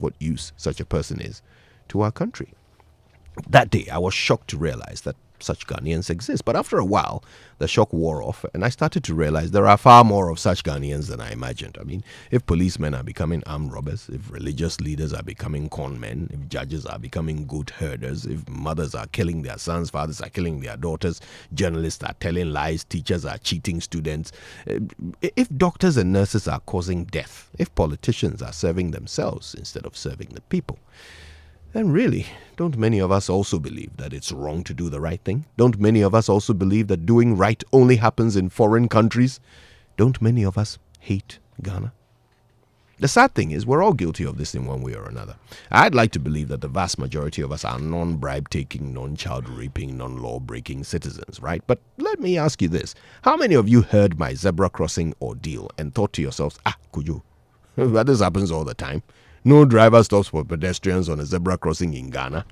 what use such a person is to our country. That day, I was shocked to realize that such Ghanaians exist. But after a while, the shock wore off, and I started to realize there are far more of such Ghanaians than I imagined. I mean, if policemen are becoming armed robbers, if religious leaders are becoming con men, if judges are becoming goat herders, if mothers are killing their sons, fathers are killing their daughters, journalists are telling lies, teachers are cheating students, if doctors and nurses are causing death, if politicians are serving themselves instead of serving the people, then really, don't many of us also believe that it's wrong to do the right thing? Don't many of us also believe that doing right only happens in foreign countries? Don't many of us hate Ghana? The sad thing is, we're all guilty of this in one way or another. I'd like to believe that the vast majority of us are non-bribe taking, non-child raping, non-law breaking citizens, right? But let me ask you this. How many of you heard my zebra crossing ordeal and thought to yourselves, could you? But this happens all the time. No driver stops for pedestrians on a zebra crossing in Ghana.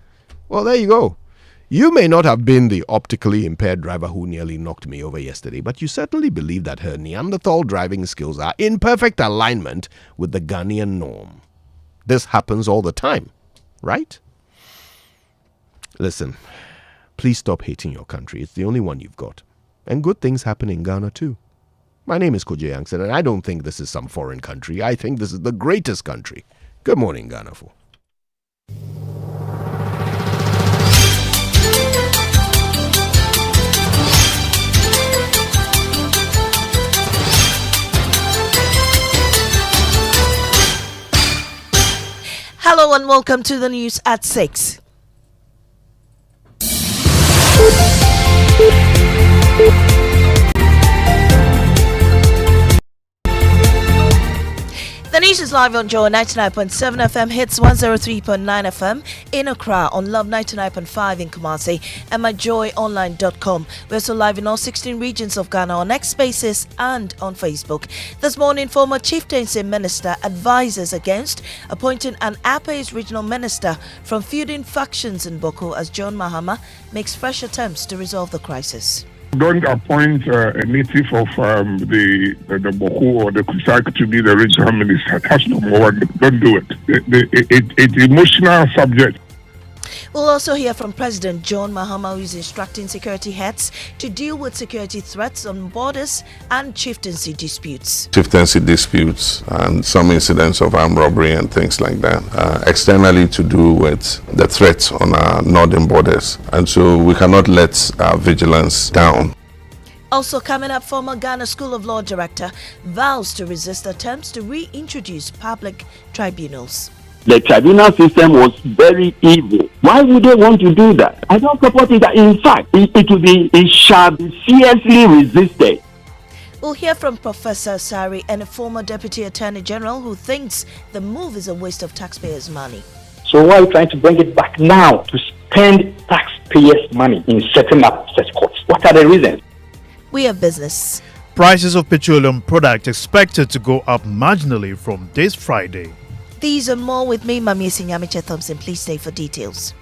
Well, there you go. You may not have been the optically impaired driver who nearly knocked me over yesterday, but you certainly believe that her Neanderthal driving skills are in perfect alignment with the Ghanaian norm. This happens all the time, right? Listen, please stop hating your country. It's the only one you've got. And good things happen in Ghana too. My name is Koje Youngson, and I don't think this is some foreign country. I think this is the greatest country. Good morning, Ghana. Hello and welcome to the news at 6. The news is live on Joy 99.7 FM, hits 103.9 FM in Accra, on Love 99.5 in Kumasi, and myjoyonline.com. We're also live in all 16 regions of Ghana on X Spaces and on Facebook. This morning, former chieftaincy minister advises against appointing an APA's regional minister from feuding factions in Boku as John Mahama makes fresh attempts to resolve the crisis. Don't appoint a native of the Boku or the Kusak to be the regional minister. That's number one. Don't do it. It's an emotional subject. We'll also hear from President John Mahama, who is instructing security heads to deal with security threats on borders and chieftaincy disputes. Chieftaincy disputes and some incidents of armed robbery and things like that, externally to do with the threats on our northern borders. And so we cannot let our vigilance down. Also coming up, former Ghana School of Law director vows to resist attempts to reintroduce public tribunals. The tribunal system was very evil. Why would they want to do that? I don't support it. In fact, it shall be fiercely resisted. We'll hear from Professor Sari and a former Deputy Attorney General who thinks the move is a waste of taxpayers' money. So why are you trying to bring it back now to spend taxpayers' money in setting up such courts? What are the reasons? We have business. Prices of petroleum products expected to go up marginally from this Friday. These and more with me, Mami Sinyamiche Thompson. Please stay for details.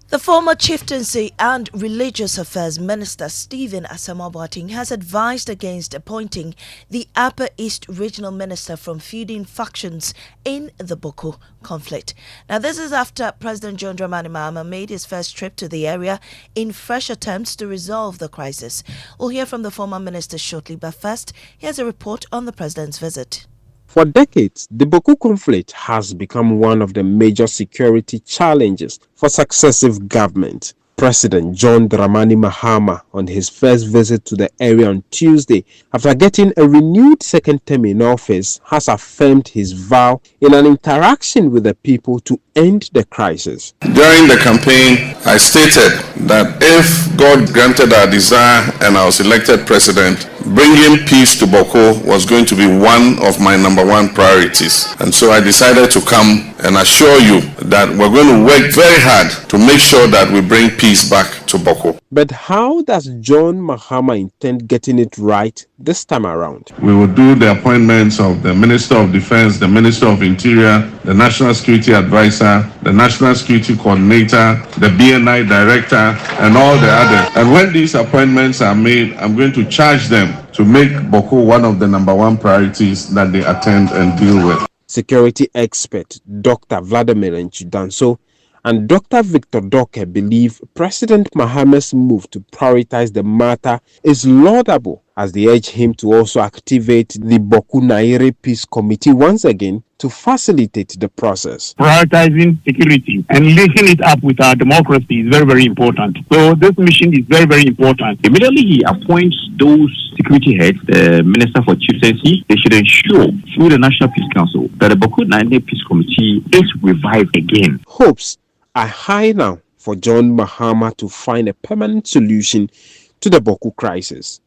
The former Chieftaincy and Religious Affairs Minister Stephen Asamoah Boateng has advised against appointing the Upper East Regional Minister from feuding factions in the Boku conflict. Now, this is after President John Dramani Mahama made his first trip to the area in fresh attempts to resolve the crisis. We'll hear from the former minister shortly, but first, here's a report on the president's visit. For decades, the Boku conflict has become one of the major security challenges for successive governments. President John Dramani Mahama, on his first visit to the area on Tuesday, after getting a renewed second term in office, has affirmed his vow in an interaction with the people to end the crisis. During the campaign, I stated that if God granted our desire and I was elected president, bringing peace to Boku was going to be one of my number one priorities. And so I decided to come and assure you that we're going to work very hard to make sure that we bring peace back to Boku. But how does John Mahama intend getting it right this time around? We will do the appointments of the Minister of Defense, the Minister of Interior, the National Security Advisor, the National Security Coordinator, the BNI Director, and all the others. And when these appointments are made, I'm going to charge them to make Boku one of the #1 priorities that they attend and deal with. Security expert Dr. Vladimir Nchidanso and Dr. Victor Doke believe President Mahama's move to prioritize the matter is laudable, as they urge him to also activate the Boku Naire Peace Committee once again to facilitate the process. Prioritizing security and linking it up with our democracy is very, very important. So this mission is very, very important. Immediately he appoints those security heads, the Minister for Chieftaincy, they should ensure through the National Peace Council that the Boku Naire Peace Committee is revived again. Hopes are high now for John Mahama to find a permanent solution to the Boku crisis.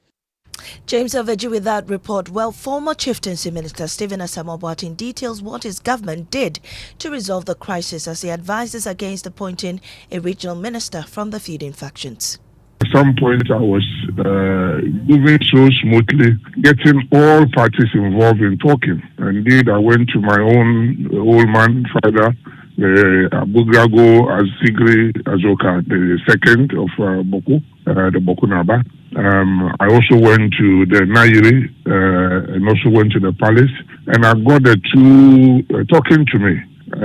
James Aveji with that report. Well, former Chieftaincy Minister Stephen Asamoah Boating details what his government did to resolve the crisis as he advises against appointing a regional minister from the feuding factions. At some point, I was moving so smoothly, getting all parties involved in talking. Indeed, I went to my own old man, father, Abugago Azigri Azoka, the second of Boku, the Boku Naba. I also went to the Nairi and also went to the palace, and I got the two talking to me.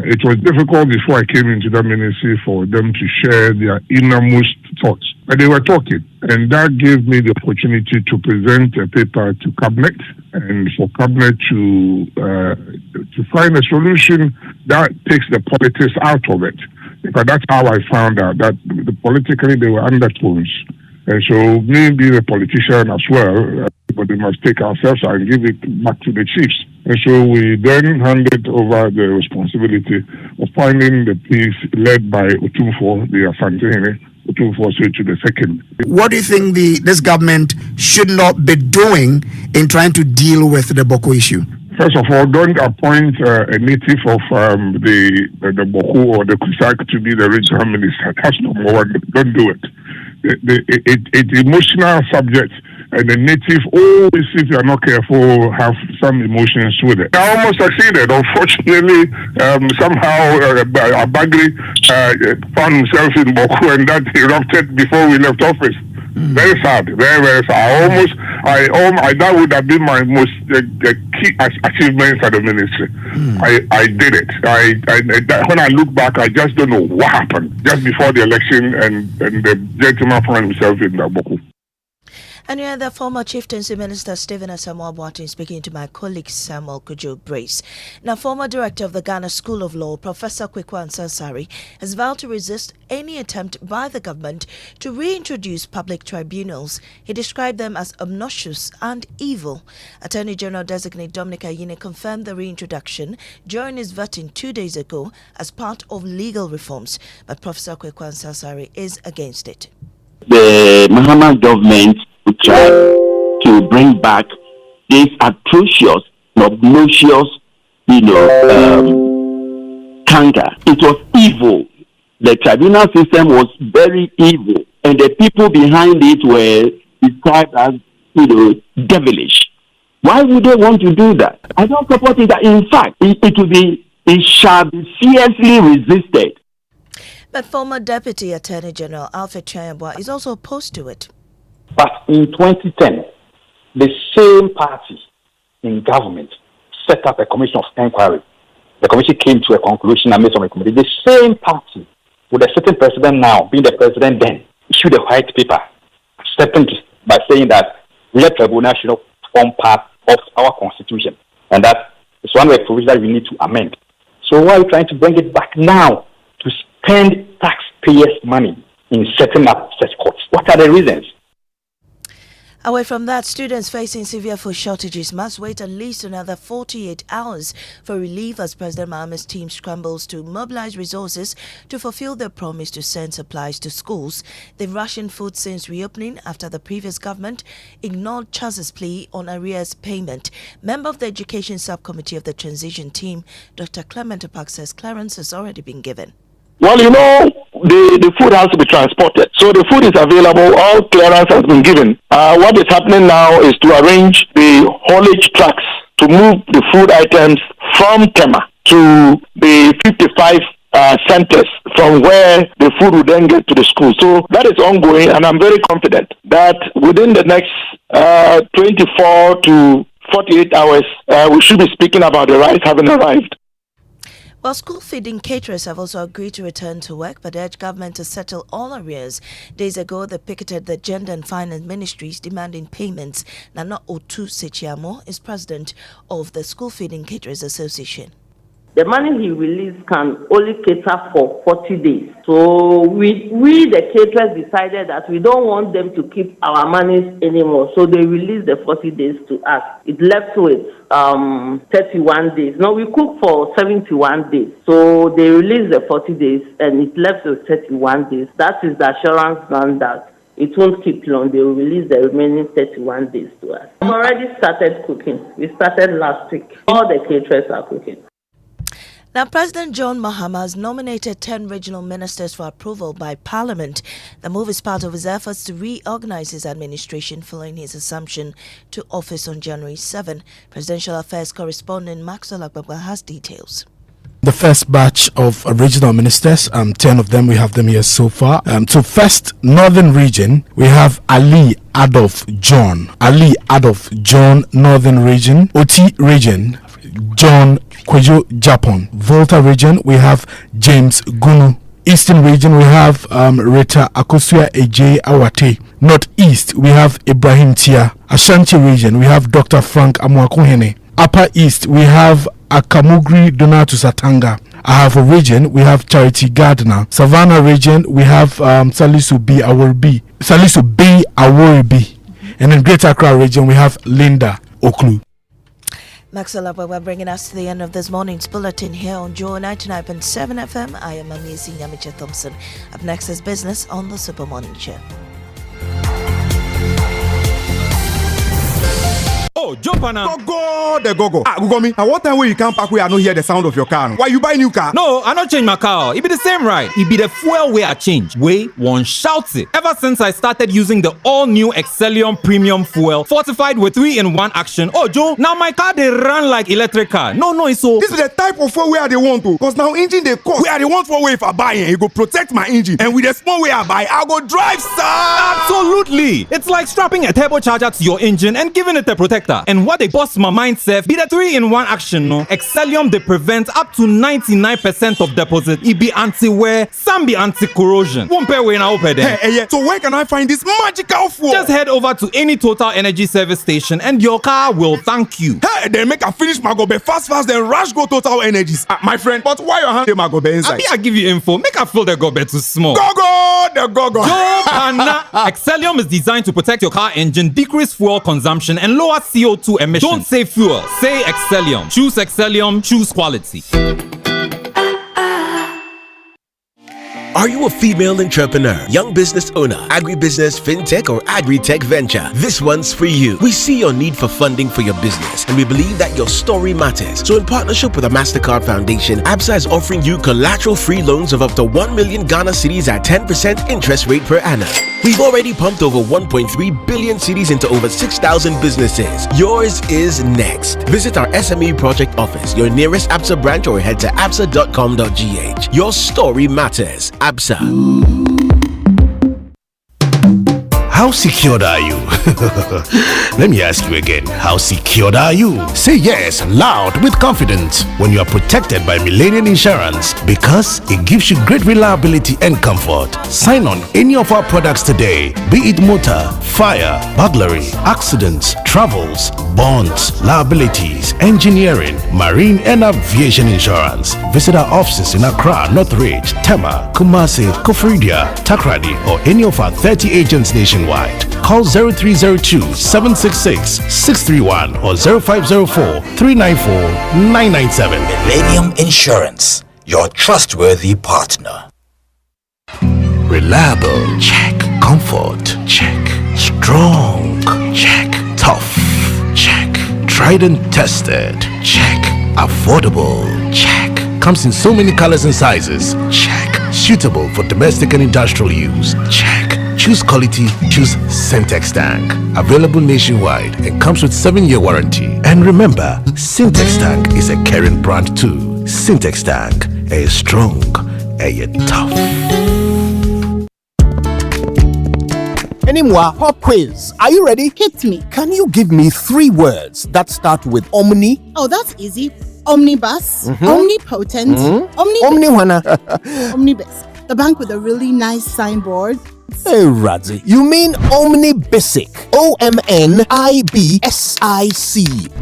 It was difficult before I came into the ministry for them to share their innermost thoughts, but they were talking, and that gave me the opportunity to present a paper to cabinet, and for cabinet to find a solution that takes the politics out of it. Because that's how I found out that politically there were undertones. And so, me being a politician as well, but we must take ourselves and give it back to the chiefs. And so we then handed over the responsibility of finding the peace led by Otumfo, the Asantehene, Otumfo to the second. What do you think this government should not be doing in trying to deal with the Boku issue? First of all, don't appoint a native of the Boku or the Kusak to be the regional minister. That's number one. Don't do it. It's emotional subject, and the native always, if you're not careful, have some emotions with it. I almost succeeded. Unfortunately, somehow Abagri found himself in Boku, and that erupted before we left office. Very sad, very, very sad. That would have been my most key achievements at the ministry. I did it. When I look back, I just don't know what happened just before the election, and the gentleman found himself in Boku. And you're the former Chieftaincy Minister Stephen Asamoah Boating speaking to my colleague Samuel Kujo Brace. Now, former director of the Ghana School of Law, Professor Kweku Ansah-Asare, has vowed to resist any attempt by the government to reintroduce public tribunals. He described them as obnoxious and evil. Attorney General Designate Dominic Ayine confirmed the reintroduction during his vetting 2 days ago as part of legal reforms, but Professor Kweku Ansah-Asare is against it. The Mahama government would try to bring back this atrocious, obnoxious, canker. It was evil. The tribunal system was very evil, and the people behind it were described as, devilish. Why would they want to do that? I don't support it. In fact, it shall be fiercely resisted. But former Deputy Attorney General Alfred Chayabwa is also opposed to it. But in 2010, the same party in government set up a commission of inquiry. The commission came to a conclusion and made some recommendations. The same party, with a certain president now, being the president then, issued a white paper, accepting by saying that let tribunal should not form part of our constitution. And that is one of the provisions that we need to amend. So why are you trying to bring it back now to spend taxpayers' money in setting up such courts? What are the reasons? Away from that, students facing severe food shortages must wait at least another 48 hours for relief as President Mahama's team scrambles to mobilize resources to fulfill their promise to send supplies to schools. They've rationed food since reopening after the previous government ignored Chaz's plea on arrears payment. Member of the Education Subcommittee of the Transition Team, Dr. Clement Apak says clearance has already been given. Well, the food has to be transported. So the food is available, all clearance has been given. What is happening now is to arrange the haulage trucks to move the food items from Tema to the 55 centers from where the food will then get to the school. So that is ongoing, and I'm very confident that within the next 24 to 48 hours, we should be speaking about the rice having arrived. Well, school feeding caterers have also agreed to return to work, but urged government to settle all arrears. Days ago, they picketed the Gender and Finance Ministries demanding payments. Nana Otu Sechiamo is president of the School Feeding Caterers Association. The money he released can only cater for 40 days. So we the caterers decided that we don't want them to keep our monies anymore. So they released the 40 days to us. It left with 31 days. Now we cook for 71 days. So they released the 40 days and it left with 31 days. That is the assurance now that it won't keep long. They will release the remaining 31 days to us. We've already started cooking. We started last week. All the caterers are cooking. Now, President John Mahama has nominated 10 regional ministers for approval by Parliament. The move is part of his efforts to reorganize his administration following his assumption to office on January 7. Presidential Affairs correspondent Maxwell Agbagba has details. The first batch of regional ministers, 10 of them, we have them here so far. So first, Northern Region, we have Ali Adolf John, Northern Region. Oti Region, John Kwejo Japan. Volta Region, we have James Gunu. Eastern Region, we have Rita Akosua Eje Awate. Northeast, we have Ibrahim Tia. Ashanti Region, we have Dr. Frank Amwakohene. Upper East, we have Akamugri Donato Satanga. Ahafo Region, we have Charity Gardner. Savannah Region, we have Salisu B. Aworibi. And in Greater Accra Region, we have Linda Oklu. Maxwell Agbagba bringing us to the end of this morning's bulletin here on Joe 99.7 FM. I am Amazing Yamiche Thompson. Up next is business on the Super Morning Show. Oh, jump on now. Go. Google me. What time will you come back where I don't hear the sound of your car? Why you buy new car? No, I don't change my car. It be the same ride. It be the fuel way I change. Way one shouts it. Ever since I started using the all-new Excellium Premium Fuel, fortified with 3-in-1 action. Oh, Joe, now my car they run like electric car. No, it's so. This is the type of fuel where they want to. Cause now engine they cost. Where they want for way if I buy it, it go protect my engine. And with the small way I buy, I go drive, sir. Absolutely. It's like strapping a turbocharger to your engine and giving it a protector. And what they bust my mindset be the 3-in-1 action, no? Excellium they prevent up to 99% of deposit. It be anti-wear, some be anti-corrosion. Won't pay when I open there. Hey, so where can I find this magical fuel? Just head over to any Total Energy service station and your car will thank you. Hey, then make a finish my gobe fast, then rush go Total Energies. My friend, but why your hand my gobe inside? I give you info. Make a fill the gobe too small. Go! Joe Pana. Excellium is designed to protect your car engine, decrease fuel consumption, and lower CO2 emissions. Don't say fuel, say Excellium. Choose Excellium, choose quality. Are you a female entrepreneur, young business owner, agribusiness, fintech, or agri-tech venture? This one's for you. We see your need for funding for your business, and we believe that your story matters. So in partnership with the MasterCard Foundation, ABSA is offering you collateral-free loans of up to 1 million Ghana cedis at 10% interest rate per annum. We've already pumped over 1.3 billion cedis into over 6,000 businesses. Yours is next. Visit our SME project office, your nearest ABSA branch, or head to absa.com.gh. Your story matters. ABSA. How secured are you? Let me ask you again. How secured are you? Say yes loud with confidence when you are protected by Millennium Insurance, because it gives you great reliability and comfort. Sign on any of our products today, be it motor, fire, burglary, accidents, travels, bonds, liabilities, engineering, marine and aviation insurance. Visit our offices in Accra, Northridge, Tema, Kumasi, Kofridia, Takrady, or any of our 30 agents nationwide. Call 0302-766-631 or 0504-394-997. Millennium Insurance, your trustworthy partner. Reliable, check. Comfort, check. Strong, check. Tough, check. Tried and tested, check. Affordable, check. Comes in so many colors and sizes, check. suitable for domestic and industrial use. Check. Choose quality, choose Syntex tank. Available nationwide and comes with 7-year warranty. And remember, Syntex tank is a caring brand too. Syntex tank, a strong, a tough. Anymore, pop quiz. Are you ready? Hit me. Can you give me 3 words that start with omni? Oh, that's easy. Omnibus, omnipotent, omnibus. The bank with a really nice signboard. Hey, Radzi, you mean omnibisic? OMNIBSIC.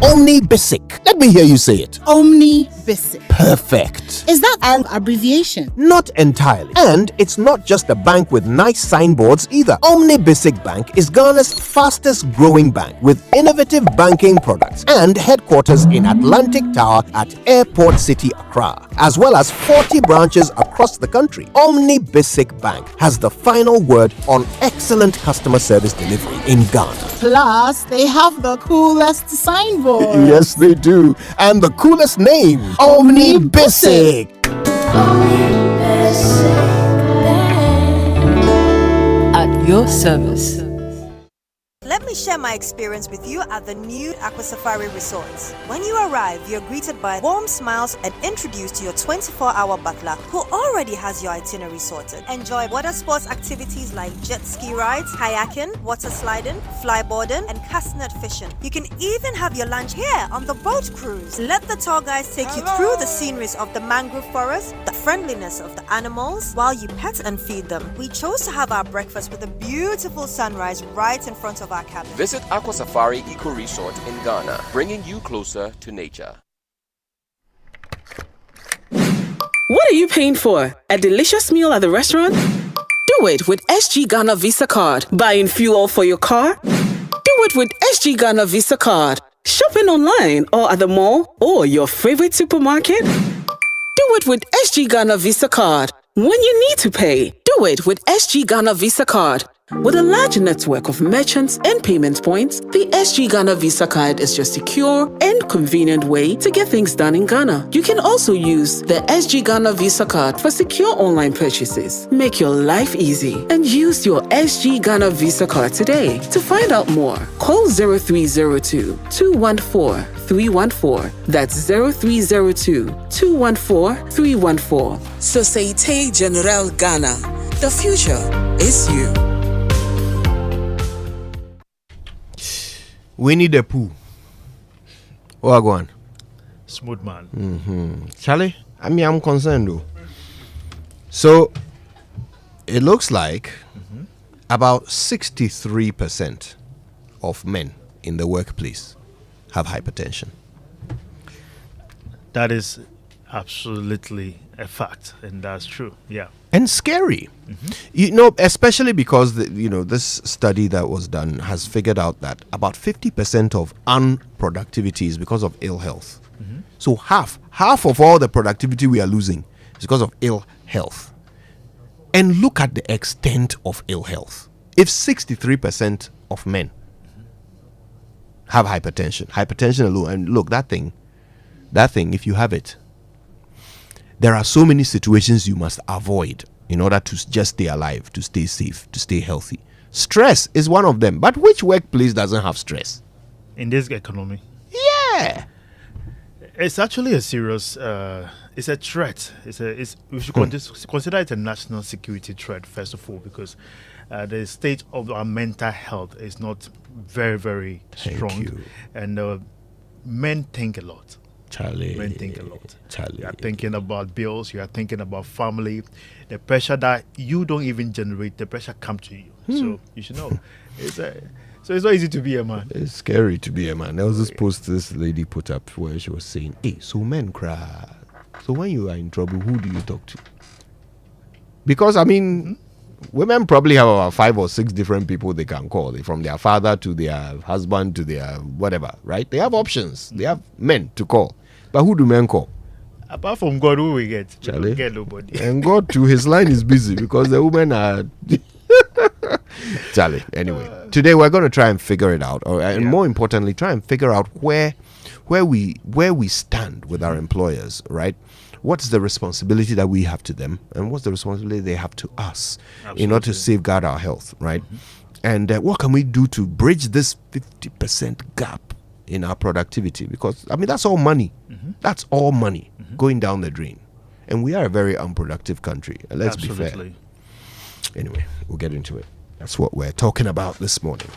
Omnibisic. Let me hear you say it. Omnibisic. Perfect. Is that an abbreviation? Not entirely. And it's not just a bank with nice signboards either. Omnibisic Bank is Ghana's fastest growing bank with innovative banking products and headquarters in Atlantic Tower at Airport City, Accra, as well as 40 branches across the country. Omnibisic Bank has the final word on excellent customer service delivery in Ghana. Plus, they have the coolest signboard. Yes, they do. And the coolest name, Omnibisic. At your service. Let me share my experience with you at the new Aqua Safari Resorts. When you arrive, you're greeted by warm smiles and introduced to your 24-hour butler who already has your itinerary sorted. Enjoy water sports activities like jet ski rides, kayaking, water sliding, flyboarding, and castnet fishing. You can even have your lunch here on the boat cruise. Let the tour guides take you through the sceneries of the mangrove forest, the friendliness of the animals, while you pet and feed them. We chose to have our breakfast with a beautiful sunrise right in front of our cabin. Visit Aqua Safari Eco Resort in Ghana, bringing you closer to nature. What are you paying for? A delicious meal at the restaurant? Do it with SG Ghana Visa Card. Buying fuel for your car? Do it with SG Ghana Visa Card. Shopping online or at the mall or your favorite supermarket? Do it with SG Ghana Visa Card. When you need to pay, do it with SG Ghana Visa Card. With a large network of merchants and payment points, the SG Ghana Visa Card is your secure and convenient way to get things done in Ghana. You can also use the SG Ghana Visa Card for secure online purchases. Make your life easy and use your SG Ghana Visa Card today. To find out more, call 0302-214-314. That's 0302-214-314. Société Générale Ghana. The future is you. Winnie the Pooh. Wagwan. Smooth man. Charlie, I'm concerned though. So, it looks like about 63% of men in the workplace have hypertension. That is absolutely a fact, and that's true. Yeah. And scary. You know, especially because this study that was done has figured out that about 50% of unproductivity is because of ill health. So half of all the productivity we are losing is because of ill health. And look at the extent of ill health. If 63% of men have hypertension alone, and look, that thing, if you have it, there are so many situations you must avoid in order to just stay alive, to stay safe, to stay healthy. Stress is one of them. But which workplace doesn't have stress? In this economy. Yeah. It's actually a serious, it's a threat. We should consider it a national security threat, first of all, because the state of our mental health is not very, very strong. And men think a lot. Charlie. Men think a lot. Charlie. You are thinking about bills, you are thinking about family, the pressure that you don't even generate, the pressure comes to you. So you should know. So it's not easy to be a man. It's scary to be a man. There was this post this lady put up where she was saying, hey, so men cry. So when you are in trouble, who do you talk to? Because, women probably have about 5 or 6 different people they can call, from their father to their husband to their whatever, right? They have options. They have men to call. But who do men call? Apart from God, who we get? Charlie. We don't get nobody. And God too, his line is busy because the women are... Charlie, anyway. Today we're going to try and figure it out. And more importantly, try and figure out where we stand with our employers, right? what's the responsibility that we have to them, and what's the responsibility they have to us in order to Absolutely. safeguard our health, right? And what can we do to bridge this 50% gap in our productivity? Because, I mean, that's all money. That's all money going down the drain. And we are a very unproductive country. Let's be fair. Absolutely. Anyway, we'll get into it. That's what we're talking about this morning.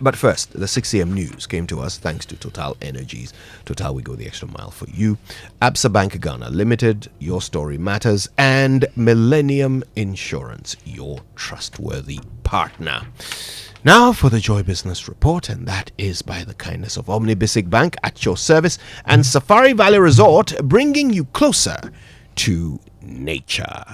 But first, the 6 a.m. news came to us thanks to Total Energies. Total, we go the extra mile for you. Absa Bank Ghana Limited, your story matters. And Millennium Insurance, your trustworthy partner. Now for the Joy Business Report, and that is by the kindness of Omni Basic Bank at your service and Safari Valley Resort, bringing you closer to nature.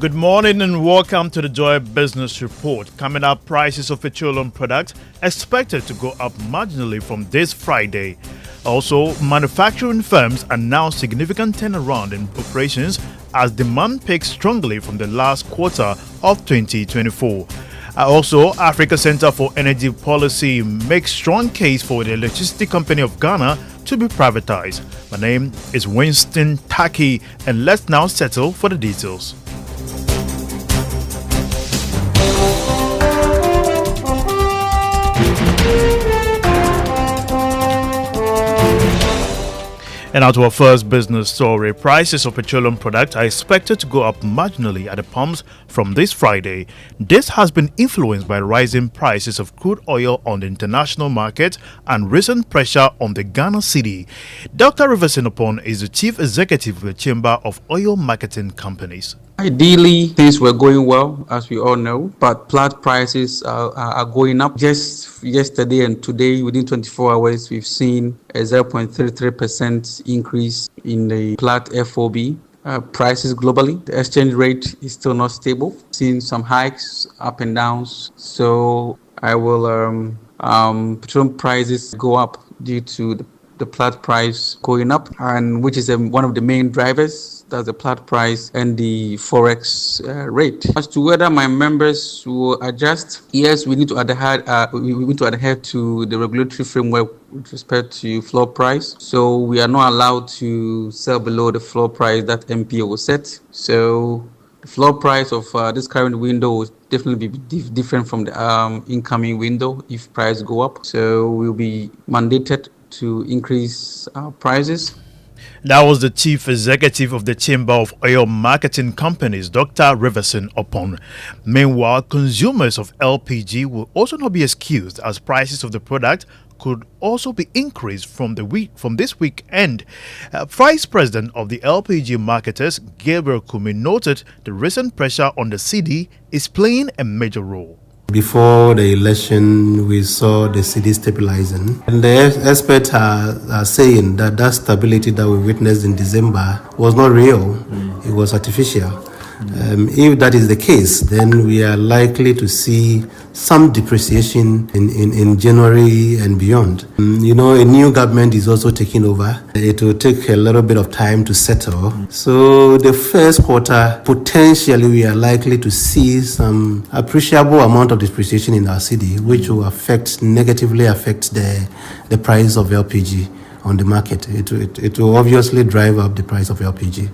Good morning and welcome to the Joy Business Report. Coming up, prices of petroleum products expected to go up marginally from this Friday. Also, manufacturing firms announce significant turnaround in operations as demand picks strongly from the last quarter of 2024. Also, Africa Center for Energy Policy makes strong case for the Electricity Company of Ghana to be privatized. My name is Winston Taki, and let's now settle for the details. And now to our first business story. Prices of petroleum products are expected to go up marginally at the pumps from this Friday. This has been influenced by rising prices of crude oil on the international market and recent pressure on the Ghana cedi. Dr. Riverson Upon is the Chief Executive of the Chamber of Oil Marketing Companies. Ideally, things were going well, as we all know, but plat prices are going up. Just yesterday and today, within 24 hours, we've seen a 0.33% increase in the plat FOB prices globally. The exchange rate is still not stable, seeing some hikes, up and downs. So I will petroleum prices go up due to the plat price going up, and which is one of the main drivers. That's the plat price and the forex rate. As to whether my members will adjust, yes, we need to adhere. We need to adhere to the regulatory framework with respect to floor price. So we are not allowed to sell below the floor price that MPO will set. So the floor price of this current window will definitely be different from the incoming window if price go up. So we'll be mandated to increase prices. That was the Chief Executive of the Chamber of Oil Marketing Companies, Dr. Riverson Upon. Meanwhile, consumers of LPG will also not be excused as prices of the product could also be increased from this weekend. Vice President of the LPG marketers, Gabriel Kumi, noted the recent pressure on the cedi is playing a major role. Before the election, we saw the cedi stabilizing. And the experts are saying that stability that we witnessed in December was not real. It was artificial. If that is the case, then we are likely to see some depreciation in January and beyond. You know, a new government is also taking over. It will take a little bit of time to settle. So the first quarter, potentially we are likely to see some appreciable amount of depreciation in our cedi, which will negatively affect the price of LPG on the market. It will obviously drive up the price of LPG.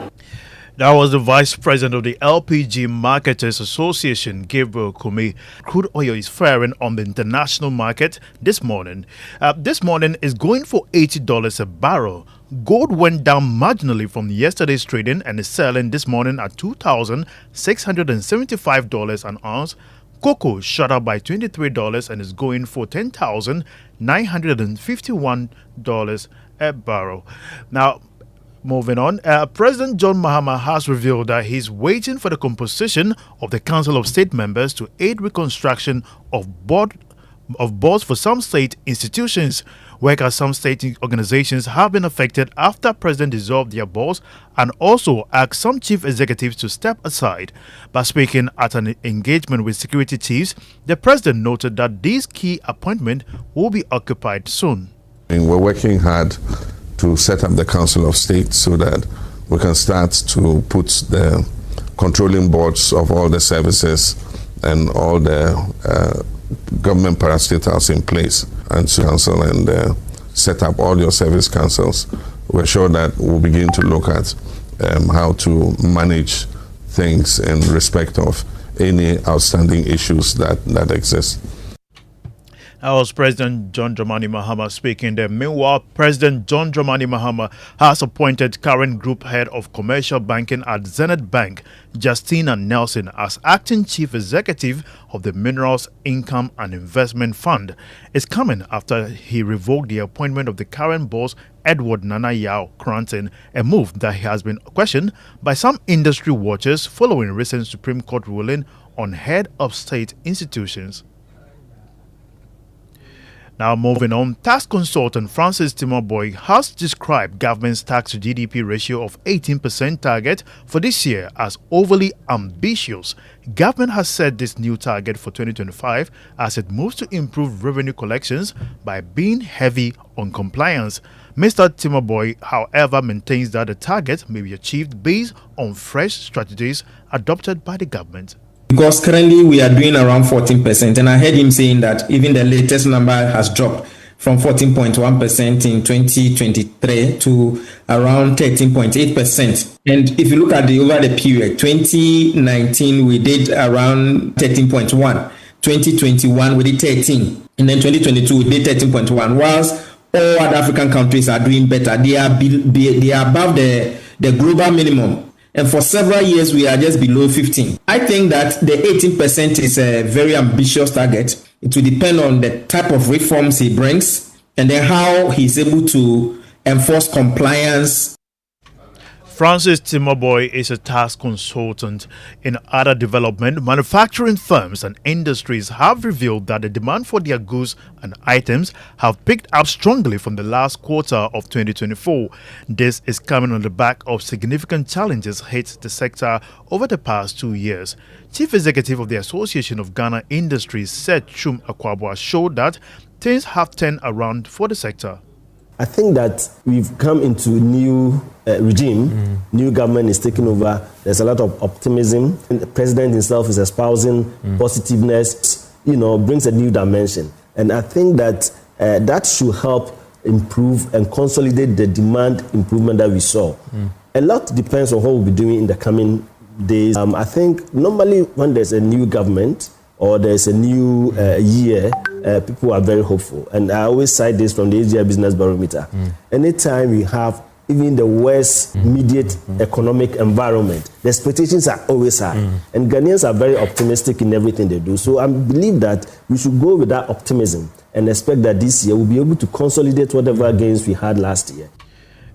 That was the Vice President of the LPG Marketers Association, Gabriel Kumi. Crude oil is faring on the international market this morning. This morning is going for $80 a barrel. Gold went down marginally from yesterday's trading and is selling this morning at $2,675 an ounce. Cocoa shot up by $23 and is going for $10,951 a barrel. Now, moving on, President John Mahama has revealed that he's waiting for the composition of the Council of State members to aid reconstruction of boards for some state institutions. Work at some state organizations have been affected after President dissolved their boards and also asked some chief executives to step aside. By speaking at an engagement with security chiefs, the President noted that these key appointments will be occupied soon. We're working hard to set up the Council of State so that we can start to put the controlling boards of all the services and all the government parastatals in place, and to council and set up all your service councils. We're sure that we'll begin to look at how to manage things in respect of any outstanding issues that exist. That was President John Dramani Mahama speaking there. Meanwhile, President John Dramani Mahama has appointed current group head of commercial banking at Zenith Bank, Justina Nelson, as acting chief executive of the Minerals Income and Investment Fund. It's coming after he revoked the appointment of the current boss, Edward Nana Yao Cranton, a move that has been questioned by some industry watchers following recent Supreme Court ruling on head of state institutions. Now moving on, tax consultant Francis Timoboy has described government's tax to GDP ratio of 18% target for this year as overly ambitious. Government has set this new target for 2025 as it moves to improve revenue collections by being heavy on compliance. Mr. Timoboy, however, maintains that the target may be achieved based on fresh strategies adopted by the government. Because currently we are doing around 14%, and I heard him saying that even the latest number has dropped from 14.1% in 2023 to around 13.8%. And if you look at over the period, 2019 we did around 13.1, 2021 we did 13, and then 2022 we did 13.1. Whilst all other African countries are doing better, they are above the global minimum. And for several years, we are just below 15. I think that the 18% is a very ambitious target. It will depend on the type of reforms he brings and then how he's able to enforce compliance. Francis Timoboy is a tax consultant. In other development, manufacturing firms and industries have revealed that the demand for their goods and items have picked up strongly from the last quarter of 2024. This is coming on the back of significant challenges hit the sector over the past 2 years. Chief Executive of the Association of Ghana Industries, Seth Chum Akwabwa, showed that things have turned around for the sector. I think that we've come into a new regime. New government is taking over. There's a lot of optimism. And the president himself is espousing positiveness, brings a new dimension. And I think that that should help improve and consolidate the demand improvement that we saw. A lot depends on what we'll be doing in the coming days. I think normally when there's a new government or there's a new year, people are very hopeful. And I always cite this from the Asia Business Barometer. Anytime we have even the worst immediate economic environment, the expectations are always high. And Ghanaians are very optimistic in everything they do. So I believe that we should go with that optimism and expect that this year we'll be able to consolidate whatever gains we had last year.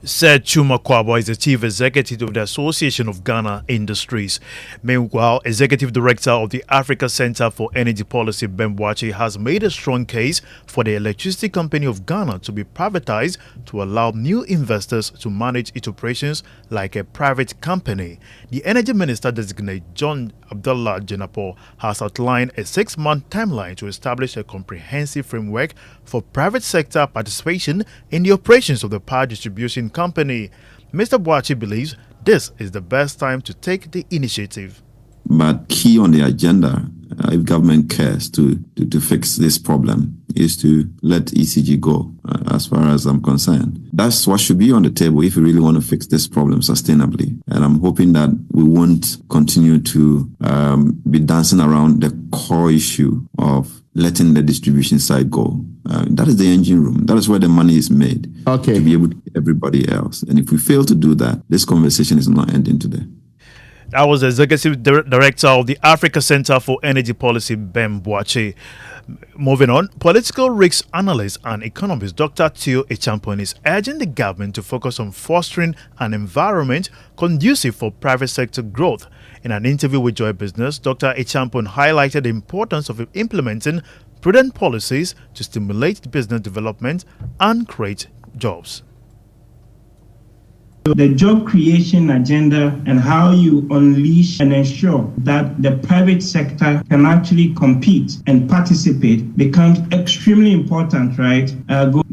Said Chuma Kwabwa is the Chief Executive of the Association of Ghana Industries. Meanwhile, Executive Director of the Africa Center for Energy Policy, Ben Boakye, has made a strong case for the Electricity Company of Ghana to be privatized to allow new investors to manage its operations like a private company. The Energy Minister designate John Abdullah Jenapo has outlined a 6-month timeline to establish a comprehensive framework for private sector participation in the operations of the power distribution company. Mr. Boakye believes this is the best time to take the initiative. But key on the agenda, if government cares to fix this problem, is to let ECG go, as far as I'm concerned. That's what should be on the table if we really want to fix this problem sustainably. And I'm hoping that we won't continue to be dancing around the core issue of letting the distribution side go. That is the engine room. That is where the money is made. Okay. To be able to get everybody else. And if we fail to do that, this conversation is not ending today. That was the Executive Director of the Africa Center for Energy Policy, Ben Boakye. Moving on, political risk analyst and economist Dr. Theo Echampon is urging the government to focus on fostering an environment conducive for private sector growth. In an interview with Joy Business, Dr. Echampon highlighted the importance of implementing prudent policies to stimulate business development and create jobs. The job creation agenda and how you unleash and ensure that the private sector can actually compete and participate becomes extremely important, right,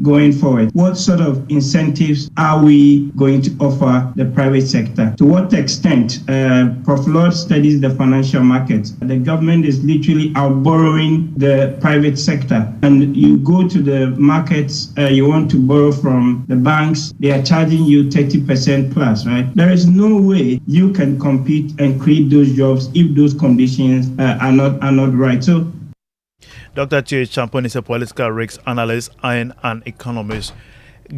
going forward. What sort of incentives are we going to offer the private sector? To what extent? Prof. Lord studies the financial markets. The government is literally outborrowing the private sector. And you go to the markets, you want to borrow from the banks, they are charging you 30% plus, right? There is no way you can compete and create those jobs if those conditions are not right. So, Dr. T.H. Champon is a political risk analyst and an economist.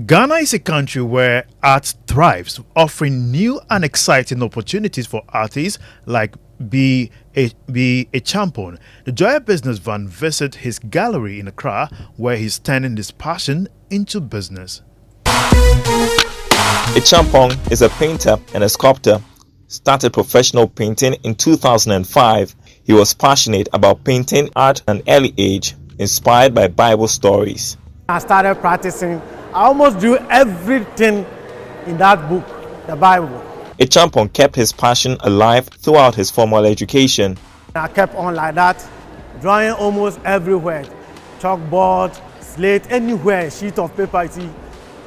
Ghana is a country where art thrives, offering new and exciting opportunities for artists like B. A. Champon. The Joy Business Van visit his gallery in Accra, where he's turning his passion into business. A Champon is a painter and a sculptor. Started professional painting in 2005. He was passionate about painting at an early age, inspired by Bible stories. I started practicing. I almost drew everything in that book, the Bible. A Champon kept his passion alive throughout his formal education. I kept on like that, drawing almost everywhere. Chalkboard, slate, anywhere, sheet of paper, see,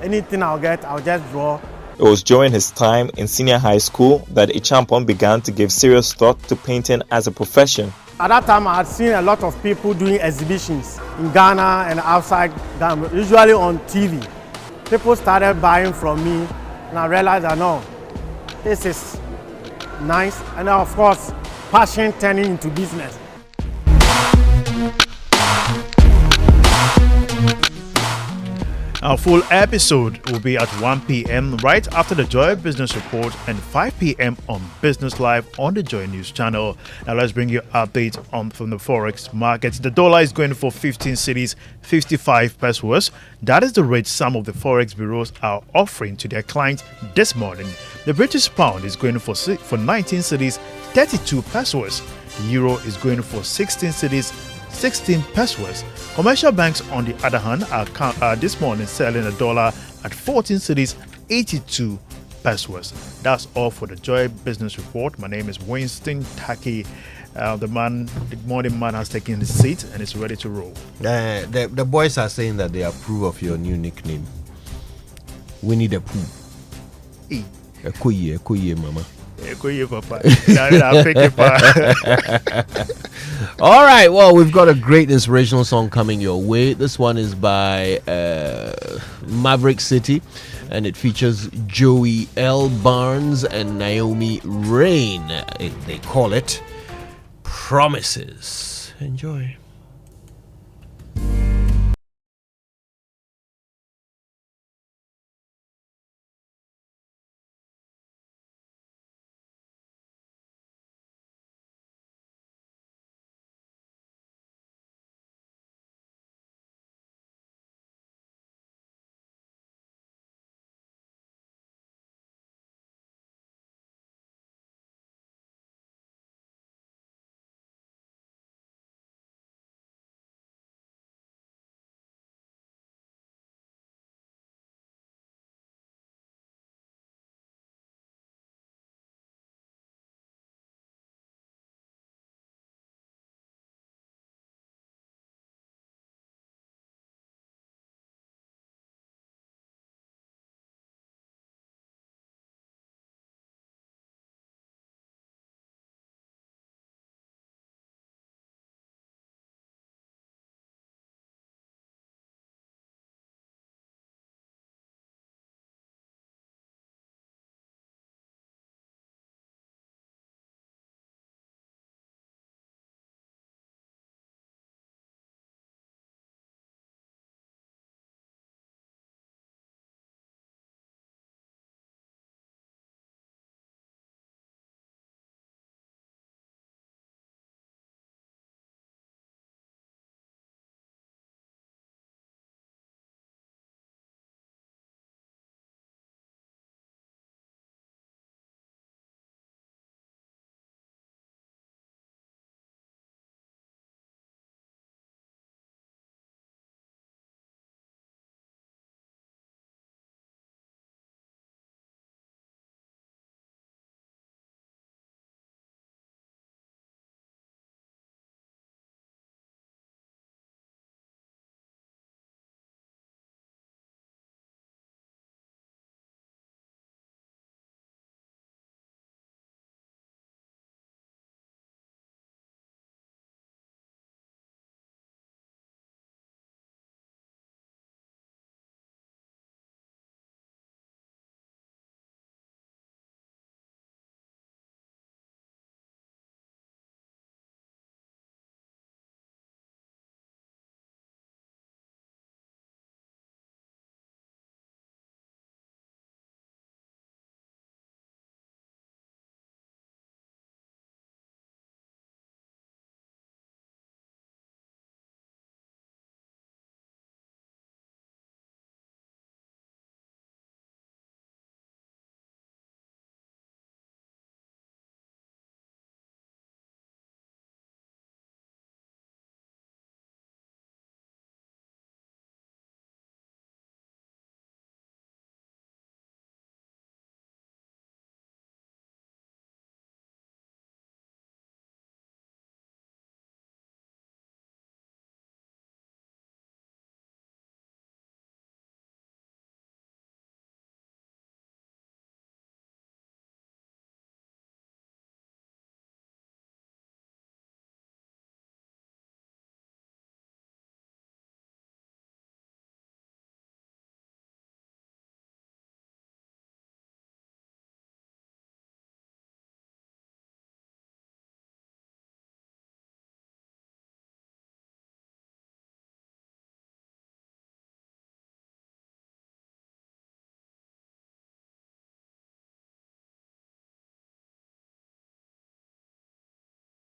anything I'll get, I'll just draw. It was during his time in senior high school that A Champon began to give serious thought to painting as a profession. At that time, I had seen a lot of people doing exhibitions in Ghana and outside Ghana, usually on TV. People started buying from me, and I realized that no, this is nice, and of course, passion turning into business. Our full episode will be at 1 p.m. right after the Joy Business Report and 5 p.m. on Business Live on the Joy News channel. Now let's bring you updates from the Forex markets. The dollar is going for 15 cedis, 55 pesos. That is the rate some of the Forex bureaus are offering to their clients this morning. The British pound is going for 19 cedis, 32 pesos. The euro is going for 16 cedis, 16 pesos. Commercial banks, on the other hand, are this morning selling a dollar at 14 cedis, 82 pesos. That's all for the Joy Business Report. My name is Winston Taki. The morning man has taken his seat and is ready to roll. The boys are saying that they approve of your new nickname. Winnie the Pooh. Ekoye, mama. All right, well, we've got a great inspirational song coming your way. This one is by Maverick City, and it features Joey L. Barnes and Naomi Rain. They call it Promises. Enjoy.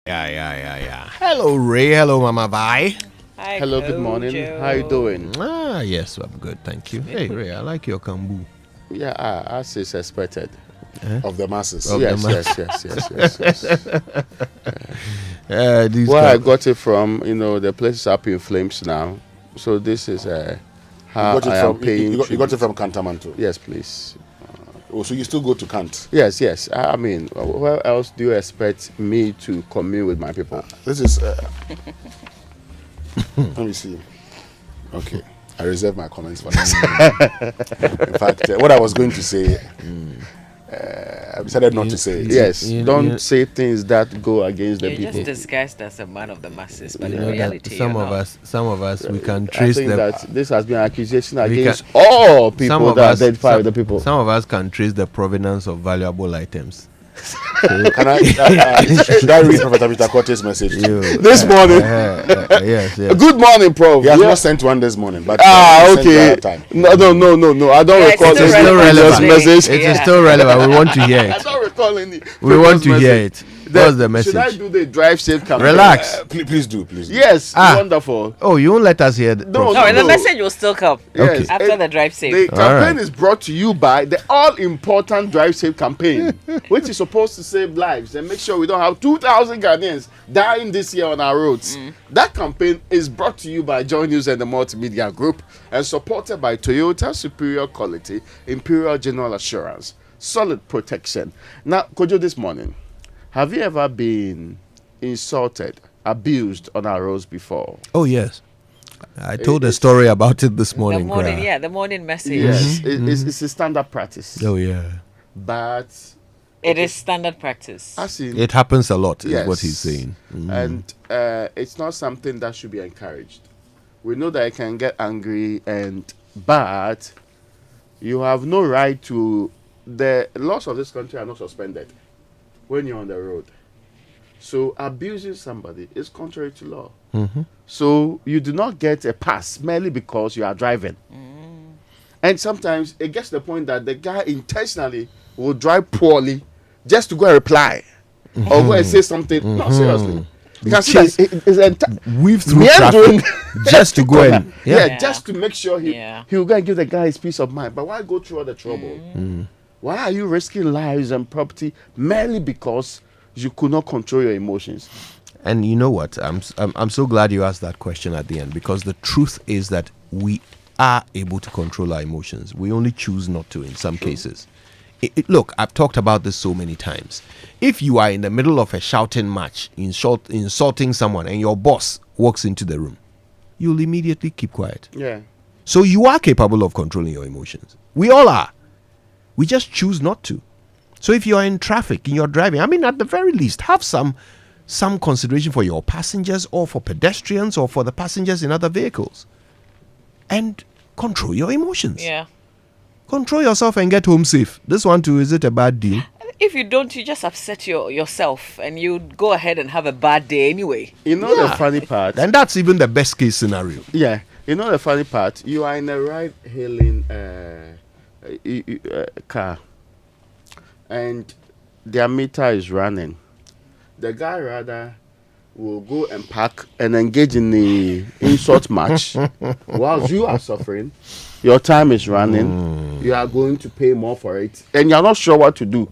Yeah. Hello, Ray. Hello, Mama Vi. Hi, hello, good morning. Joe. How you doing? Yes, I'm good, thank you. Hey, Ray, I like your kambu. Yeah, as is expected. Of the masses. Yes. Where I got it from, the place is up in flames now. So this is how I am paying. You got it from Kantamanto? Yes, please. So you still go to Kant? Yes. I mean, where else do you expect me to commune with my people? This is... let me see. Okay. I reserve my comments for this. In fact, what I was going to say... I decided not to say it. Yes, don't say things that go against the people. You're just disguised as a man of the masses, but in reality, some of us, we can trace them. That this has been an accusation against all people that identify with the people. Some of us can trace the provenance of valuable items. Can I should I read Professor Peter Corte's message this morning? Yes. Good morning, Prof. He has not sent one this morning, but okay. No. I don't recall this message. It is still relevant. We want to hear it. I don't recall any. We want to hear it. What's the message? Should I do the drive safe campaign? Relax. Please do. Yes, wonderful. Oh, you won't let us hear it. No, the message will still come after the drive safe. The campaign is brought to you by the all-important drive safe campaign, which is supposed to save lives and make sure we don't have 2,000 Ghanaians dying this year on our roads. That campaign is brought to you by Joy News and the Multimedia Group and supported by Toyota Superior Quality, Imperial General Assurance, solid protection. Now, Kojo, this morning, have you ever been insulted, abused on our roads before? Oh, yes. I told a story about it this morning. The morning message. Yes, it's a standard practice. Oh, yeah. But... it is standard practice. It happens a lot, is what he's saying. And it's not something that should be encouraged. We know that I can get angry, but you have no right to... The laws of this country are not suspended when you're on the road. So abusing somebody is contrary to law. So you do not get a pass merely because you are driving. And sometimes it gets to the point that the guy intentionally will drive poorly just to go and reply or go and say something. No, seriously. You can see that weave through traffic just to go and just to make sure he'll go and give the guy his peace of mind. But why go through all the trouble? Why are you risking lives and property merely because you could not control your emotions? And you know what? I'm so glad you asked that question at the end, because the truth is that we are able to control our emotions. We only choose not to in some cases. Look, I've talked about this so many times. If you are in the middle of a shouting match, insulting someone, and your boss walks into the room, you'll immediately keep quiet. Yeah. So you are capable of controlling your emotions. We all are. We just choose not to. So if you are in traffic and you're driving, at the very least, have some consideration for your passengers or for pedestrians or for the passengers in other vehicles. And control your emotions. Yeah. Control yourself and get home safe. This one too, is it a bad deal? If you don't, you just upset yourself and you go ahead and have a bad day anyway. The funny part? And that's even the best case scenario. Yeah. The funny part? You are in a ride-hailing car and their meter is running. The guy rather will go and park and engage in the insult match whilst you are suffering. Your time is running. You are going to pay more for it, and you're not sure what to do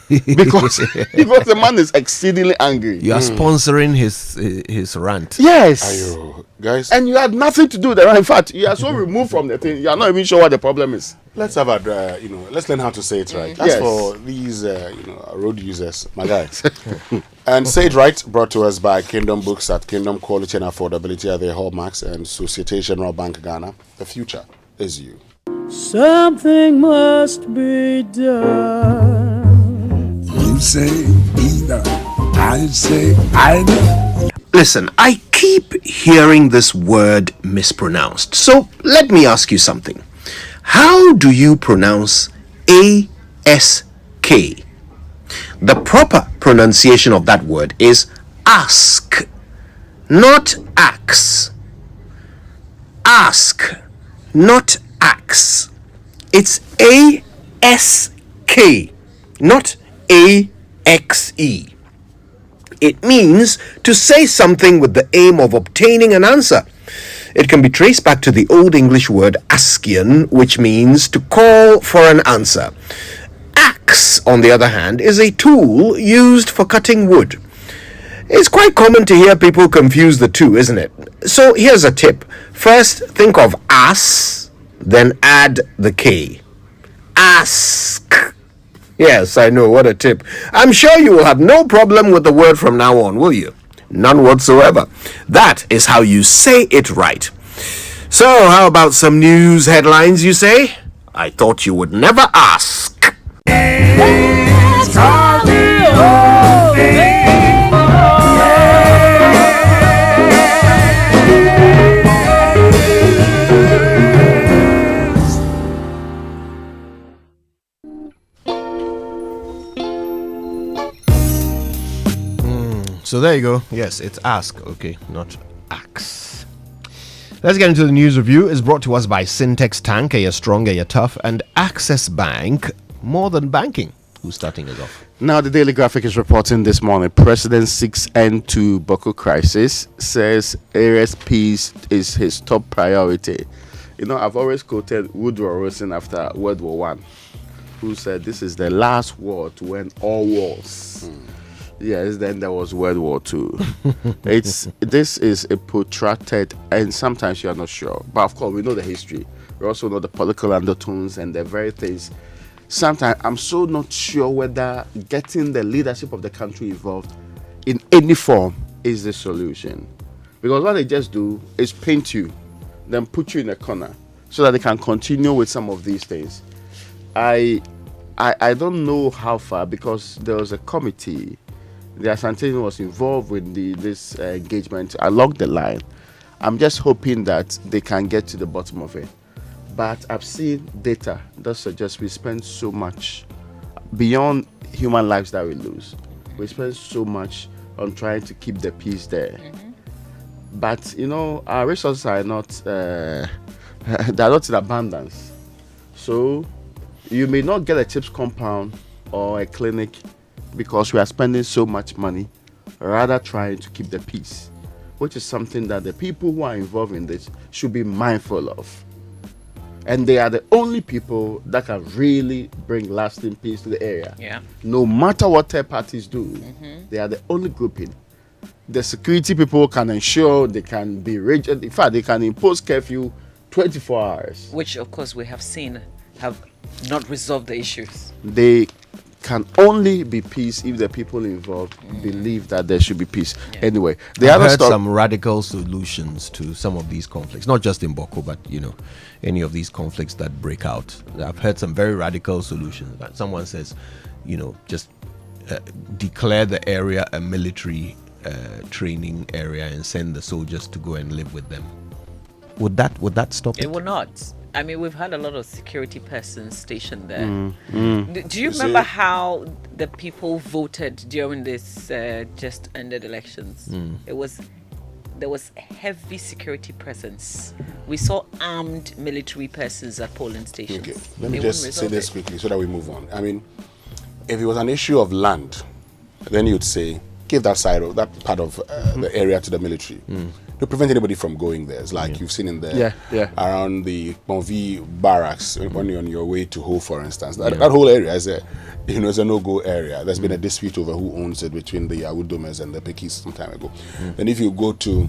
because the man is exceedingly angry. You are sponsoring his rant. Yes, guys, and you had nothing to do with the rant. In fact, you are so removed from the thing, you are not even sure what the problem is. Let's have let's learn how to say it right. As for these, road users, my guys. And Say It Right, brought to us by Kingdom Books at Kingdom. Quality and affordability are their hallmarks, and Societe Generale Bank Ghana. The future is you. Something must be done. You say either, I say either. Listen, I keep hearing this word mispronounced. So let me ask you something. How do you pronounce ASK? The proper pronunciation of that word is ask, not axe. Ask, not axe. It's ASK, not AXE. It means to say something with the aim of obtaining an answer. It can be traced back to the Old English word askian, which means to call for an answer. Axe, on the other hand, is a tool used for cutting wood. It's quite common to hear people confuse the two, isn't it? So here's a tip. First, think of ass, then add the K. Ask. Yes, I know, what a tip. I'm sure you will have no problem with the word from now on, will you? None whatsoever. That is how you say it right. So, how about some news headlines, you say? I thought you would never ask. So there you go. Yes, it's ask. Okay, not axe. Let's get into the news review. It's brought to us by Syntex Tank, you're stronger, you're tough, and Access Bank, more than banking. Who's starting us off? Now, the Daily Graphic is reporting this morning, President seeks end to Boku crisis, says area's peace is his top priority. You know, I've always quoted Woodrow Wilson after World War I, who said this is the last war to end all wars. Yes, then there was World War II. This is a protracted, and sometimes you are not sure. But of course, we know the history. We also know the political undertones and the very things. Sometimes I'm so not sure whether getting the leadership of the country involved in any form is the solution. Because what they just do is paint you, then put you in a corner so that they can continue with some of these things. I don't know how far, because there was a committee. The Asante was involved with this engagement along the line. I'm just hoping that they can get to the bottom of it. But I've seen data that suggests we spend so much beyond human lives that we lose. We spend so much on trying to keep the peace there. But you know, our resources are not they're not in abundance. So you may not get a CHIPS compound or a clinic because we are spending so much money rather trying to keep the peace, which is something that the people who are involved in this should be mindful of. And they are the only people that can really bring lasting peace to the area. Yeah. No matter what third parties do, they are the only grouping. The security people can ensure, they can be rigid. In fact, they can impose curfew 24 hours. Which, of course, we have seen have not resolved the issues. They can only be peace if the people involved believe that there should be peace. Anyway, I've heard some radical solutions to some of these conflicts, not just in Boku, but you know, any of these conflicts that break out. I've heard some very radical solutions. That someone says, you know, just declare the area a military training area and send the soldiers to go and live with them. Would that stop it? It will not. I mean, we've had a lot of security persons stationed there. Do you remember how the people voted during this just ended elections? There was heavy security presence. We saw armed military persons at polling stations. Okay, let me just say this quickly so that we move on. I mean, if it was an issue of land, then you'd say, give that side of that part of the area to the military. To prevent anybody from going there. It's like you've seen in the around the Bonvi barracks when you're on your way to Ho, for instance. That whole area is a no-go area. There's been a dispute over who owns it between the Awudomers and the Pekis some time ago. Then if you go to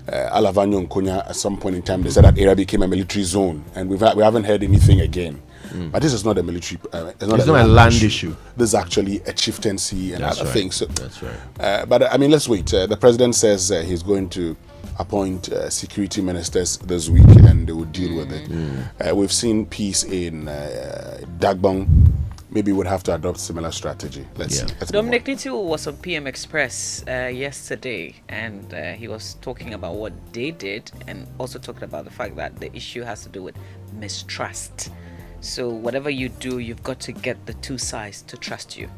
Alavanyo and Konya, at some point in time, they said that area became a military zone, and we haven't heard anything again. But this is not a military. It's not a land issue. This is actually a chieftaincy and other things. So, that's right. But I mean, let's wait. The president says he's going to appoint security ministers this week, and they will deal with it. We've seen peace in Dagbang. Maybe we'd have to adopt similar strategy. Let's see. Dominic Nitu was on PM Express yesterday, and he was talking about what they did, and also talking about the fact that the issue has to do with mistrust. So whatever you do, you've got to get the two sides to trust you.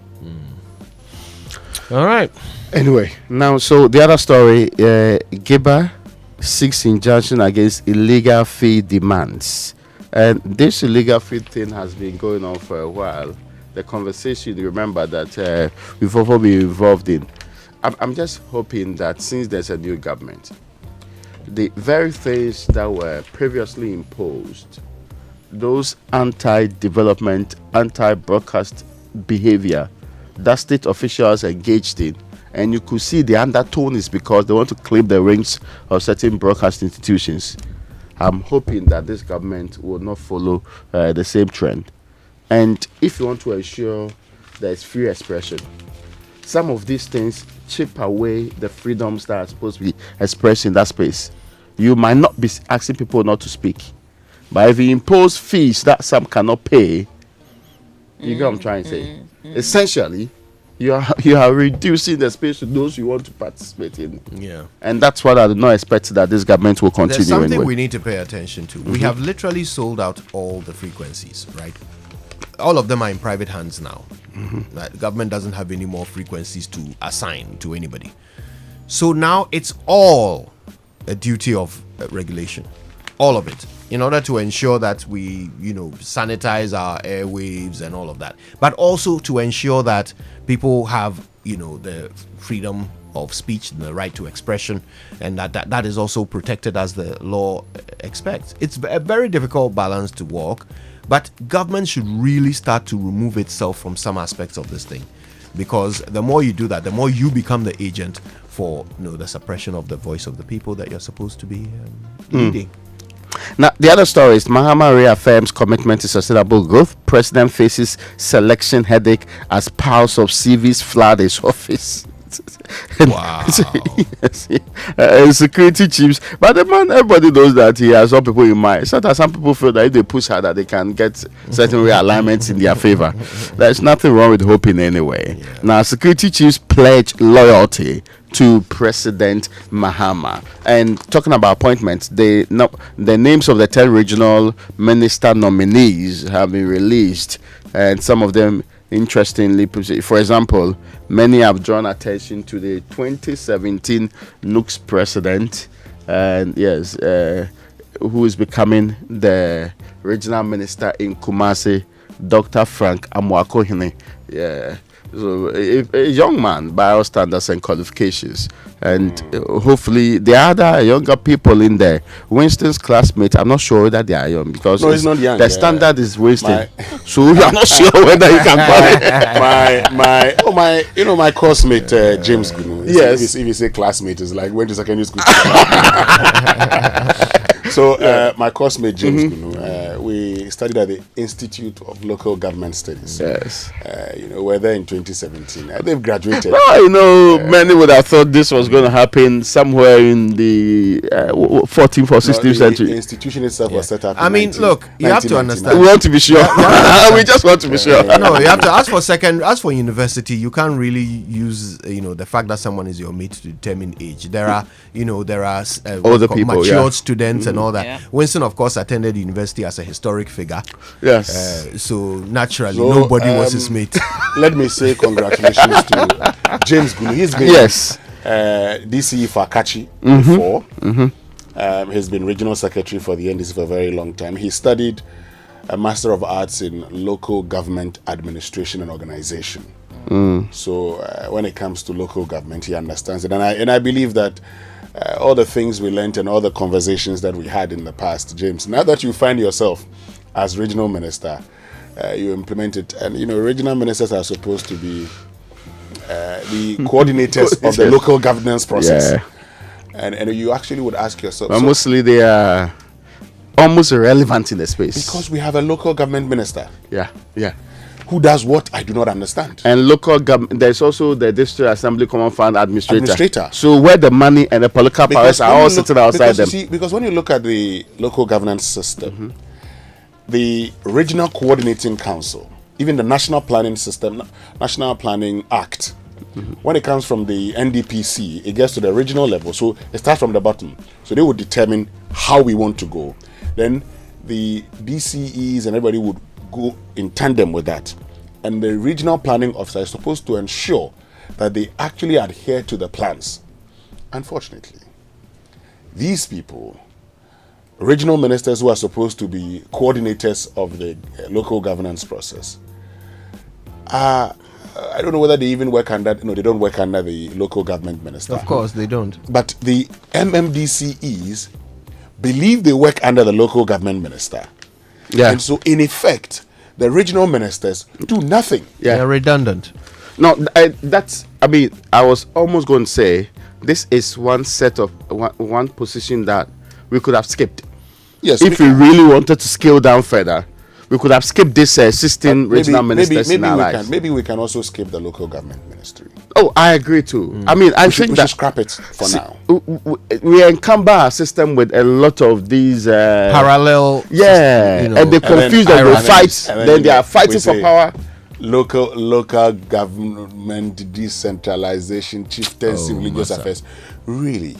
All right. Anyway, now, so the other story, Giba seeks injunction against illegal fee demands. And this illegal fee thing has been going on for a while. The conversation, you remember, that we've all been involved in. I'm just hoping that since there's a new government, the very things that were previously imposed, those anti-development, anti-broadcast behavior that state officials engaged in, and you could see the undertone is because they want to clip the rings of certain broadcast institutions. I'm hoping that this government will not follow the same trend. And if you want to ensure there's free expression, some of these things chip away the freedoms that are supposed to be expressed in that space. You might not be asking people not to speak, but if you impose fees that some cannot pay, you get what I'm trying to say. Essentially, you are reducing the space to those you want to participate in. Yeah. And that's what I do not expect that this government will continue. There's something anyway. we need to pay attention to. We have literally sold out all the frequencies, right? All of them are in private hands now. Like, the government doesn't have any more frequencies to assign to anybody. So now it's all a duty of regulation. All of it. In order to ensure that we, sanitize our airwaves and all of that. But also to ensure that people have, the freedom of speech and the right to expression, and that is also protected as the law expects. It's a very difficult balance to walk, but government should really start to remove itself from some aspects of this thing, because the more you do that, the more you become the agent for the suppression of the voice of the people that you're supposed to be leading. Now, the other story is Mahama reaffirms commitment to sustainable growth. President faces selection headache as piles of CVs flood his office. Wow. Security chiefs, but the man, everybody knows that he has some people in mind. Sometimes some people feel that if they push harder, they can get certain realignments in their favor. There's nothing wrong with hoping anyway. Yeah. Now, security chiefs pledge loyalty to President Mahama. And talking about appointments, the names of the 10 regional minister nominees have been released, and some of them, interestingly, for example, many have drawn attention to the 2017 NUCS president, and yes, who is becoming the regional minister in Kumasi, Dr. Frank Amwakohene. Yeah. So a young man by all standards and qualifications, and hopefully there are other younger people in there. Winston's classmate, I'm not sure that they are young, because no, he's not young. The standard is Winston, so I'm not sure whether you can call it my coursemate James Gunu. Yes, if you say classmate, is like went to secondary school. So my coursemate James Gunu, we studied at the Institute of Local Government Studies. Yes, we're there in 2017. They've graduated. No, many would have thought this was going to happen somewhere in the 14th or 16th century. The institution itself was set up. I mean, look, you have to understand. We want to be sure. We just want to be sure. No, you have to ask for university. You can't really use the fact that someone is your mate to determine age. There are older people, matured students and all that. Yeah. Winston, of course, attended university as a historic figure. Yes. So naturally, nobody was his mate. Let me say congratulations to James Gulu. He's been DCE for Akachi before. He's been regional secretary for the NDC for a very long time. He studied a Master of Arts in Local Government Administration and Organization. So when it comes to local government, he understands it. And I believe that all the things we learned and all the conversations that we had in the past, James, now that you find yourself as regional minister, you implement it. And, regional ministers are supposed to be the coordinators of the local governance process. Yeah. And you actually would ask yourself. But mostly they are almost irrelevant in the space. Because we have a local government minister. Yeah. Who does what? I do not understand. And local government, there's also the District Assembly Common Fund Administrator. So where the money and the political powers are all sitting outside them. Because when you look at the local governance system, the Regional Coordinating Council, even the National Planning System, National Planning Act, when it comes from the NDPC, it gets to the regional level. So it starts from the bottom. So they would determine how we want to go. Then the DCEs and everybody would go in tandem with that. And the regional planning officer is supposed to ensure that they actually adhere to the plans. Unfortunately, these people, regional ministers who are supposed to be coordinators of the local governance process, are I don't know whether they even work under. No, they don't work under the local government minister. Of course, they don't. But the MMDCEs believe they work under the local government minister. Yeah. And so, in effect, the regional ministers do nothing. Yeah. They're redundant. No, I was almost going to say this is one set of one position that we could have skipped. Yes. If we really wanted to scale down further, we could have skipped this 16 regional ministers in our lives. Maybe we can also skip the local government ministry. Oh, I agree too. I mean, I think we that should scrap it for now. We encumber our system with a lot of these parallel. Yeah, you know, and they confuse and they fight. Then they are fighting for power. Local government decentralization, chieftaincy, religious affairs. Really,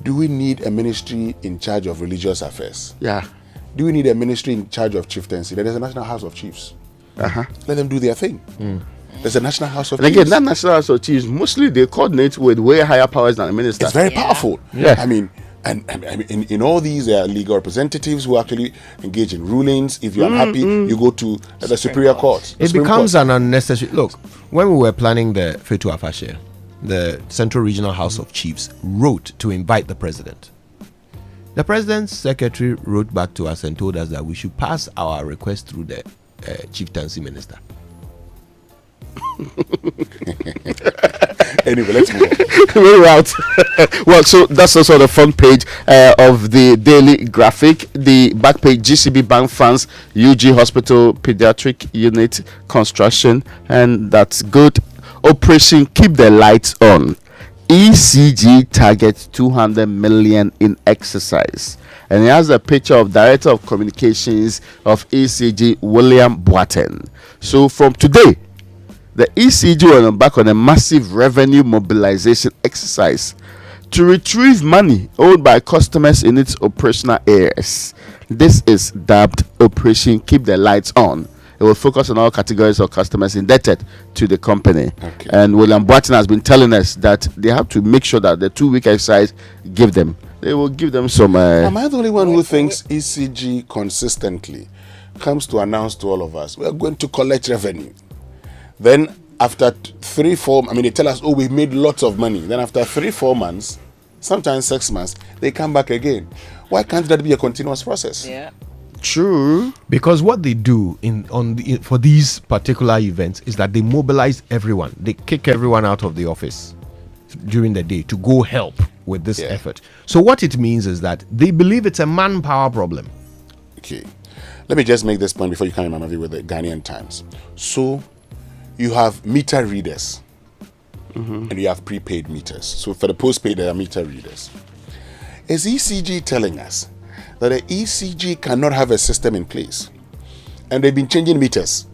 do we need a ministry in charge of religious affairs? Yeah. Do we need a ministry in charge of chieftaincy? There is a National House of Chiefs. Let them do their thing. There's a National House of Chiefs. And again, that National House of Chiefs, mostly they coordinate with way higher powers than the minister. It's very powerful. Yeah. I mean, and in all these legal representatives who actually engage in rulings, if you're unhappy, you go to the Superior Court. It becomes an unnecessary. Look, when we were planning the Fetu Afashe, the Central Regional House of Chiefs wrote to invite the president. The president's secretary wrote back to us and told us that we should pass our request through the chieftaincy minister. Anyway, let's move on. We're out. Well, so that's also the front page of the Daily Graphic. The back page: GCB Bank funds UG Hospital Pediatric Unit construction, and that's good. Operation Keep the Lights On. ECG targets 200 million in exercise. And he has a picture of Director of Communications of ECG, William Boateng. So from today, the ECG will embark on a massive revenue mobilization exercise to retrieve money owed by customers in its operational areas. This is dubbed Operation Keep the Lights On. It will focus on all categories of customers indebted to the company. Okay. And William Boateng has been telling us that they have to make sure that the 2-week exercise they will give them some. Am I the only one who thinks ECG consistently comes to announce to all of us, we are going to collect revenue? Then after 3-4, they tell us, oh, we've made lots of money. Then after 3-4 months, sometimes 6 months, they come back again. Why can't that be a continuous process? Yeah. True. Because what they do for these particular events is that they mobilize everyone. They kick everyone out of the office during the day to go help with this effort. So what it means is that they believe it's a manpower problem. Okay. Let me just make this point before you come in, Mama V, with the Ghanaian Times. So you have meter readers and you have prepaid meters. So for the postpaid, there are meter readers. Is ECG telling us that the ECG cannot have a system in place? And they've been changing meters.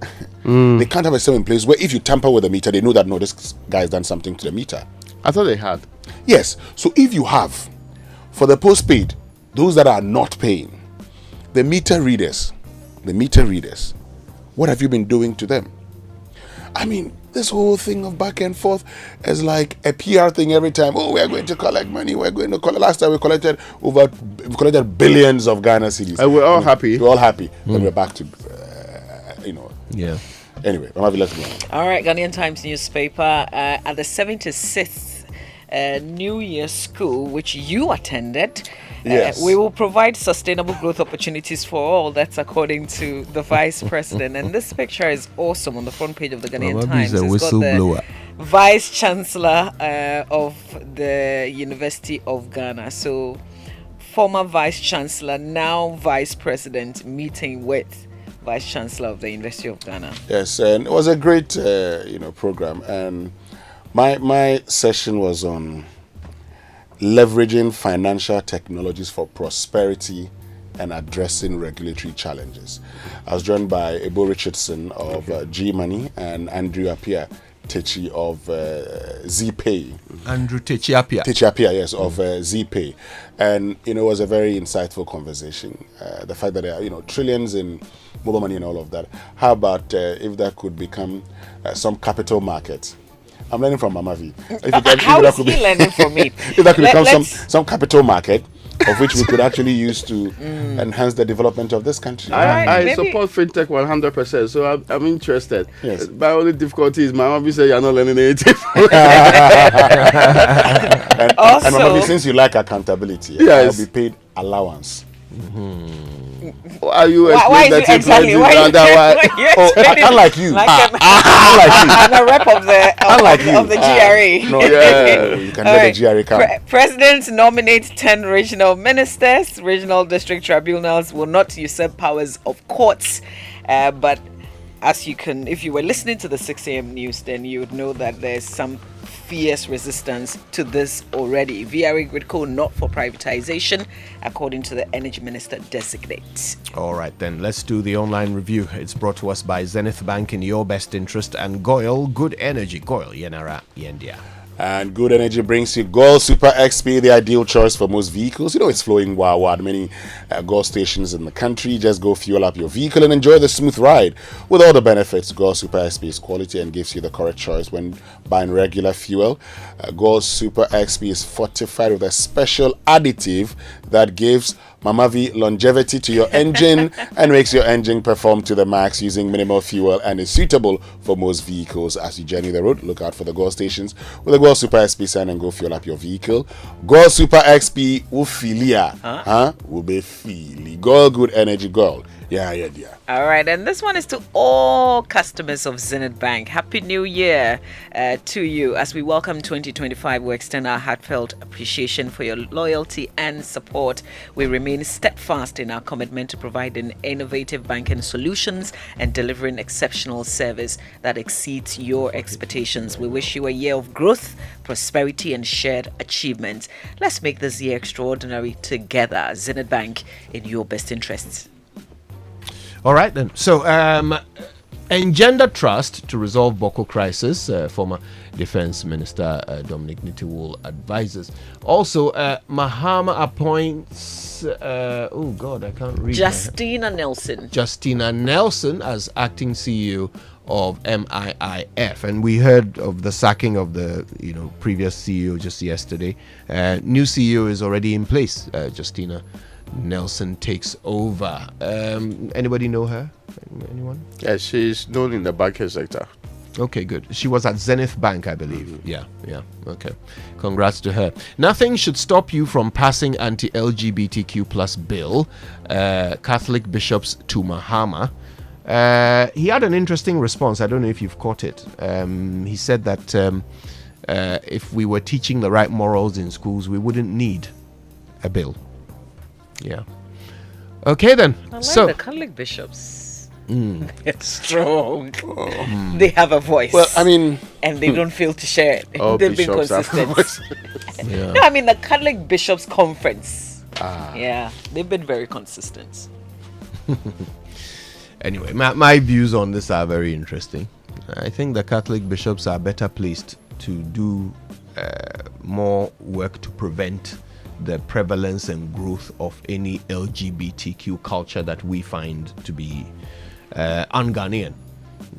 They can't have a system in place where if you tamper with the meter, they know that, no, this guy has done something to the meter. I thought they had. Yes. So if you have, for the postpaid, those that are not paying, the meter readers, what have you been doing to them? This whole thing of back and forth is like a PR thing every time. Oh, we're going to collect money. We're going to collect. Last time we collected billions of Ghana cedis. And we're all happy. We're all happy. Then we're back to, Yeah. Anyway, let's move on. All right, Ghanaian Times newspaper. At the 76th New Year school, which you attended, yes, we will provide sustainable growth opportunities for all. That's according to the Vice President. And this picture is awesome on the front page of the Ghanaian Times. Is a whistleblower. Vice Chancellor of the University of Ghana. So, former Vice Chancellor, now Vice President, meeting with Vice Chancellor of the University of Ghana. Yes, and it was a great, program. And my session was on leveraging financial technologies for prosperity and addressing regulatory challenges. I was joined by Ebo Richardson of G-Money and Andrew Appiah Techi of ZPay. Andrew Techi Appiah. Techi Appiah, yes, of ZPay. And, it was a very insightful conversation. The fact that there are, trillions in mobile money and all of that. How about if that could become some capital market? I'm learning from Mama V. How is he learning from me? If that could become some capital market of which we could actually use to enhance the development of this country. I support fintech 100%, so I'm interested. Yes. My only difficulty is my mom said you're not learning anything. And Mama, since you like accountability, yes, I'll be paid allowance. Why are you why is it exactly? Why are unlike you. I'm a rep of the GRA. No, yeah, you can let the GRA come. President nominates 10 regional ministers. Regional district tribunals will not usurp powers of courts, but as you can, if you were listening to the 6 a.m. news, then you would know that there's some fierce resistance to this already. VRA Gridco not for privatization, according to the energy minister designate. All right, then let's do the online review. It's brought to us by Zenith Bank in your best interest and Goil Good Energy. Goil Yenara Yendia. And Good Energy brings you Goil Super XP, the ideal choice for most vehicles. You know, it's flowing wow at many Goil stations in the country. Just go fuel up your vehicle and enjoy the smooth ride. With all the benefits, Goil Super XP is quality and gives you the correct choice when buying regular fuel. Goil Super XP is fortified with a special additive that gives Mamavi longevity to your engine and makes your engine perform to the max using minimal fuel and is suitable for most vehicles. As you journey the road, look out for the Goil stations with the Goil Super XP sign and go fuel up your vehicle. Goil Super XP Ufilia, will be feely. Goil Good Energy Goil. Yeah. All right, and this one is to all customers of Zenith Bank. Happy New Year to you. As we welcome 2025, we extend our heartfelt appreciation for your loyalty and support. We remain steadfast in our commitment to providing innovative banking solutions and delivering exceptional service that exceeds your expectations. We wish you a year of growth, prosperity, and shared achievements. Let's make this year extraordinary together. Zenith Bank, in your best interests. All right, then. So, engender trust to resolve Boku crisis. Former Defense Minister Dominic Nitiwul advises. Also, Mahama appoints. I can't read. Justina Nelson. Justina Nelson as acting CEO of MIIF, and we heard of the sacking of the previous CEO just yesterday. New CEO is already in place. Justina Nelson takes over. Anybody know her? Anyone? Yeah, she's known in the banking sector. Okay, good. She was at Zenith Bank, I believe. Yeah. Okay. Congrats to her. Nothing should stop you from passing anti-LGBTQ plus bill. Catholic bishops to Mahama. He had an interesting response. I don't know if you've caught it. He said that if we were teaching the right morals in schools, we wouldn't need a bill. Yeah. Okay then. I like the Catholic bishops. They're strong. They have a voice. Well, I mean, and they don't fail to share it. They've been consistent. Yeah. No, I mean the Catholic Bishops Conference. Yeah, they've been very consistent. Anyway, my views on this are very interesting. I think the Catholic bishops are better placed to do more work to prevent the prevalence and growth of any LGBTQ culture that we find to be un-Ghanaian.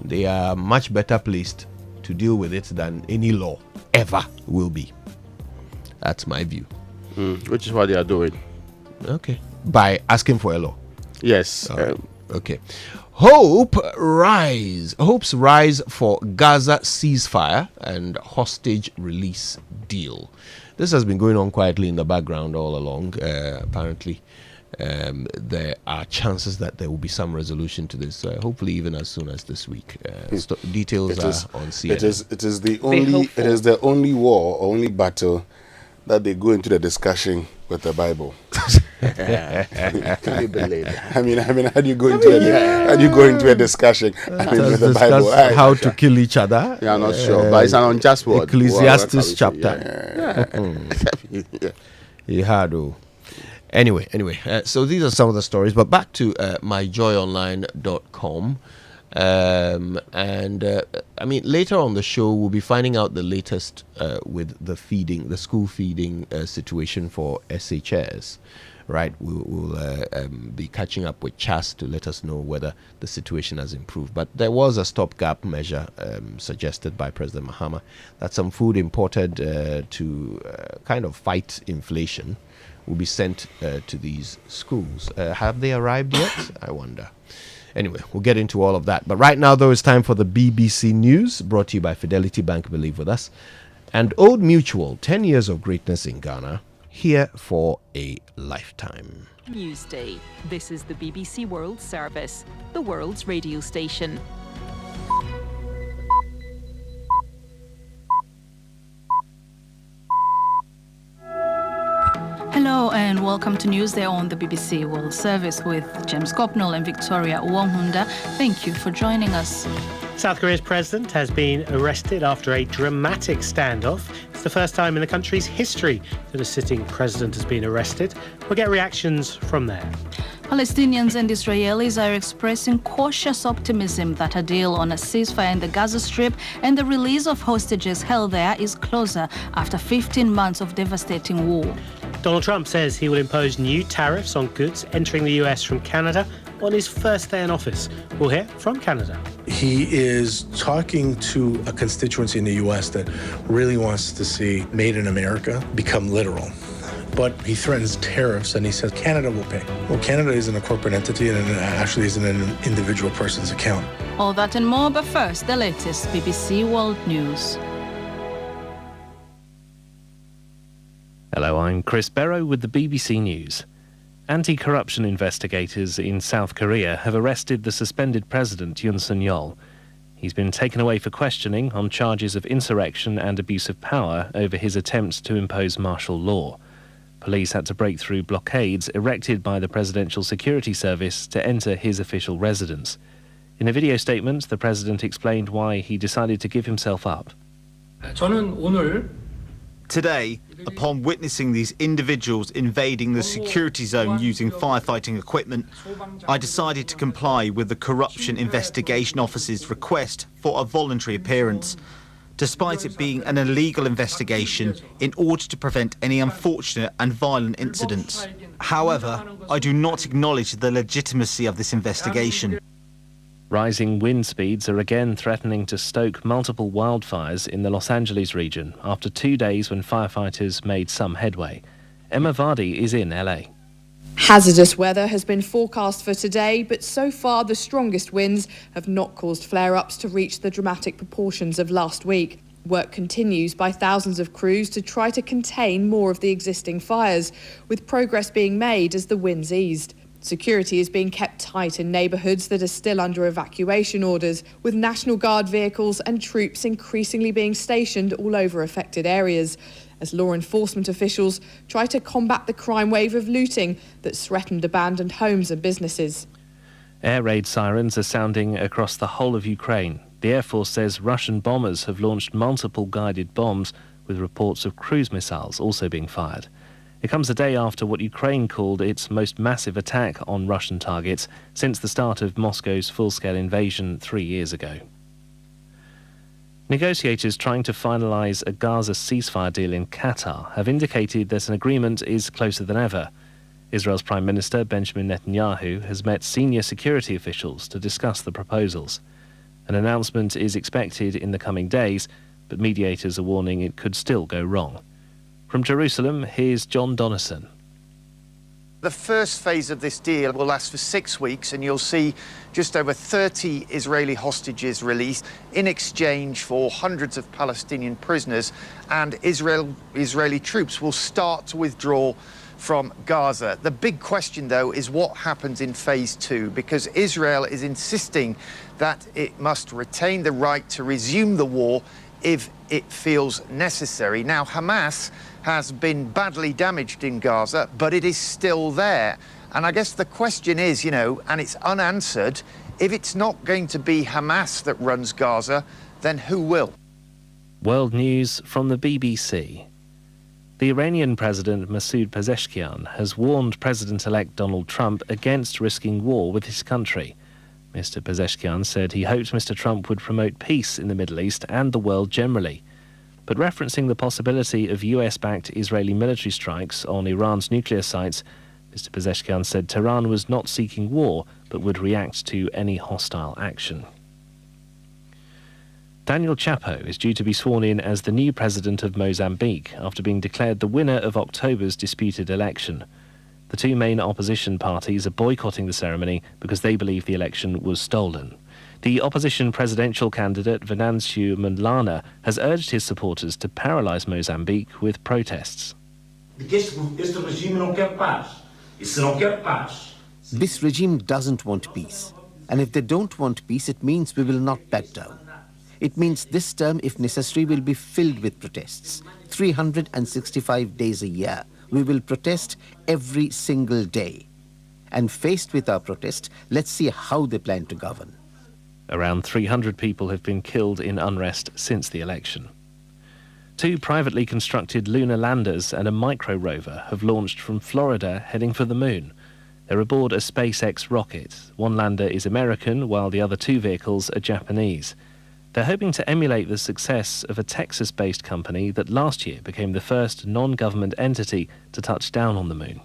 They are much better placed to deal with it than any law ever will be. That's my view. Which is what they are doing. Okay. By asking for a law. Yes. Okay. Hopes rise for Gaza ceasefire and hostage release deal. This has been going on quietly in the background all along. Apparently, there are chances that there will be some resolution to this. Hopefully, even as soon as this week. Details are on CNN. It is the only war, only battle that they go into the discussion with the Bible. Can you believe that? I mean, how do you go into a discussion with the Bible? How to kill each other? Yeah, I'm not sure, but it's an unjust word. Ecclesiastes chapter. Anyway, so these are some of the stories, but back to myjoyonline.com. Later on the show, we'll be finding out the latest with the school feeding situation for SHS. Right, we'll be catching up with Chas to let us know whether the situation has improved. But there was a stopgap measure suggested by President Mahama that some food imported to kind of fight inflation will be sent to these schools. Have they arrived yet? I wonder. Anyway, we'll get into all of that. But right now, though, it's time for the BBC News, brought to you by Fidelity Bank, Believe With Us. And Old Mutual, 10 years of greatness in Ghana, here for a lifetime. Newsday. This is the BBC World Service, the world's radio station. Hello and welcome to Newsday on the BBC World Service with James Copnell and Victoria Wonghunda. Thank you for joining us. South Korea's president has been arrested after a dramatic standoff. It's the first time in the country's history that a sitting president has been arrested. We'll get reactions from there. Palestinians and Israelis are expressing cautious optimism that a deal on a ceasefire in the Gaza Strip and the release of hostages held there is closer after 15 months of devastating war. Donald Trump says he will impose new tariffs on goods entering the US from Canada on his first day in office. We'll hear from Canada. He is talking to a constituency in the US that really wants to see Made in America become literal. But he threatens tariffs and he says Canada will pay. Well, Canada isn't a corporate entity and it actually isn't an individual person's account. All that and more, but first, the latest BBC World News. Hello, I'm Chris Barrow with the BBC News. Anti-corruption investigators in South Korea have arrested the suspended president Yoon Suk-yeol. He's been taken away for questioning on charges of insurrection and abuse of power over his attempts to impose martial law. Police had to break through blockades erected by the Presidential Security Service to enter his official residence. In a video statement, the president explained why he decided to give himself up. Today, upon witnessing these individuals invading the security zone using firefighting equipment, I decided to comply with the Corruption Investigation Office's request for a voluntary appearance, despite it being an illegal investigation in order to prevent any unfortunate and violent incidents. However, I do not acknowledge the legitimacy of this investigation. Rising wind speeds are again threatening to stoke multiple wildfires in the Los Angeles region after 2 days when firefighters made some headway. Emma Vardy is in LA. Hazardous weather has been forecast for today, but so far the strongest winds have not caused flare-ups to reach the dramatic proportions of last week. Work continues by thousands of crews to try to contain more of the existing fires, with progress being made as the winds eased. Security is being kept tight in neighbourhoods that are still under evacuation orders, with National Guard vehicles and troops increasingly being stationed all over affected areas, as law enforcement officials try to combat the crime wave of looting that's threatened abandoned homes and businesses. Air raid sirens are sounding across the whole of Ukraine. The Air Force says Russian bombers have launched multiple guided bombs, with reports of cruise missiles also being fired. It comes a day after what Ukraine called its most massive attack on Russian targets since the start of Moscow's full-scale invasion 3 years ago. Negotiators trying to finalise a Gaza ceasefire deal in Qatar have indicated that an agreement is closer than ever. Israel's Prime Minister Benjamin Netanyahu has met senior security officials to discuss the proposals. An announcement is expected in the coming days, but mediators are warning it could still go wrong. From Jerusalem, here's John Donnison. The first phase of this deal will last for 6 weeks, and you'll see just over 30 Israeli hostages released in exchange for hundreds of Palestinian prisoners, and Israeli troops will start to withdraw from Gaza. The big question, though, is what happens in phase 2, because Israel is insisting that it must retain the right to resume the war if it feels necessary. Now, Hamas has been badly damaged in Gaza, but it is still there. And I guess the question is, and it's unanswered, if it's not going to be Hamas that runs Gaza, then who will? World news from the BBC. The Iranian President Masoud Pezeshkian has warned President-elect Donald Trump against risking war with his country. Mr. Pezeshkian said he hoped Mr. Trump would promote peace in the Middle East and the world generally. But referencing the possibility of US-backed Israeli military strikes on Iran's nuclear sites, Mr. Pezeshkian said Tehran was not seeking war, but would react to any hostile action. Daniel Chapo is due to be sworn in as the new president of Mozambique after being declared the winner of October's disputed election. The two main opposition parties are boycotting the ceremony because they believe the election was stolen. The opposition presidential candidate Venancio Mondlane has urged his supporters to paralyse Mozambique with protests. This regime doesn't want peace. And if they don't want peace, it means we will not back down. It means this term, if necessary, will be filled with protests. 365 days a year. We will protest every single day. And faced with our protest, let's see how they plan to govern. Around 300 people have been killed in unrest since the election. Two privately constructed lunar landers and a micro rover have launched from Florida heading for the moon. They're aboard a SpaceX rocket. One lander is American, while the other two vehicles are Japanese. They're hoping to emulate the success of a Texas-based company that last year became the first non-government entity to touch down on the moon.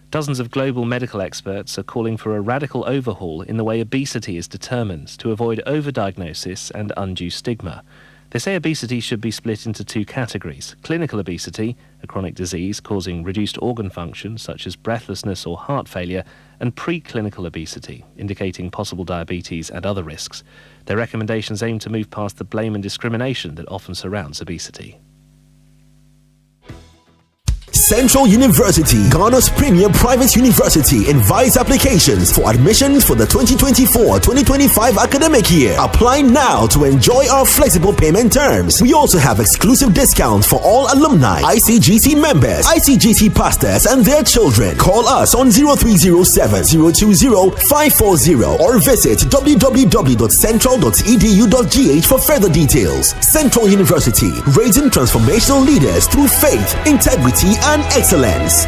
Dozens of global medical experts are calling for a radical overhaul in the way obesity is determined to avoid overdiagnosis and undue stigma. They say obesity should be split into two categories: clinical obesity, a chronic disease causing reduced organ function such as breathlessness or heart failure, and preclinical obesity, indicating possible diabetes and other risks. Their recommendations aim to move past the blame and discrimination that often surrounds obesity. Central University, Ghana's premier private university, invites applications for admissions for the 2024-2025 academic year. Apply now to enjoy our flexible payment terms. We also have exclusive discounts for all alumni, ICGC members, ICGC pastors and their children. Call us on 0307-020-540 or visit www.central.edu.gh for further details. Central University, raising transformational leaders through faith, integrity and excellence.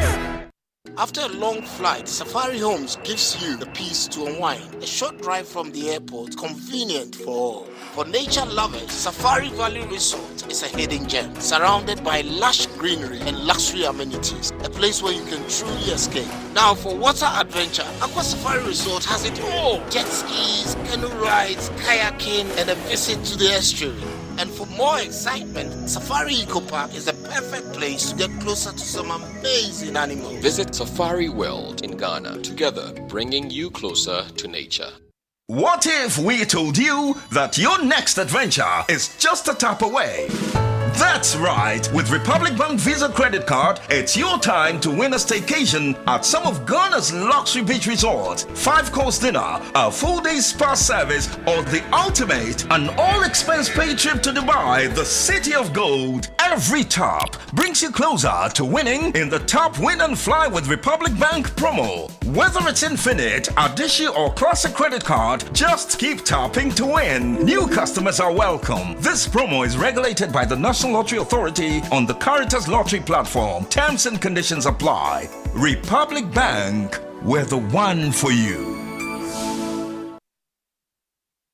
After a long flight, Safari Homes gives you the peace to unwind. A short drive from the airport, convenient for all. For nature lovers, Safari Valley Resort is a hidden gem, surrounded by lush greenery and luxury amenities. A place where you can truly escape. Now for water adventure, Aqua Safari Resort has it all. Jet skis, canoe rides, kayaking, and a visit to the estuary. And for more excitement, Safari Eco Park is the perfect place to get closer to some amazing animals. Visit Safari World in Ghana, together bringing you closer to nature. What if we told you that your next adventure is just a tap away? That's right. With Republic Bank Visa Credit Card, it's your time to win a staycation at some of Ghana's luxury beach resorts, 5-course dinner, a full-day spa service, or the ultimate, an all-expense-paid trip to Dubai, the city of gold. Every tap brings you closer to winning in the Top Win and Fly with Republic Bank promo. Whether it's Infinite, Adishi, or Classic Credit Card, just keep tapping to win. New customers are welcome. This promo is regulated by the National Lottery Authority on the Caritas Lottery platform. Terms and conditions apply. Republic Bank, we're the one for you.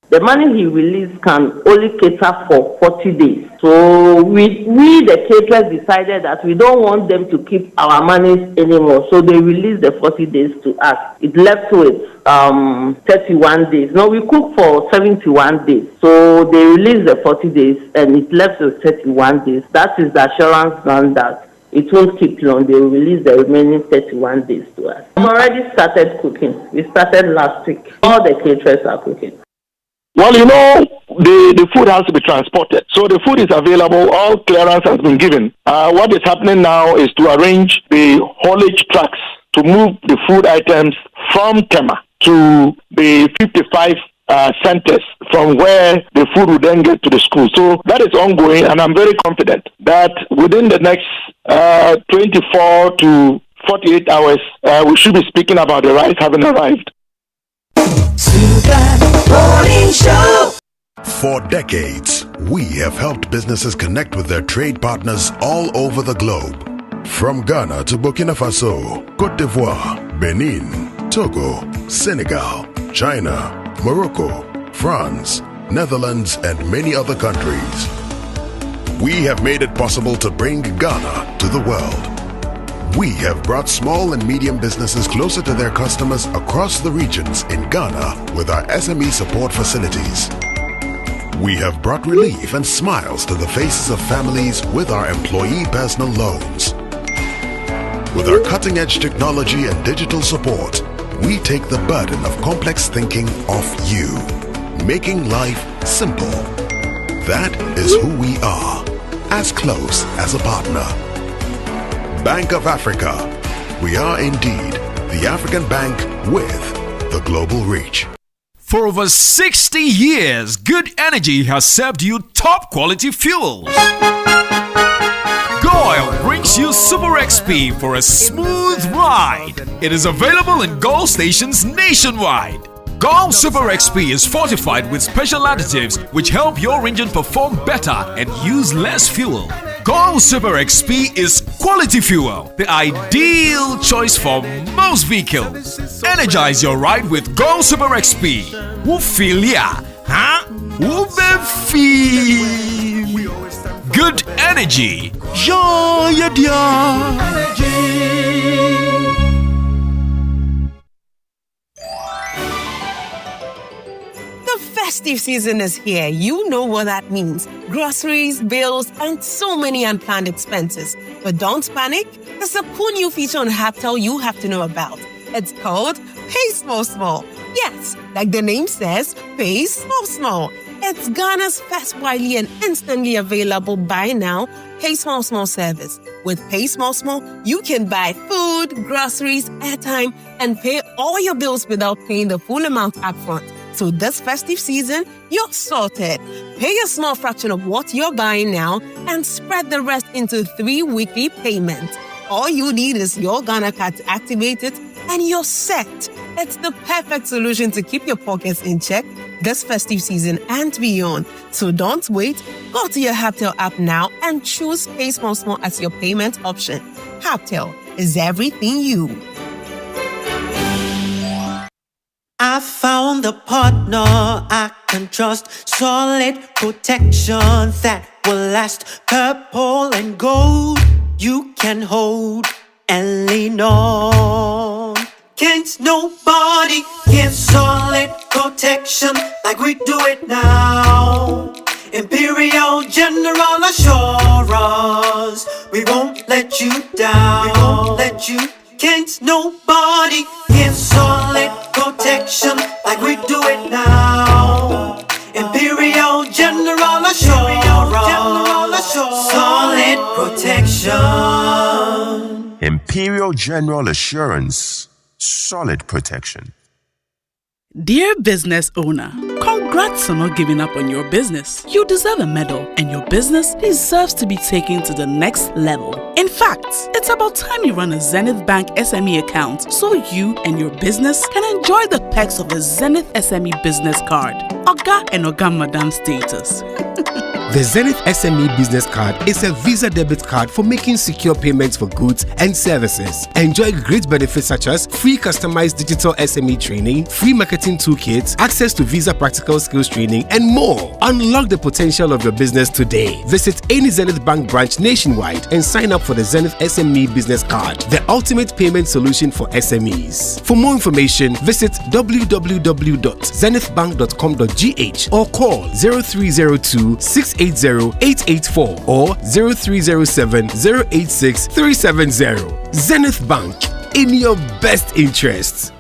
The money he released can only cater for 40 days. So we the caterers decided that we don't want them to keep our monies anymore. So they released the 40 days to us. It left with 31 days. Now we cook for 71 days. So they released the 40 days and it left with 31 days. That is the assurance grant that it won't keep long. They will release the remaining 31 days to us. I've already started cooking. We started last week. All the caterers are cooking. Well, you know, the food has to be transported. So the food is available. All clearance has been given. What is happening now is to arrange the haulage trucks to move the food items from Tema to the 55 centers from where the food will then get to the school. So that is ongoing, and I'm very confident that within the next 24 to 48 hours, we should be speaking about the rice having arrived. For decades, we have helped businesses connect with their trade partners all over the globe. From Ghana to Burkina Faso, Côte d'Ivoire, Benin, Togo, Senegal, China, Morocco, France, Netherlands, and many other countries. We have made it possible to bring Ghana to the world. We have brought small and medium businesses closer to their customers across the regions in Ghana with our SME support facilities. We have brought relief and smiles to the faces of families with our employee personal loans. With our cutting-edge technology and digital support, we take the burden of complex thinking off you, making life simple. That is who we are, as close as a partner. Bank of Africa. We are indeed the African bank with the global reach. For over 60 years, Good Energy has served you top quality fuels. Goil brings you Super XP for a smooth ride. It is available in Goil stations nationwide. Goil Super XP is fortified with special additives which help your engine perform better and use less fuel. Goil Super XP is quality fuel, the ideal choice for most vehicles. Energize your ride with Goil Super XP. Who feel ya? Huh? Who be feel? Good energy. Joy The festive season is here. You know what that means. Groceries, bills, and so many unplanned expenses. But don't panic. There's a cool new feature on Haptel you have to know about. It's called Pay Small Small. Yes, like the name says, Pay Small Small. It's Ghana's first widely and instantly available buy now, Pay Small Small service. With Pay Small Small, you can buy food, groceries, airtime, and pay all your bills without paying the full amount upfront. So this festive season, you're sorted. Pay a small fraction of what you're buying now and spread the rest into 3 weekly payments. All you need is your Ghana card to activate it and you're set. It's the perfect solution to keep your pockets in check this festive season and beyond. So don't wait. Go to your Haptel app now and choose Pay Small Small as your payment option. Haptel is everything you. I found a partner I can trust. Solid protection that will last. Purple and gold you can hold and lean on. Can't nobody give solid protection like we do it now. Imperial General Assurance, we won't let you down. We won't let you. Can't nobody give solid protection like we do it now. Imperial General Assurance, solid protection. Imperial General Assurance, solid protection. Dear business owner, congrats on not giving up on your business. You deserve a medal, and your business deserves to be taken to the next level. In fact, it's about time you run a Zenith Bank SME account so you and your business can enjoy the perks of the Zenith SME Business Card. Oga and Oga Madam status. The Zenith SME Business Card is a Visa debit card for making secure payments for goods and services. Enjoy great benefits such as free customized digital SME training, free marketing toolkits, access to Visa practical skills training, and more. Unlock the potential of your business today. Visit any Zenith Bank branch nationwide and sign up for the Zenith SME Business Card, the ultimate payment solution for SMEs. For more information, visit www.zenithbank.com.gh or call 0302 680-884 or 0307-086-370. Zenith Bank, in your best interests.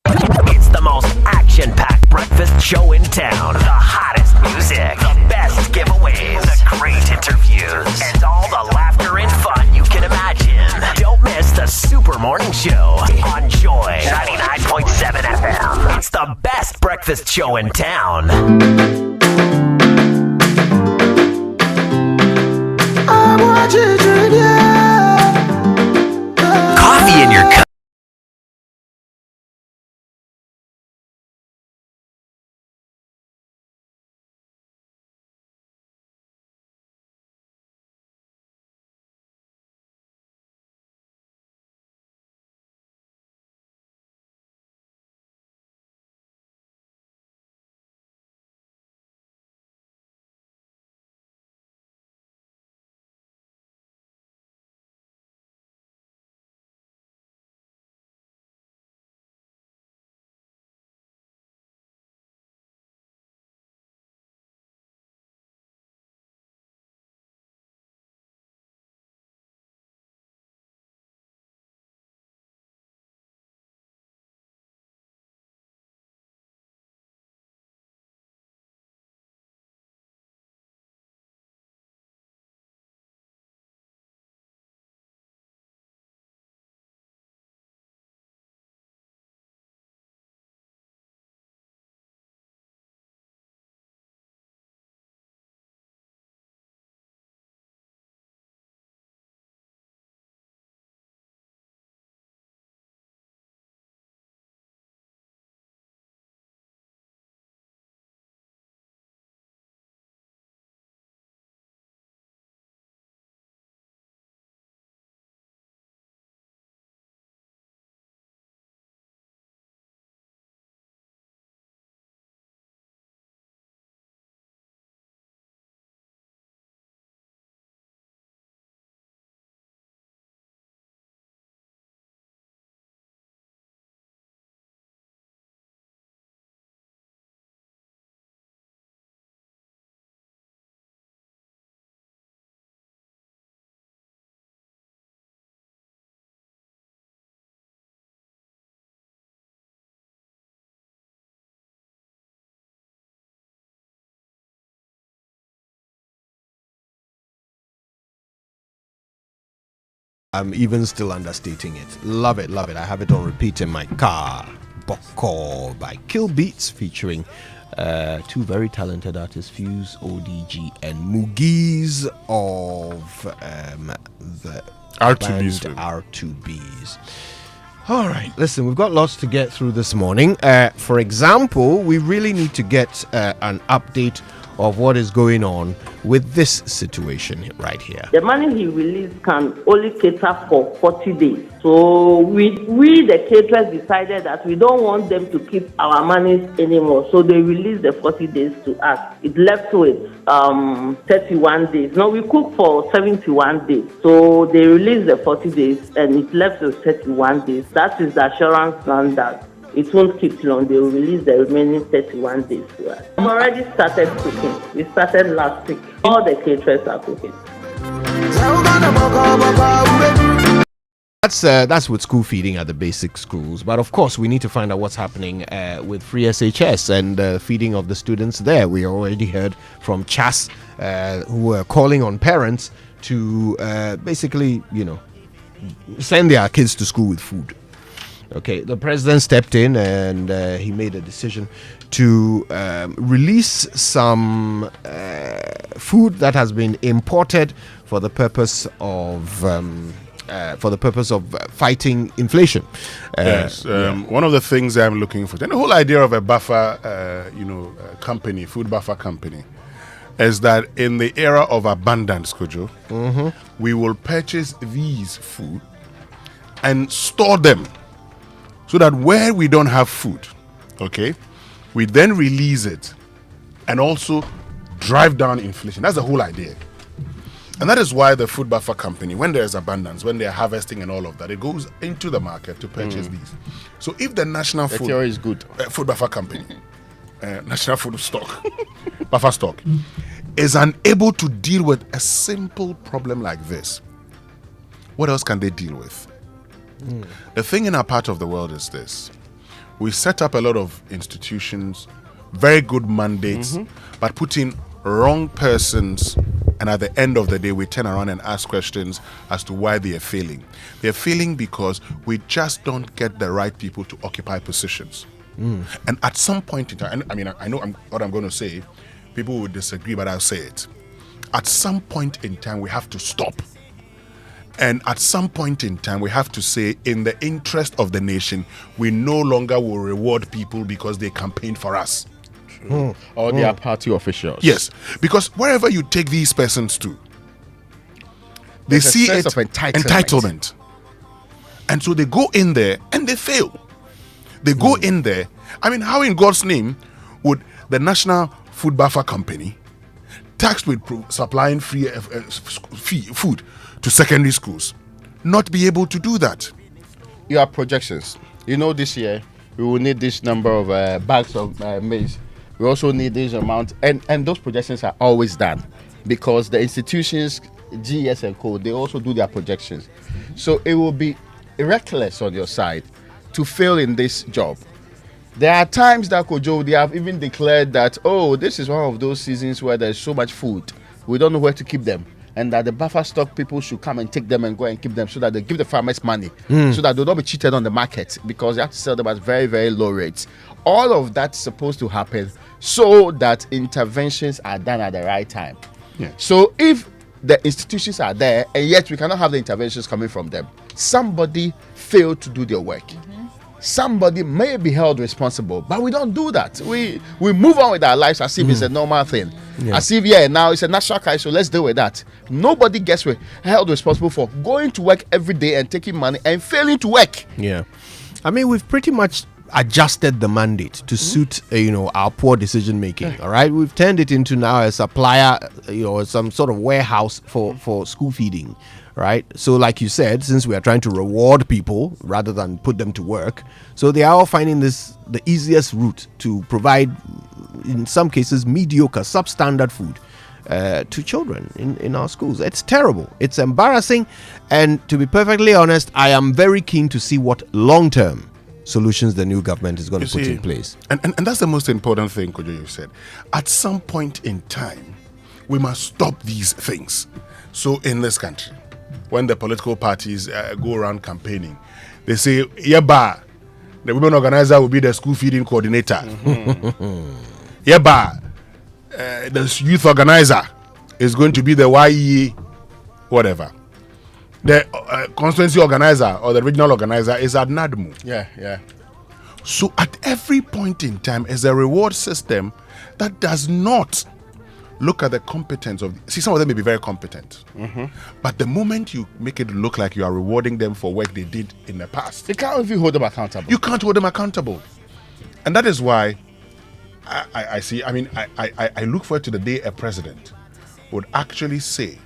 It's the most action-packed breakfast show in town. The hottest music, the best giveaways, the great interviews, and all the laughter and fun you can imagine. Don't miss the Super Morning Show on Joy 99.7 FM. It's the best breakfast show in town. Coffee in your cup. I'm even still understating it. Love it, love it. I have it on repeat in my car. Boku by Kill Beats featuring two very talented artists, Fuse, ODG, and Mugiz of the R2Bs. R2Bs. All right, listen, we've got lots to get through this morning. For example, we really need to get an update of what is going on with this situation right here. The money he released can only cater for 40 days. So we the caterers decided that we don't want them to keep our monies anymore. So they released the 40 days to us. It left with 31 days. Now we cook for 71 days. So they released the 40 days and it left with 31 days. That is the assurance plan that it won't keep long. They will release the remaining 31 days to us. We've already started cooking. We started last week. All the caterers are cooking. That's with school feeding at the basic schools. But of course, we need to find out what's happening with free SHS and feeding of the students there. We already heard from CHAS who are calling on parents to basically, send their kids to school with food. Okay, the president stepped in and he made a decision to release some food that has been imported for the purpose of fighting inflation. Yes, one of the things I'm looking for, and the whole idea of a buffer, company, food buffer company, is that in the era of abundance, Kojo, we will purchase these food and store them. So that where we don't have food, okay, we then release it and also drive down inflation. That's the whole idea. And that is why the food buffer company, when there's abundance, when they're harvesting and all of that, it goes into the market to purchase these. So if the national food is good. Food buffer company, national food stock, buffer stock, is unable to deal with a simple problem like this, what else can they deal with? The thing in our part of the world is this. We set up a lot of institutions, very good mandates, but put in wrong persons, and at the end of the day, we turn around and ask questions as to why they are failing. They're failing because we just don't get the right people to occupy positions. And at some point in time, I know what I'm going to say, people will disagree, but I'll say it. At some point in time, we have to stop. And at some point in time, we have to say, in the interest of the nation, we no longer will reward people because they campaigned for us. Or they are party officials. Yes, because wherever you take these persons to, they There's a see sense it of entitlement. And so they go in there and they fail. They go in there. How in God's name would the National Food Buffer Company, taxed with supplying free food to secondary schools, not be able to do that? You have projections. This year we will need this number of bags of maize. We also need this amount, and those projections are always done because the institutions, GS and Co, they also do their projections. So it will be reckless on your side to fail in this job. There are times that Kojo, they have even declared that, this is one of those seasons where there's so much food, we don't know where to keep them, and that the buffer stock people should come and take them and go and keep them so that they give the farmers money, so that they'll not be cheated on the market because they have to sell them at very, very low rates. All of that's supposed to happen so that interventions are done at the right time. Yeah. So if the institutions are there and yet we cannot have the interventions coming from them, somebody failed to do their work. Somebody may be held responsible, but we don't do that. We move on with our lives as if it's a normal thing. As if, now it's a national crisis, so let's deal with that. Nobody gets held responsible for going to work every day and taking money and failing to work. Yeah. We've pretty much adjusted the mandate to suit our poor decision making. All right, we've turned it into now a supplier, some sort of warehouse for school feeding. Right, so like you said, since we are trying to reward people rather than put them to work, so they are all finding this the easiest route to provide, in some cases, mediocre, substandard food to children in our schools. It's terrible. It's embarrassing. And to be perfectly honest, I am very keen to see what long-term solutions the new government is going to put in place. And that's the most important thing, Kojo, you said. At some point in time, we must stop these things. So in this country, when the political parties go around campaigning. They say, Yeba, the women organizer will be the school feeding coordinator. Yeba, the youth organizer is going to be the YE, whatever. The constituency organizer or the regional organizer is at NADMU. Yeah. So at every point in time is a reward system that does not look at the competence of. See, some of them may be very competent, but the moment you make it look like you are rewarding them for work they did in the past, you can't even hold them accountable. You can't hold them accountable, and that is why I see. I mean, I look forward to the day a president would actually say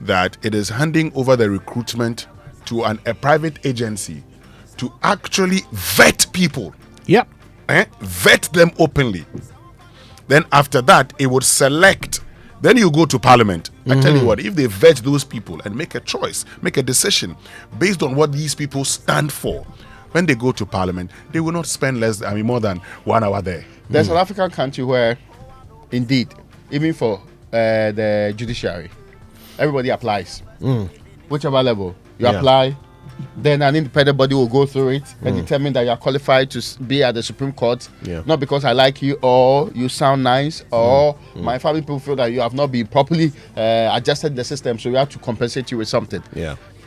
that it is handing over the recruitment to a private agency to actually vet people. Yep. Vet them openly. Then after that, it would select. Then you go to Parliament. I tell you what, if they vet those people and make a choice, make a decision based on what these people stand for, when they go to Parliament, they will not spend more than 1 hour there. There's an African country where, indeed, even for the judiciary, everybody applies. Whichever level you apply, then an independent body will go through it and determine that you are qualified to be at the Supreme Court. Not because I like you or you sound nice or my family people feel that you have not been properly adjusted the system, so we have to compensate you with something.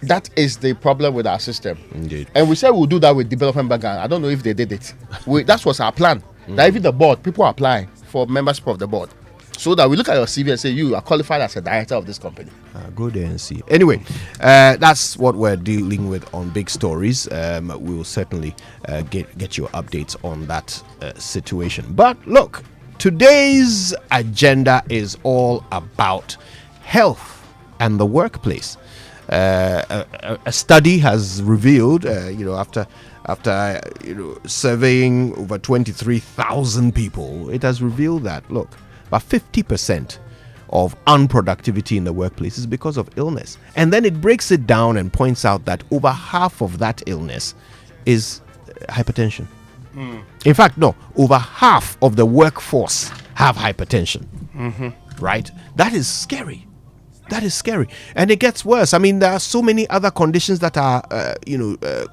That is the problem with our system. Indeed. And we said we'll do that with development background. I don't know if they did it. That was our plan. That even the board, people apply for membership of the board. So that we look at your CV and say you are qualified as a director of this company. Go there and see. Anyway, that's what we're dealing with on Big Stories. We will certainly get your updates on that situation. But look, today's agenda is all about health and the workplace. A study has revealed, after surveying over 23,000 people, it has revealed that look, about 50% of unproductivity in the workplace is because of illness. And then it breaks it down and points out that over half of that illness is hypertension. In fact, no, over half of the workforce have hypertension. Right? That is scary. That is scary. And it gets worse. I mean, there are so many other conditions that are,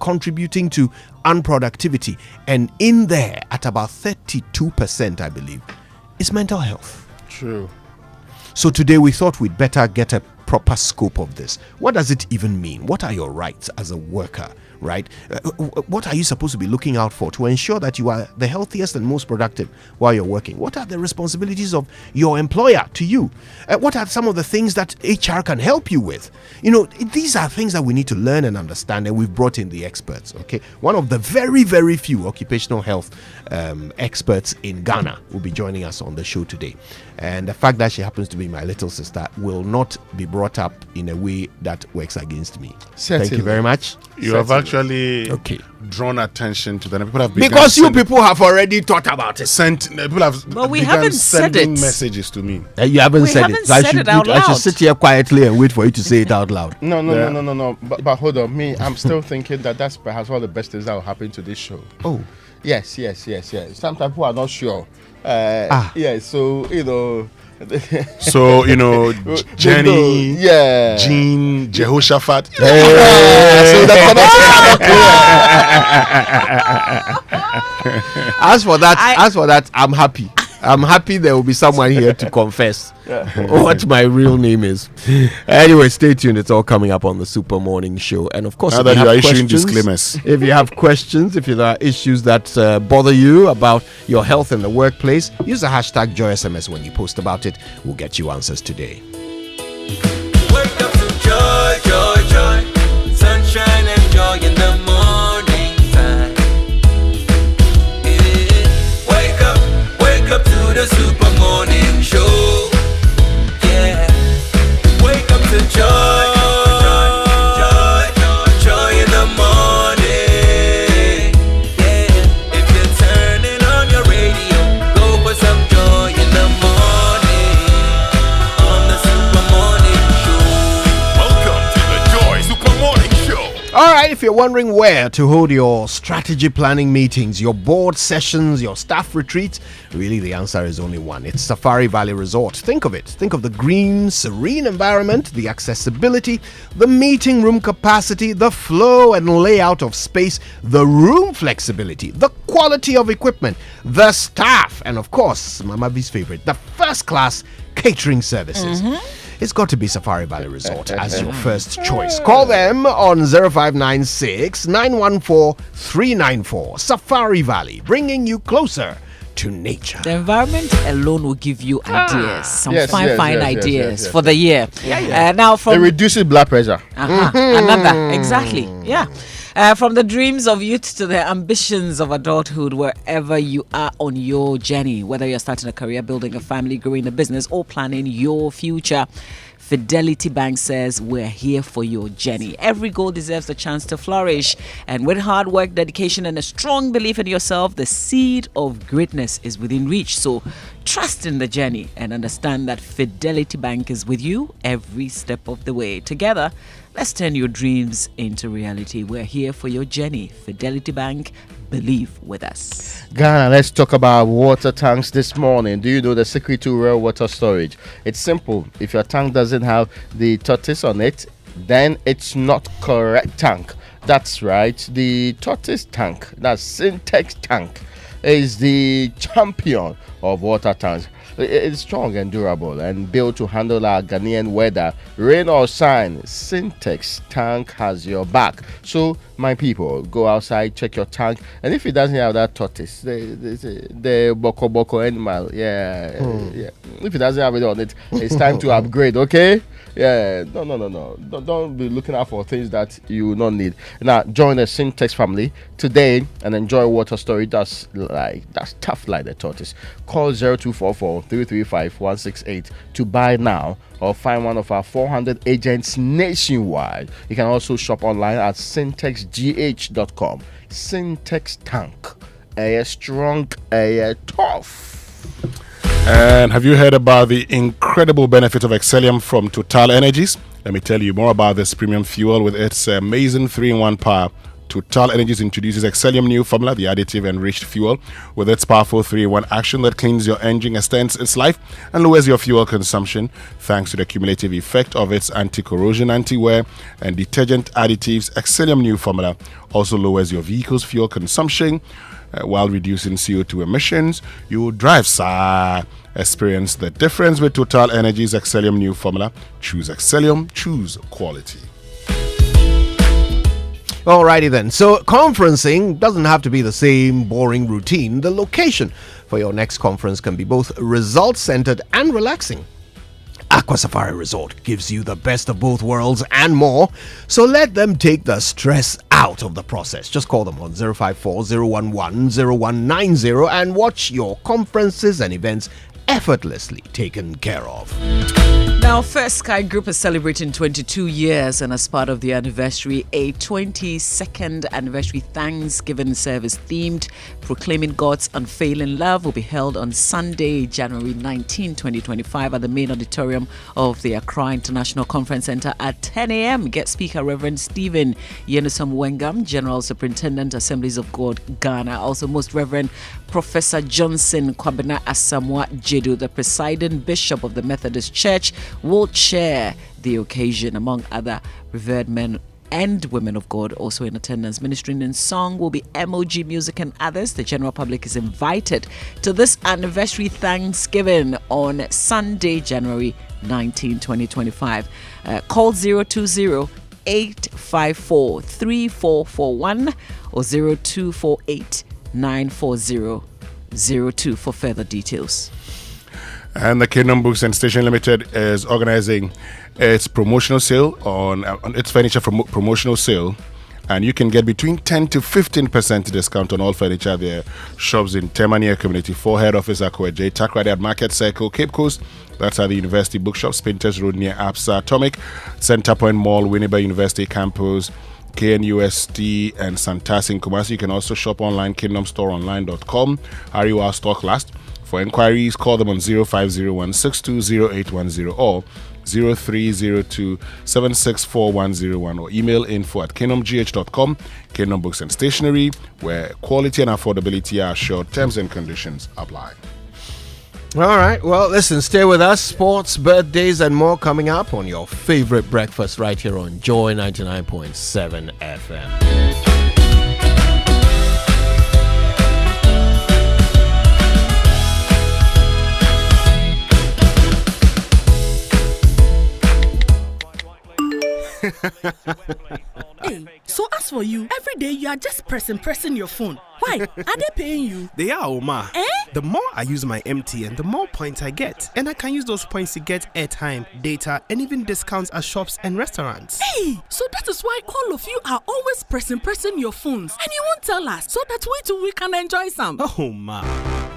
contributing to unproductivity. And in there, at about 32%, I believe, is mental health. True. So today we thought we'd better get a proper scope of this. What does it even mean? What are your rights as a worker, right? What are you supposed to be looking out for to ensure that you are the healthiest and most productive while you're working? What are the responsibilities of your employer to you? What are some of the things that HR can help you with? These are things that we need to learn and understand, and we've brought in the experts, okay? One of the very, very few occupational health experts in Ghana will be joining us on the show today. And the fact that she happens to be my little sister will not be brought up in a way that works against me. Certainly. Thank you very much. You have actually drawn attention to that. People have because you people have already thought about it. People have but we haven't said it. Messages to me. You haven't said it. So I should sit here quietly and wait for you to say it out loud. No. But hold on, I'm still thinking that's perhaps one of the best things that will happen to this show. Oh. Yes. Sometimes people are not sure. Yeah, so So Jenny, Jean, Jehoshaphat. So the connection are not clear. As for that, I'm happy. I'm happy there will be someone here to confess what my real name is. Anyway, stay tuned. It's all coming up on the Super Morning Show. And of course, now that you are issuing disclaimers, if you have questions, if there are issues that bother you about your health in the workplace, use the hashtag JoySMS when you post about it. We'll get you answers today. Wake up to joy, joy, joy. Sunshine and joy in the morning time. Wake up to the Super Morning Show. Yeah. Wake up to joy, joy in the morning. Yeah. If you're turning on your radio, go for some joy in the morning on the Super Morning Show. if you're wondering where to hold your strategy planning meetings, your board sessions, your staff retreats, really the answer is only one. It's Safari Valley Resort. Think of it. Think of the green, serene environment, the accessibility, the meeting room capacity, the flow and layout of space, the room flexibility, the quality of equipment, the staff, and of course, Mama B's favorite, the first-class catering services. It's got to be Safari Valley Resort as your first choice. Call them on 0596 914 394. Safari Valley, bringing you closer to nature. The environment alone will give you ideas, some fine ideas yes. for the year. Now, from it reduces blood pressure. Another, exactly. Yeah. From the dreams of youth to the ambitions of adulthood, wherever you are on your journey, whether you're starting a career, building a family, growing a business, or planning your future, Fidelity Bank says we're here for your journey. Every goal deserves a chance to flourish. And with hard work, dedication, and a strong belief in yourself, the seed of greatness is within reach. So trust in the journey and understand that Fidelity Bank is with you every step of the way. Together, let's turn your dreams into reality. We're here for your journey. Fidelity Bank, believe with us. Ghana, let's talk about water tanks this morning. Do you know the secret to real water storage? It's simple. If your tank doesn't have the tortoise on it, then it's not correct tank. That's right. The tortoise tank, that Syntex tank, is the champion of water tanks. It's strong and durable and built to handle our Ghanaian weather, rain or shine. Syntex tank has your back. So, my people, go outside, check your tank, and if it doesn't have that tortoise, the boko animal, if it doesn't have it on it, it's time to upgrade. Okay? No. Don't be looking out for things that you will not need. Now, join the Syntex family today and enjoy water storage that's tough like the tortoise. Call 0244 335 168 to buy now, or find one of our 400 agents nationwide. You can also shop online at syntexgh.com. Syntex tank, a strong, a tough. And have you heard about the incredible benefit of Excellium from Total Energies? Let me tell you more about this premium fuel with its amazing 3-in-1 power. Total Energies introduces Excellium new formula, the additive enriched fuel, with its powerful 3-in-1 action that cleans your engine, extends its life, and lowers your fuel consumption thanks to the cumulative effect of its anti-corrosion, anti-wear, and detergent additives. Excellium new formula also lowers your vehicle's fuel consumption while reducing CO2 emissions. You will drive, sir. Experience the difference with Total Energies Excellium new formula. Choose Excellium, choose quality. Alrighty then. So conferencing doesn't have to be the same boring routine. The location for your next conference can be both result-centered and relaxing. Aqua Safari Resort gives you the best of both worlds and more. So let them take the stress out of the process. Just call them on 054 011 0190 and watch your conferences and events effortlessly taken care of. Now, First Sky Group is celebrating 22 years, and as part of the anniversary, a 22nd anniversary Thanksgiving service themed Proclaiming God's Unfailing Love will be held on Sunday, January 19, 2025 at the main auditorium of the Accra International Conference Center at 10 a.m. Guest speaker Reverend Stephen Yenusom Wengam, General Superintendent, Assemblies of God, Ghana. Also, Most Reverend Professor Johnson Kwabena Asamoah Jedu, the presiding bishop of the Methodist Church, will chair the occasion. Among other revered men and women of God also in attendance. Ministering in song will be MOG Music and others. The general public is invited to this anniversary Thanksgiving on Sunday, January 19, 2025. Call 020-854-3441 or 0248-940-02 for further details. And the Kingdom Books and Station Limited is organizing its promotional sale on its furniture promotional sale, and you can get between 10 to 15% discount on all furniture at their shops in Temania Community 4 Head Office, Akwa J, Takrady at Market Circle, Cape Coast. That's at the University Bookshops, Painters Road near APSA, Atomic, Center Point Mall, Winneba University Campus, KNUST, and Santas in Kumasi. You can also shop online, kingdomstoreonline.com. Hurry while stock lasts. For inquiries, call them on 0501 620810 or 0302 764101 or email info@kingdomgh.com. Kingdom Books and Stationery, where quality and affordability are assured. Terms and conditions apply. All right. Well, listen, stay with us. Sports, birthdays, and more coming up on your favorite breakfast right here on Joy 99.7 FM. Hey, so as for you, every day you are just pressing your phone. Why? Are they paying you? They are, Oma. Eh? The more I use my MTN, the more points I get. And I can use those points to get airtime, data, and even discounts at shops and restaurants. Hey, so that is why all of you are always pressing your phones. And you won't tell us, so that we too we can enjoy some. Oh, ma.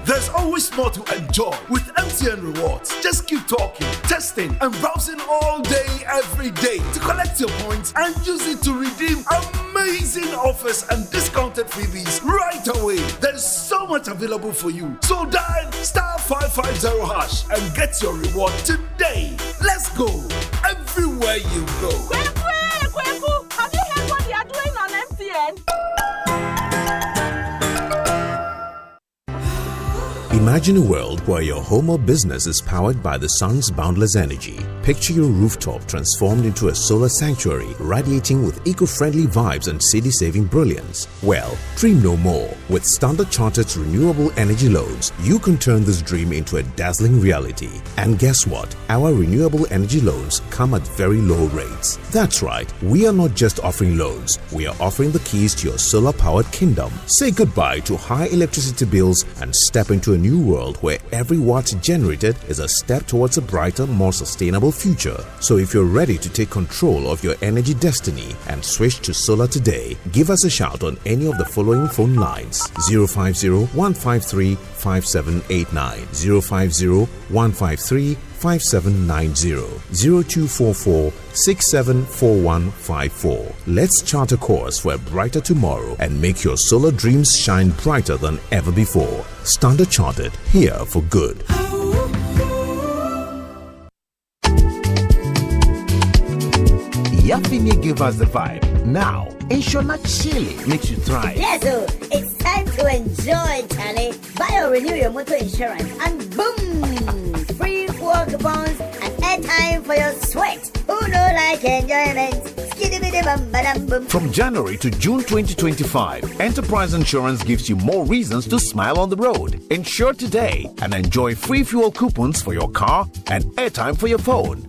There's always more to enjoy with MTN Rewards. Just keep talking, testing, and browsing all day, every day to collect your points and use it to redeem amazing offers and discounted freebies right away. There's so much available for you. So dial *550# and get your reward today. Let's go everywhere you go. Kweku, have you heard what they are doing on MTN? Imagine a world where your home or business is powered by the sun's boundless energy. Picture your rooftop transformed into a solar sanctuary, radiating with eco-friendly vibes and city-saving brilliance. Well, dream no more. With Standard Chartered's renewable energy loans, you can turn this dream into a dazzling reality. And guess what? Our renewable energy loans come at very low rates. That's right, we are not just offering loans, we are offering the keys to your solar-powered kingdom. Say goodbye to high electricity bills and step into a new world where every watt generated is a step towards a brighter, more sustainable future. So if you're ready to take control of your energy destiny and switch to solar today, give us a shout on any of the following phone lines: 050-153-5789, 050-153-5790, 0244-674154. Let's chart a course for a brighter tomorrow and make your solar dreams shine brighter than ever before. Standard Chartered, here for good. Yafinia gave us the vibe. Now, Inshona Chile makes you thrive. Yes, so it's time to enjoy, Charlie. Buy or renew your motor insurance and boom! Free fuel coupons and airtime for your sweat. Who don't like enjoyment? From January to June 2025, Enterprise Insurance gives you more reasons to smile on the road. Insure today and enjoy free fuel coupons for your car and airtime for your phone.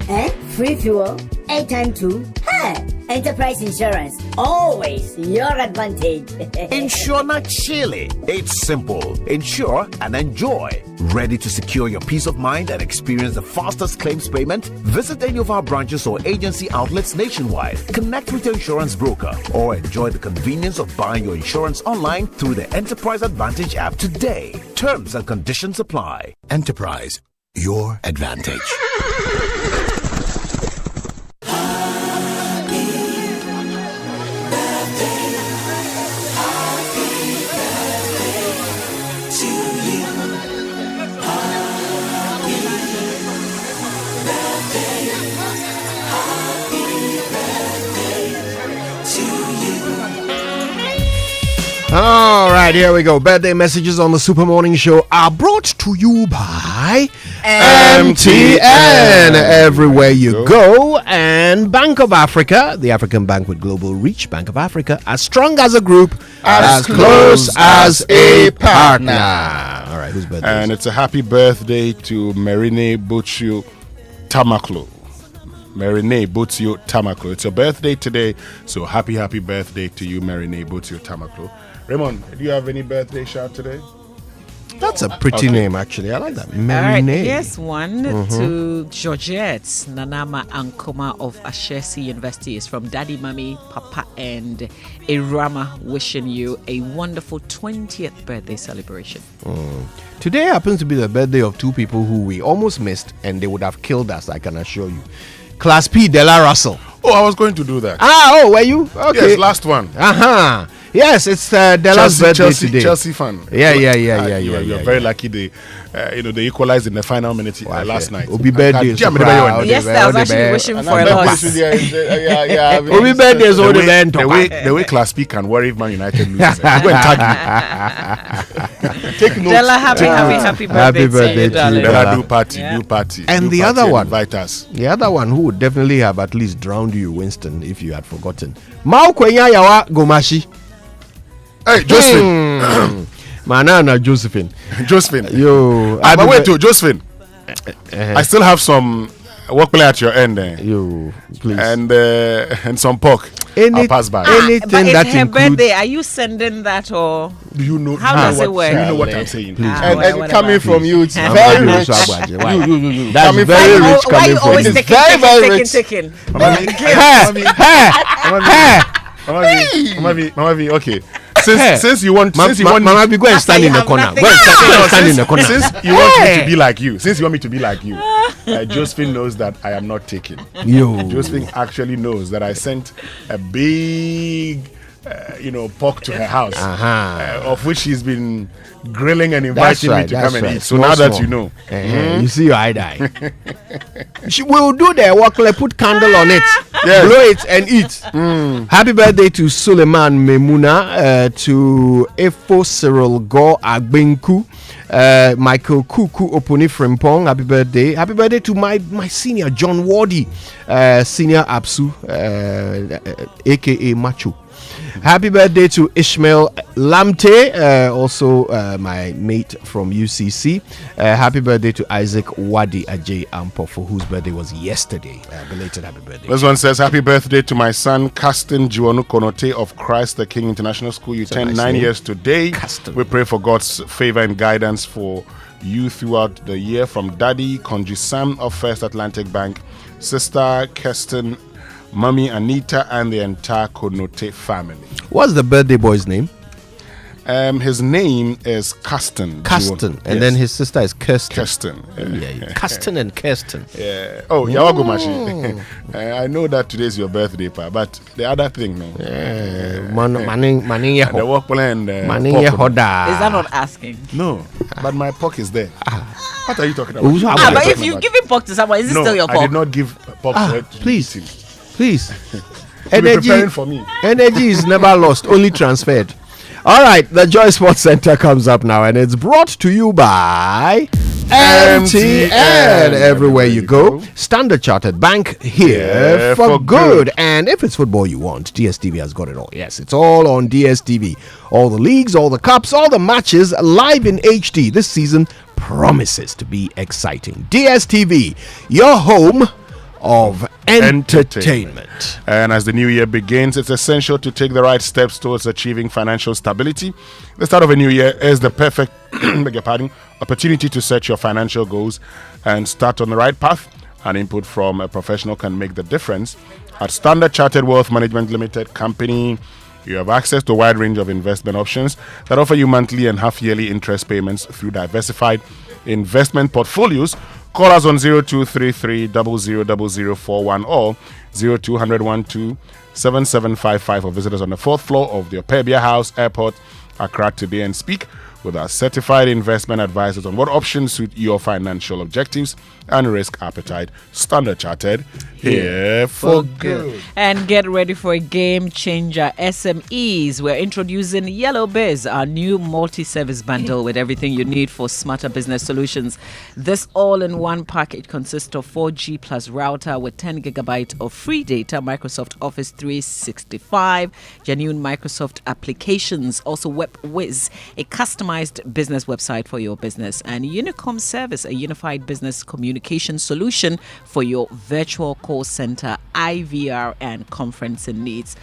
Free fuel? Airtime too? Hey! Enterprise Insurance, always your advantage. Insure Chile. It's simple. Insure and enjoy. Ready to secure your peace of mind and experience the fastest claims payment? Visit any of our branches or agency outlets nationwide. Connect with your insurance broker or enjoy the convenience of buying your insurance online through the Enterprise Advantage app today. Terms and conditions apply. Enterprise, your advantage. All right, here we go. Birthday messages on the Super Morning Show are brought to you by MTN. Everywhere you go. And Bank of Africa, the African bank with global reach. Bank of Africa, as strong as a group, as close as a partner. All right, whose birthday? And it's a happy birthday to Merine Butchu Tamaklo. Merine Butsu Tamaklo. It's your birthday today, so happy birthday to you, Merine Butsu Tamaklo. Raymond, do you have any birthday shout today? That's a pretty name, actually. I like that. All right, Merine. here's one to Georgette Nanama Ankoma of Ashesi University. Is from Daddy, Mommy, Papa, and Irama, wishing you a wonderful 20th birthday celebration. Today happens to be the birthday of two people who we almost missed, and they would have killed us, I can assure you. Class P, Della Russell. Oh, I was going to do that. Oh, were you? Okay. Yes, last one. Yes, it's Della's birthday today. Chelsea fan. You're very lucky. They equalized in the final minute last night. Obi birthday. Yes, I was actually wishing for a loss. Obi birthday is all the man. The way Class P can worry if Man United loses. Go and tag you. Take notes. Della, happy birthday to you, Della, do party. And do the party other one, invite us. the other one who would definitely have at least drowned you, Winston, if you had forgotten. Mao Kwenya Yawa Gomashi. Hey, Josephine. Manana Josephine. Yo. But wait, Josephine. I still have some work play at your end. Yo, please. And some pork. I'll pass by. Anything but that it's her includes. birthday. Are you sending that or? Do you know? How does it work? Do you know what I'm saying? Please. And coming from you, it's I'm very happy rich. with That's That's very rich Why coming you from always you. taking? Mama V, okay. Since you want me go and stand in the corner. Go and stand in the corner. Since you want me to be like you, Josephine knows that I am not taking. Josephine actually knows that I sent a big pork to her house, of which she's been grilling and inviting me to come and eat. So now that you know, you see your eye. She will do the work, put candle on it, blow it and eat. Happy birthday to Suleiman Memuna, to Efo Cyril Go Agbinku, Michael Kuku Oponi Frimpong. Happy birthday to my senior John Wardy, senior Absu, aka Machu. Happy birthday to Ishmael Lamte, also my mate from UCC. Happy birthday to Isaac Wadi Ajay Ampo, for whose birthday was yesterday. Belated happy birthday. This one says, happy birthday to my son, Caston Juonu Konote of Christ the King International School. You turned 9 years today. Caston. We pray for God's favor and guidance for you throughout the year. From Daddy Konji Sam of First Atlantic Bank, Sister Keston, Mommy Anita, and the entire Konote family. What's the birthday boy's name? His name is Caston. And then his sister is Kirsten. Kirsten. Caston and Kirsten. Yeah. Oh, Yawagomashi. I know that today is your birthday, pa, but the other thing, no. The work plan. Is that not asking? No, but my pork is there. What are you talking about? But if you give him pork to someone, is it still your pork? I did not give pork to it. Please. Preparing for me. Energy is never lost, only transferred. All right, the Joy Sports Center comes up now, and it's brought to you by MTN. Everywhere you go, Standard Chartered Bank, here for good. And if it's football you want, DSTV has got it all. Yes, it's all on DSTV. All the leagues, all the cups, all the matches live in HD. This season promises to be exciting. DSTV, your home of entertainment. And as the new year begins, it's essential to take the right steps towards achieving financial stability. The start of a new year is the perfect opportunity to set your financial goals and start on the right path. An input from a professional can make the difference. At Standard Chartered Wealth Management Limited Company, you have access to a wide range of investment options that offer you monthly and half-yearly interest payments through diversified investment portfolios. Call us on 0233 000041 or 0200 7755 or visit us on the 4th floor of the Opebia House Airport, Accra today, and speak with our certified investment advisors on what options suit your financial objectives and risk appetite. Standard Chartered, here for good. And get ready for a game changer. SMEs, we're introducing Yellow Biz, our new multi-service bundle with everything you need for smarter business solutions. This all-in-one package consists of 4G plus router with 10 gigabytes of free data, Microsoft Office 365, genuine Microsoft applications, also WebWiz, a customized business website for your business, and Unicom Service, a unified business communication solution for your virtual call center, IVR, and conferencing needs.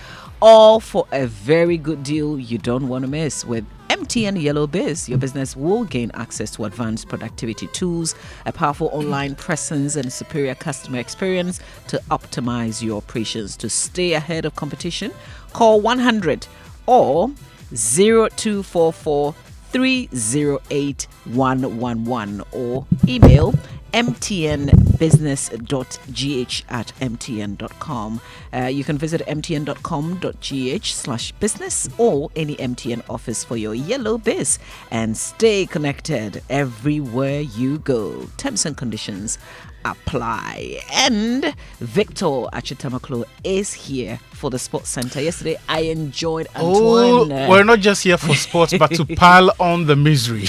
All for a very good deal you don't want to miss. With MTN Yellow Biz, your business will gain access to advanced productivity tools, a powerful online presence, and superior customer experience to optimize your operations. To stay ahead of competition, call 100 or 0244 308-111 or email mtnbusiness.gh@mtn.com. You can visit mtn.com.gh/business or any MTN office for your yellow biz and stay connected everywhere you go. Terms and conditions apply. And Victor Achitamaklo is here for the Sports Center. Yesterday, I enjoyed Antoine. Oh, we're not just here for sports, but to pile on the misery.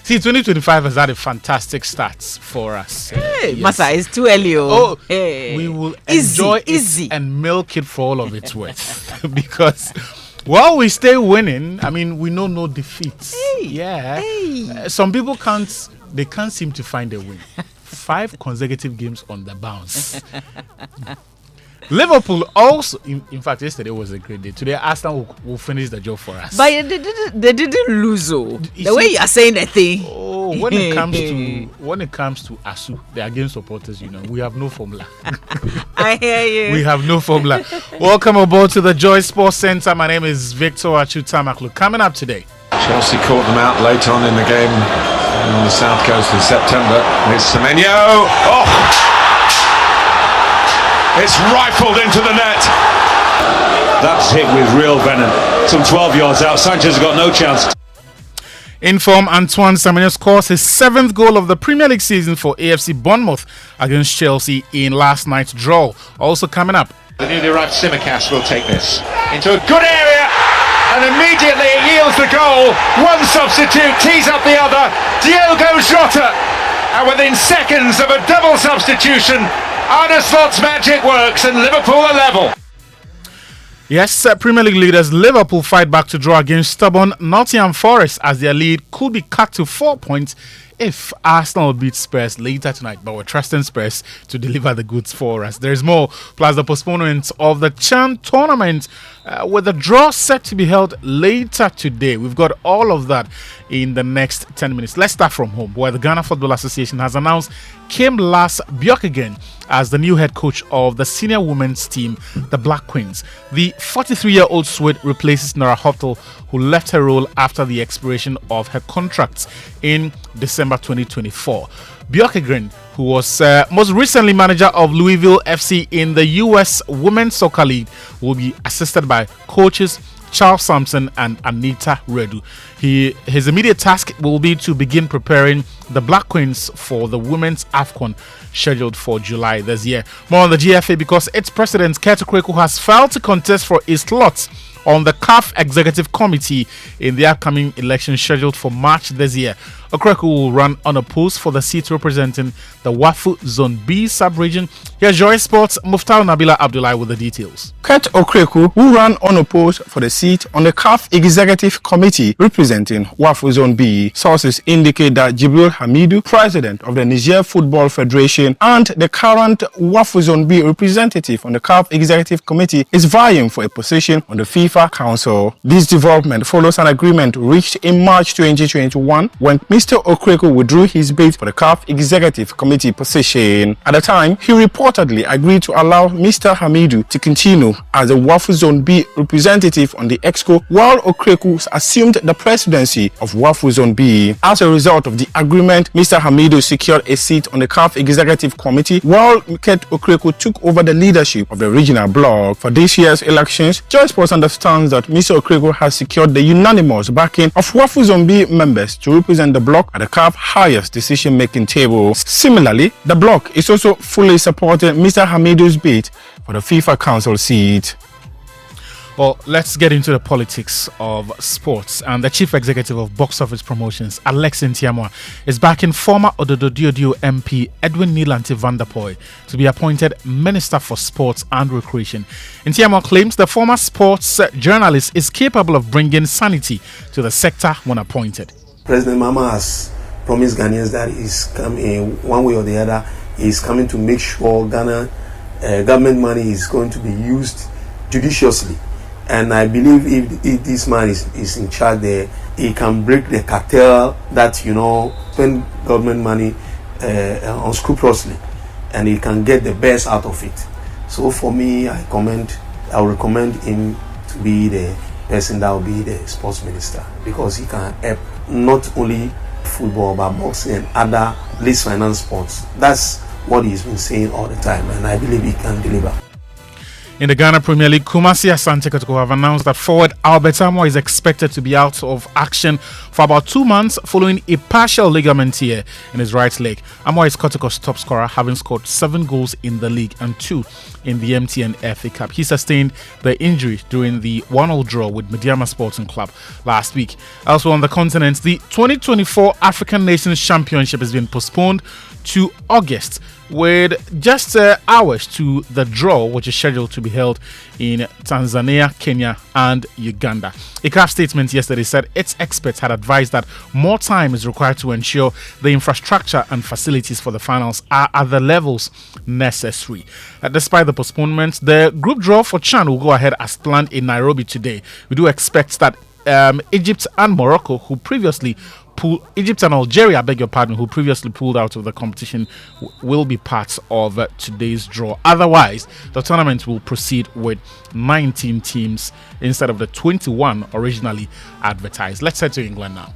See, 2025 has had a fantastic start for us. Hey, yes. Masa, it's too early. Oh, hey. We will enjoy it and milk it for all of its worth. Because while we stay winning, I mean, we know no defeats. Hey. Yeah. Hey. Some people can't seem to find a win. 5 consecutive games on the bounce. Liverpool also, in fact, yesterday was a great day. Today, Arsenal will finish the job for us. But they didn't lose. The way you are saying that thing. Oh, when it comes to ASU, the Against Supporters Union, we have no formula. I hear you. We have no formula. Welcome aboard to the Joy Sports Center. My name is Victor Achutamaklu. Coming up today, Chelsea caught them out late on in the game on the south coast in September. Here's Semenyo. Oh! It's rifled into the net. That's hit with real venom. Some 12 yards out. Sanchez has got no chance. In form, Antoine Semenyo scores his 7th goal of the Premier League season for AFC Bournemouth against Chelsea in last night's draw. Also coming up, The newly arrived Simicast will take this into a good area, and immediately it yields the goal. One substitute tees up the other, Diogo Jota, and within seconds of a double substitution, Arne Slot's magic works and Liverpool are level. Yes, Premier League leaders Liverpool fight back to draw against stubborn Nottingham Forest as their lead could be cut to 4 points if Arsenal beat Spurs later tonight. But we're trusting Spurs to deliver the goods for us. There's more, plus the postponement of the Chan tournament with the draw set to be held later today. We've got all of that in the next 10 minutes. Let's start from home, where the Ghana Football Association has announced Kim Las Bjorkegren as the new head coach of the senior women's team, the Black Queens. The 43-year-old Swede replaces Nora Hottel, who left her role after the expiration of her contract in December 2024. Bjorkegren, who was most recently manager of Louisville FC in the U.S. Women's Soccer League, will be assisted by coaches Charles Sampson and Anita Redu. His immediate task will be to begin preparing the Black Queens for the Women's AFCON scheduled for July this year. More on the GFA because its president, Kurt Okreku, has filed to contest for a slot on the CAF Executive Committee in the upcoming election scheduled for March this year. Okreku will run unopposed for the seat representing the Wafu Zone B sub-region. Here's Joy Sports' Muftar Nabila Abdullah with the details. Kurt Okreku will run unopposed for the seat on the CAF Executive Committee representing Wafu Zone B. Sources indicate that Jibril Hamidu, president of the Niger Football Federation and the current Wafu Zone B representative on the CAF Executive Committee, is vying for a position on the FIFA Council. This development follows an agreement reached in March 2021 when Mr. Okreku withdrew his bid for the CAF Executive Committee position. At the time, he reportedly agreed to allow Mr. Hamidu to continue as the Wafu Zone B representative on the EXCO, while Okreku assumed the presidency of Wafu Zone B. As a result of the agreement, Mr. Hamidu secured a seat on the CAF Executive Committee, while Kurt Okreku took over the leadership of the regional bloc. For this year's elections, Joy Sports understands that Mr. Okreku has secured the unanimous backing of Wafu Zone B members to represent the bloc at the CAF highest decision-making table. Similarly, the bloc is also fully supporting Mr. Hamidu's bid for the FIFA Council seat. Well, let's get into the politics of sports. And the chief executive of Box Office Promotions, Alex Ntiamwa, is backing former Ododo-Diodio MP Edwin Nilanti Vanderpoy to be appointed Minister for Sports and Recreation. Ntiamwa claims the former sports journalist is capable of bringing sanity to the sector when appointed. President Mama has promised Ghanaians that he's coming one way or the other. He's coming to make sure Ghana government money is going to be used judiciously. And I believe if this man is in charge there, he can break the cartel that, spend government money unscrupulously, and he can get the best out of it. So for me, I will recommend him to be the person that will be the sports minister, because he can help not only football but boxing and other least finance sports. That's what he's been saying all the time, and I believe he can deliver. In the Ghana Premier League, Kumasi Asante Kotoko have announced that forward Albert Amo is expected to be out of action for about 2 months following a partial ligament tear in his right leg. Amo is Kotoko's top scorer, having scored 7 goals in the league and 2 in the MTN FA Cup. He sustained the injury during the 1-1 draw with Mediama Sporting Club last week. Elsewhere on the continent, the 2024 African Nations Championship has been postponed to August, with just hours to the draw, which is scheduled to be held in Tanzania, Kenya and Uganda. A CAF statement yesterday said its experts had advised that more time is required to ensure the infrastructure and facilities for the finals are at the levels necessary. Despite the postponement, the group draw for CHAN will go ahead as planned in Nairobi today. We do expect that Egypt and Morocco, who previously Egypt and Algeria, who previously pulled out of the competition, will be parts of today's draw. Otherwise, the tournament will proceed with 19 teams instead of the 21 originally advertised. Let's head to England now.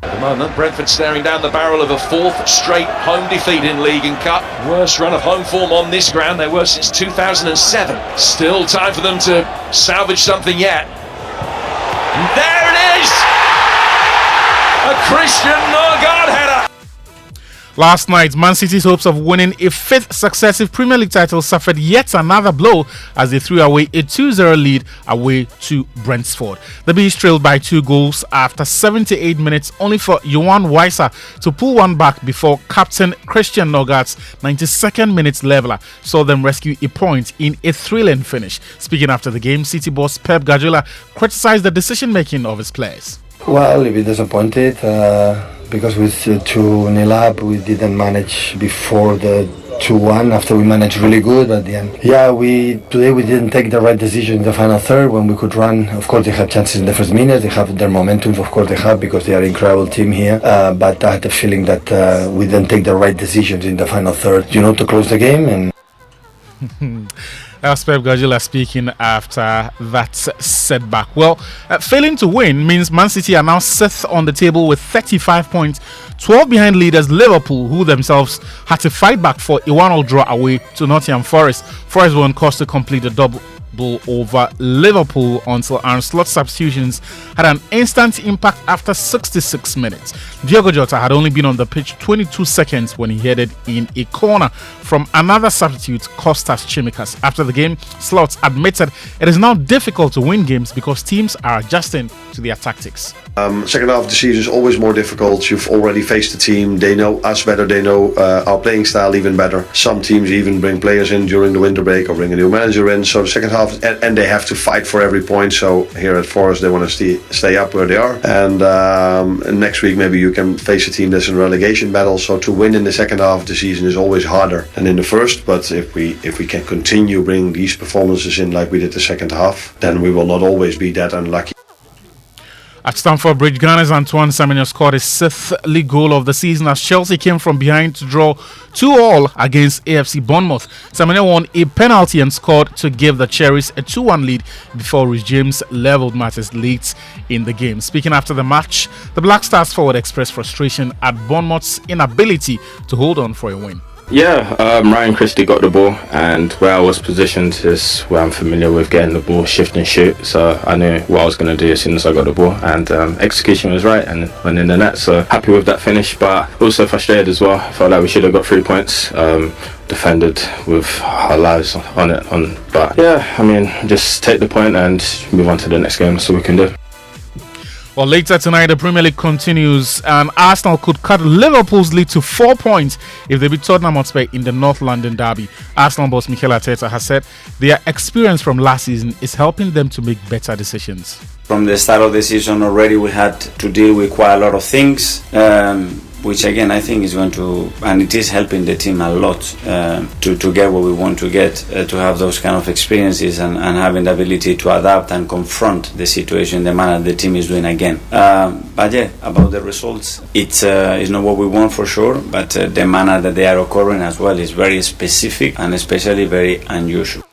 At the moment, Brentford staring down the barrel of a 4th straight home defeat in League and Cup. Worst run of home form on this ground they were since 2007. Still time for them to salvage something yet. And there it is! A Christian Norgard header. Last night, Man City's hopes of winning a 5th successive Premier League title suffered yet another blow as they threw away a 2-0 lead away to Brentford. The Bees trailed by 2 goals after 78 minutes, only for Johan Weiser to pull one back before captain Christian Norgard's 92nd minute leveller saw them rescue a point in a thrilling finish. Speaking after the game, City boss Pep Guardiola criticised the decision-making of his players. Well, a bit disappointed because with 2-0 up, we didn't manage before the 2-1 after we managed really good at the end. Yeah, today we didn't take the right decision in the final third when we could run. Of course, they have chances in the first minutes. They have their momentum, of course they have, because they are an incredible team here. But I had the feeling that we didn't take the right decisions in the final third, to close the game. And That's Pep Guardiola speaking after that setback. Well, failing to win means Man City are now 6th on the table with 35 points, 12 behind leaders Liverpool, who themselves had to fight back for a 1-1 draw away to Nottingham Forest. Forest were on course to complete the double over Liverpool until Aaron Slot's substitutions had an instant impact after 66 minutes. Diogo Jota had only been on the pitch 22 seconds when he headed in a corner from another substitute, Kostas Tsimikas. After the game, Slot admitted it is now difficult to win games because teams are adjusting to their tactics. Second half of the season is always more difficult. You've already faced the team. They know us better. They know our playing style even better. Some teams even bring players in during the winter break or bring a new manager in. So the second half, and they have to fight for every point. So here at Forest, they want to stay up where they are. And next week, maybe you can face a team that's in a relegation battle. So to win in the second half of the season is always harder than in the first. But if we can continue bringing these performances in like we did the second half, then we will not always be that unlucky. At Stamford Bridge, Ghana's Antoine Semenyo scored his 6th league goal of the season as Chelsea came from behind to draw 2-2 against AFC Bournemouth. Semenyo won a penalty and scored to give the Cherries a 2-1 lead before Rhys James levelled matters late in the game. Speaking after the match, the Black Stars forward expressed frustration at Bournemouth's inability to hold on for a win. Yeah, Ryan Christie got the ball, and where I was positioned is where I'm familiar with getting the ball, shift and shoot. So I knew what I was going to do as soon as I got the ball, and execution was right and went in the net. So happy with that finish, but also frustrated as well. I felt like we should have got 3 points. Defended with our lives on it. But yeah, I mean, just take the point and move on to the next game. That's all we can do. Well, later tonight, the Premier League continues, and Arsenal could cut Liverpool's lead to 4 points if they beat Tottenham Hotspur in the North London derby. Arsenal boss Mikel Arteta has said their experience from last season is helping them to make better decisions. From the start of the season already, we had to deal with quite a lot of things, which again I think is going to, and it is helping the team a lot to get what we want to get, to have those kind of experiences and having the ability to adapt and confront the situation in the manner the team is doing again. But yeah, about the results, it's not what we want for sure, but the manner that they are occurring as well is very specific and especially very unusual.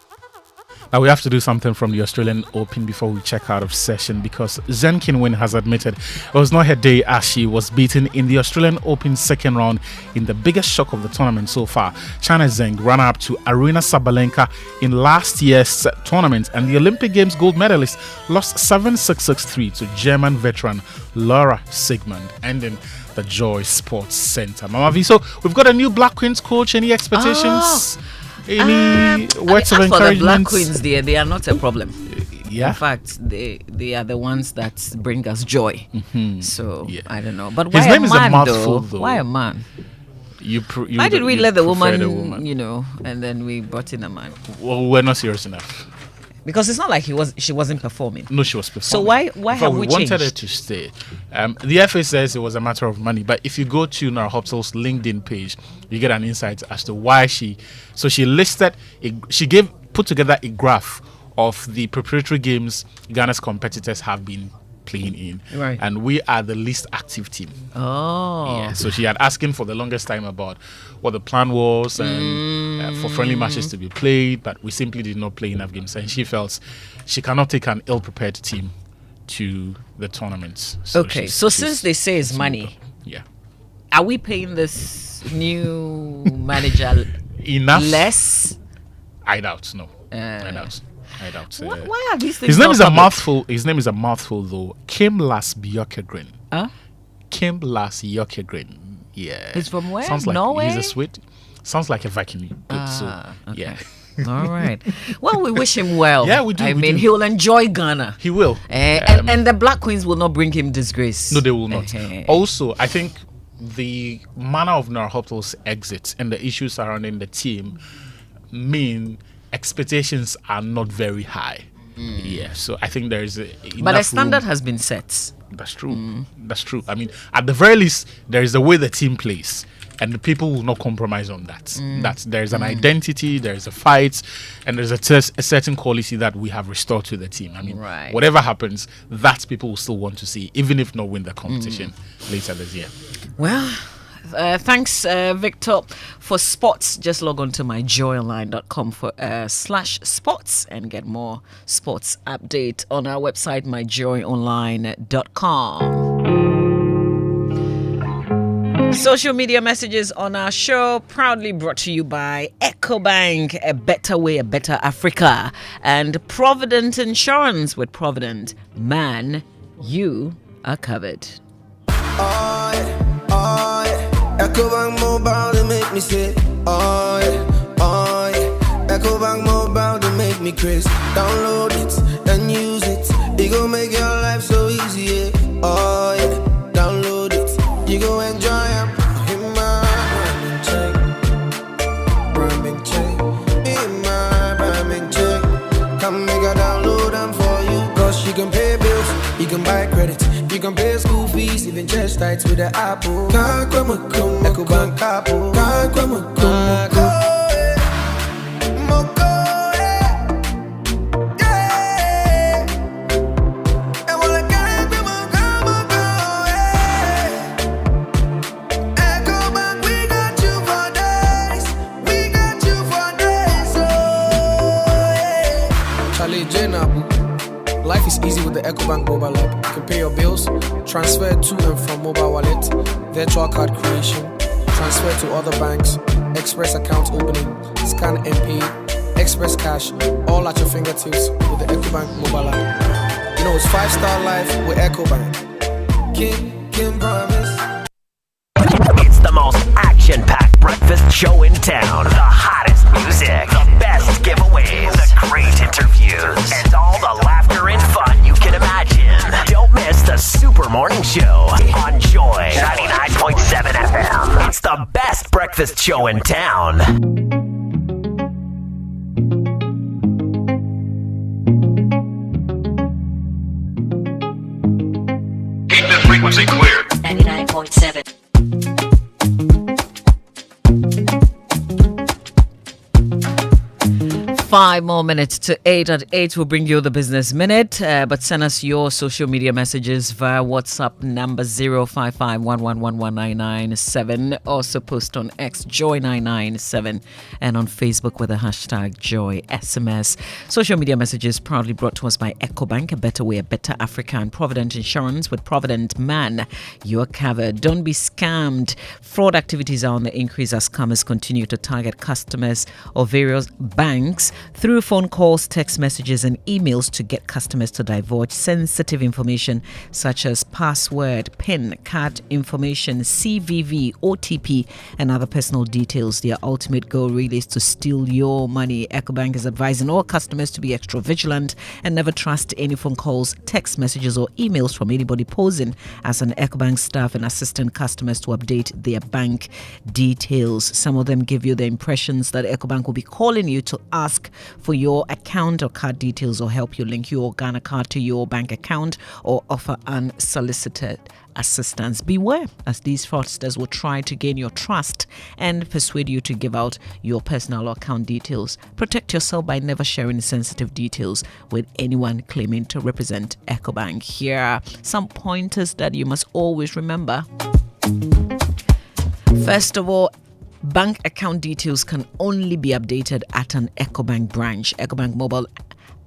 Now we have to do something from the Australian Open before we check out of session, because Zheng Qinwen has admitted it was not her day as she was beaten in the Australian Open second round in the biggest shock of the tournament so far. China's Zheng ran up to Aryna Sabalenka in last year's tournament, and the Olympic Games gold medalist lost 7-6, 6-3 to German veteran Laura Sigmund, ending the Joy Sports Center. Mama V, so we've got a new Black Queens coach. Any expectations? Any words of encouragement? For the Black Queens, they are not a problem. Yeah. In fact, they are the ones that bring us joy. So I don't know. But his why name a is man, a mouthful, though. Why a man? Why did we let the woman, and then we brought in a man? Well, we're not serious enough. Because it's not like she wasn't performing. No, she was performing. So why have we changed? wanted her to stay. The FA says it was a matter of money, but if you go to Nara Hopsel's LinkedIn page, you get an insight as to why she put together a graph of the preparatory games Ghana's competitors have been playing in, right? And we are the least active team. Yeah. So she had asking for the longest time about what the plan was and for friendly matches to be played, but we simply did not play enough games, and she felt she cannot take an ill-prepared team to the tournaments. So since they say it's money, are we paying this new manager enough? Less? I doubt. No, I doubt. Why are these things? His name is a mouthful. His name is a mouthful, though. Kimlas Bjørkegren. Kimlas Bjørkegren. Yeah. He's from where? Sounds like Norway? He's a Swede. Sounds like a Viking. Okay. All right. Well, we wish him well. Yeah, we do. I mean, he'll enjoy Ghana. He will. And the Black Queens will not bring him disgrace. No, they will not. Also, I think the manner of Nara Hopsel's exit and the issues surrounding the team mean expectations are not very high. Yeah, so I think there is but the standard has been set. That's true. That's true. I mean, at the very least, there is the way the team plays, and the people will not compromise on that. That there is an identity, there is a fight, and there's a certain quality that we have restored to the team. I mean, whatever happens, that people will still want to see, even if not win the competition later this year. Well, thanks, Victor. For sports, just log on to myjoyonline.com /sports and get more sports update on our website, myjoyonline.com. Social media messages on our show, proudly brought to you by EcoBank, a better way, a better Africa, and Provident Insurance. With Provident, man, you are covered. EcoBank Mobile, they make me say, oh yeah. EcoBank Mobile, they make me crazy. Download it and use it. It gon' make your life so easy, yeah. Oh yeah. Download it, you gon' enjoy it. In my branding check. In my branding check. Come make a download them for you. Cause you can pay bills, you can buy credit, you can pay school fees, even chest tights with the Apple. EcoBank Apple. Life is easy with the EcoBank mobile app. You can pay your bills, transfer to and from mobile wallet, virtual card creation, transfer to other banks, express account opening, scan and pay, express cash, all at your fingertips with the EcoBank mobile app. You know, it's 5-star life with EcoBank. Kim promise. It's the most action-packed breakfast show in town. The hottest music, the best giveaways, the great interviews, and all the laughter and fun you can imagine. Don't miss the Super Morning Show on Joy 99.7 FM. It's the best breakfast show in town. Keep the frequency clear. 99.7. 5 more minutes to 8. At 8, we'll bring you the Business Minute. But send us your social media messages via WhatsApp number 05511119997. Also post on X Joy997 and on Facebook with the hashtag JoySMS. Social media messages proudly brought to us by EcoBank, a better way, a better Africa, and Provident Insurance. With Provident Man, you're covered. Don't be scammed. Fraud activities are on the increase as scammers continue to target customers of various banks through phone calls, text messages, and emails to get customers to divulge sensitive information such as password, PIN, card information, CVV, OTP, and other personal details. Their ultimate goal really is to steal your money. EcoBank is advising all customers to be extra vigilant and never trust any phone calls, text messages, or emails from anybody posing as an EcoBank staff and assisting customers to update their bank details. Some of them give you the impressions that EcoBank will be calling you to ask for your account or card details or help you link your Ghana card to your bank account or offer unsolicited assistance. Beware, as these fraudsters will try to gain your trust and persuade you to give out your personal account details. Protect yourself by never sharing sensitive details with anyone claiming to represent EcoBank. Here are some pointers that you must always remember. First of all, bank account details can only be updated at an EcoBank branch. EcoBank mobile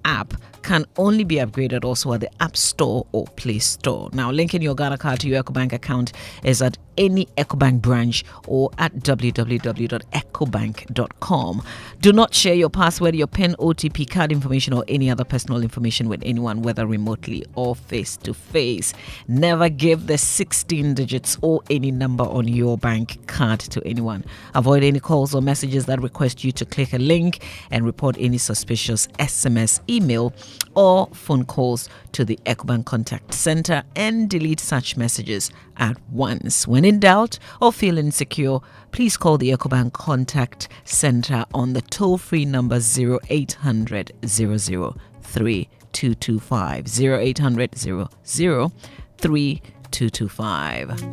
app can only be upgraded also at the App Store or Play Store. Now, linking your Ghana card to your EcoBank account is at any EcoBank branch or at www.ecobank.com. Do not share your password, your PIN, OTP, card information, or any other personal information with anyone, whether remotely or face-to-face. Never give the 16 digits or any number on your bank card to anyone. Avoid any calls or messages that request you to click a link, and report any suspicious SMS, email, or phone calls to the EcoBank Contact Center and delete such messages at once. When in doubt or feel insecure, please call the EcoBank Contact Center on the toll-free number 0800 00 3225. 0800 00 3225.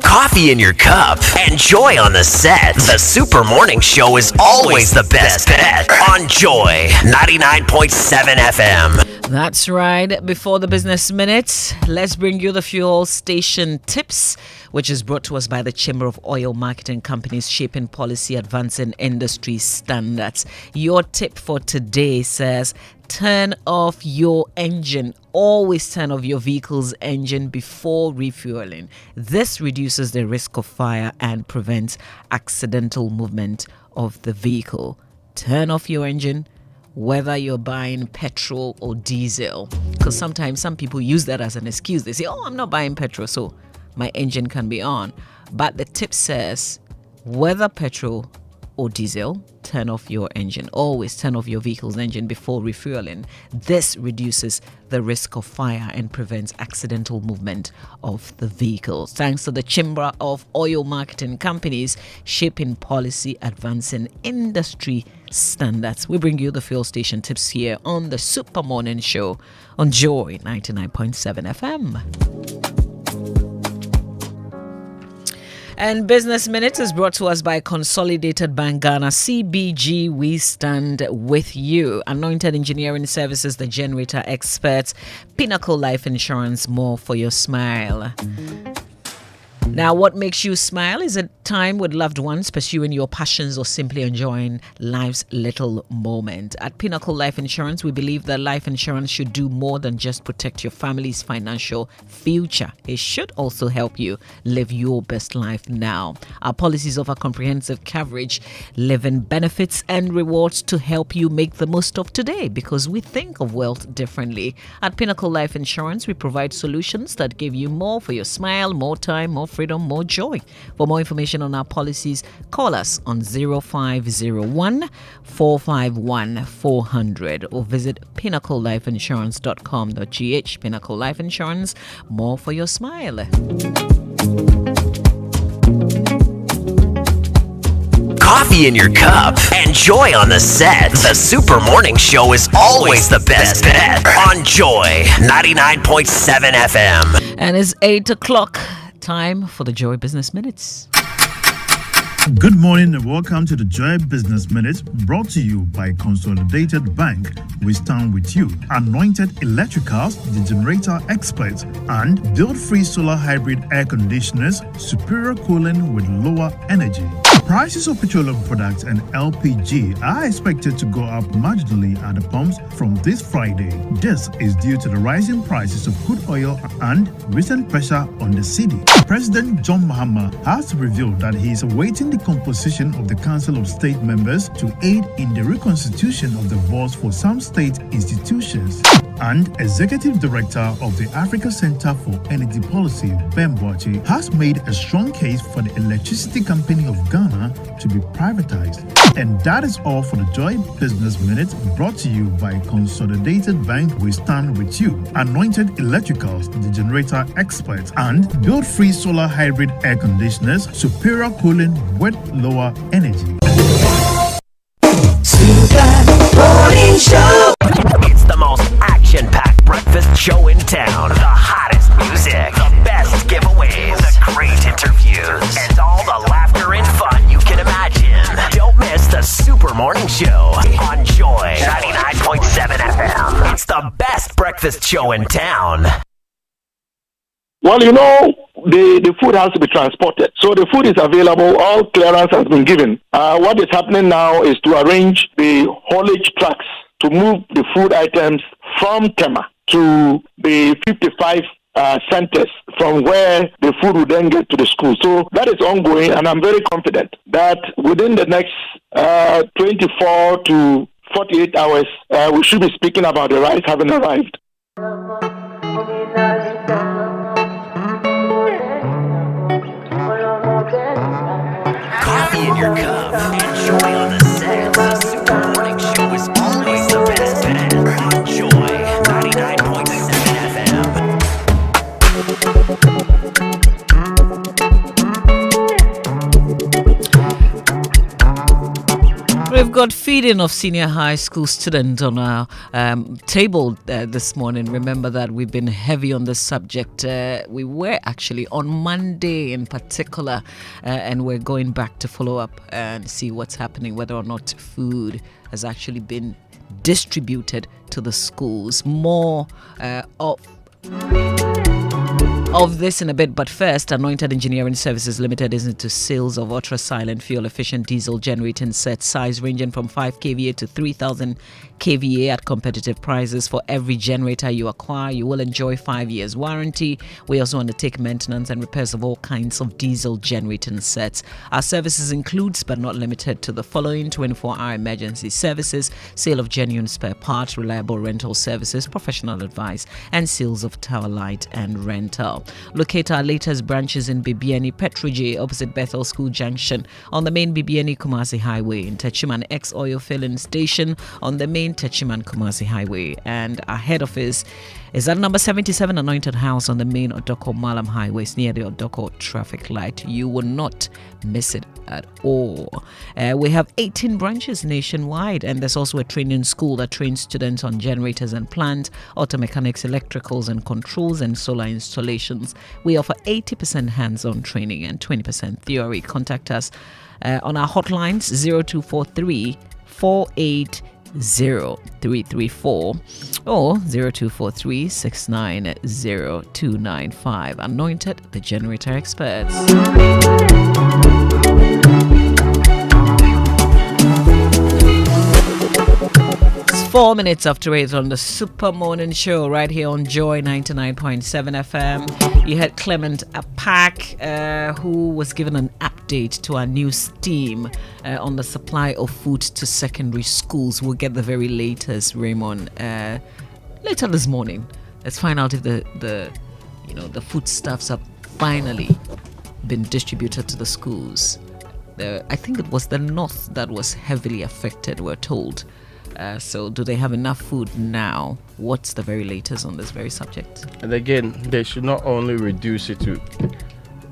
Coffee in your cup and joy on the set. The Super Morning Show is always the best bet on Joy 99.7 FM. That's right. Before the Business Minute, let's bring you the fuel station tips, which is brought to us by the Chamber of Oil Marketing Companies, shaping policy, advancing industry standards. Your tip for today says, turn off your engine. Always turn off your vehicle's engine before refueling. This reduces the risk of fire and prevents accidental movement of the vehicle. Turn off your engine, whether you're buying petrol or diesel, because sometimes some people use that as an excuse. They say, oh, I'm not buying petrol, so my engine can be on. But the tip says, whether petrol or diesel, turn off your engine. Always turn off your vehicle's engine before refueling. This reduces the risk of fire and prevents accidental movement of the vehicle. Thanks to the Chamber of Oil Marketing Companies, shaping policy, advancing industry standards. We bring you the fuel station tips here on the Super Morning Show on Joy 99.7 FM. And Business Minute is brought to us by Consolidated Bank Ghana, CBG. We stand with you. Anointed Engineering Services, the generator experts, Pinnacle Life Insurance, more for your smile. Now, what makes you smile? Is it time with loved ones, pursuing your passions, or simply enjoying life's little moment? At Pinnacle Life Insurance, we believe that life insurance should do more than just protect your family's financial future. It should also help you live your best life now. Our policies offer comprehensive coverage, living benefits, and rewards to help you make the most of today, because we think of wealth differently. At Pinnacle Life Insurance, we provide solutions that give you more for your smile, more time, more freedom, more joy. For more information on our policies, call us on 0501 451 400 or visit pinnaclelifeinsurance.com.gh. Pinnacle Life Insurance, more for your smile. Coffee in your cup and joy on the set. The Super Morning Show is always the best bet on Joy 99.7 FM. And it's 8 o'clock. Time for the Joy Business Minutes. Good morning and welcome to the Joy Business Minute, brought to you by Consolidated Bank. We stand with you. Anointed Electricals, the generator experts, and build-free solar hybrid air conditioners, superior cooling with lower energy. Prices of petroleum products and LPG are expected to go up marginally at the pumps from this Friday. This is due to the rising prices of crude oil and recent pressure on the cedi. President John Mahama has revealed that he is awaiting the composition of the Council of State members to aid in the reconstitution of the boards for some state institutions. And Executive Director of the Africa Center for Energy Policy, Ben Boachi, has made a strong case for the Electricity Company of Ghana to be privatized. And that is all for the Joy Business Minute, brought to you by Consolidated Bank. We stand with you. Anointed Electricals, the generator experts, and build-free solar hybrid air conditioners, superior cooling with lower energy. Morning Show. It's the most action-packed breakfast show in town. The hottest music, the best giveaways, the great interviews, and all the laughter and fun you can imagine. Don't miss the Super Morning Show on Joy 99.7 FM. It's the best breakfast show in town. Well, you know, the food has to be transported. So the food is available. All clearance has been given. What is happening now is to arrange the haulage trucks to move the food items from Tema to the 55 centers from where the food will then get to the school. So that is ongoing, and I'm very confident that within the next 24 to 48 hours, we should be speaking about the rice having arrived. Coffee in your cup. Enjoy on the set. The Super Morning Show is always the best bet. On Joy 99.7 FM. We've got feeding of senior high school students on our table this morning. Remember that we've been heavy on this subject. We were actually on Monday in particular, and we're going back to follow up and see what's happening, whether or not food has actually been distributed to the schools. More of this in a bit, but first, Anointed Engineering Services Limited is into sales of ultra-silent fuel-efficient diesel generating sets, size ranging from 5 kVA to 3,000 kVA at competitive prices. For every generator you acquire, you will enjoy 5 years warranty. We also undertake maintenance and repairs of all kinds of diesel generating sets. Our services includes, but not limited to, the following: 24-hour emergency services, sale of genuine spare parts, reliable rental services, professional advice, and sales of tower light and rental. Locate our latest branches in Bibiani, Petroje, opposite Bethel School Junction, on the main Bibiani Kumasi Highway, in Techiman X Oil Filling Station on the main Techiman Kumasi Highway, and our head office is at number 77 Anointed House on the main Odoko Malam Highway, near the Odoko traffic light. You will not miss it at all. We have 18 branches nationwide, and there's also a training school that trains students on generators and plant, auto mechanics, electricals and controls, and solar installations. We offer 80% hands-on training and 20% theory. Contact us on our hotlines 0243 480-334 or 0243 690-295. Anointed, the generator experts. It's 4 minutes after 8 on the Super Morning Show right here on Joy 99.7 FM. You had Clement Apak, who was given an update to our new scheme on the supply of food to secondary schools. We'll get the very latest, Raymond, later this morning. Let's find out if the foodstuffs have finally been distributed to the schools. I think it was the north that was heavily affected, we're told. So do they have enough food now? What's the very latest on this very subject? And again, they should not only reduce it to...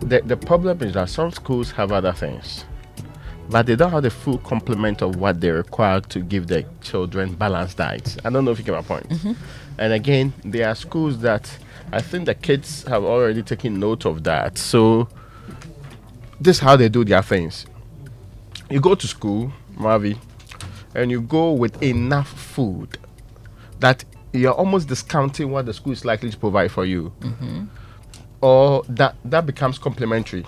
The problem is that some schools have other things, but they don't have the full complement of what they require to give their children balanced diets. I don't know if you get my point. Mm-hmm. And again, there are schools that I think the kids have already taken note of that. So this is how they do their things. you go to school, Marvi, and you go with enough food that you're almost discounting what the school is likely to provide for you, or that becomes complementary.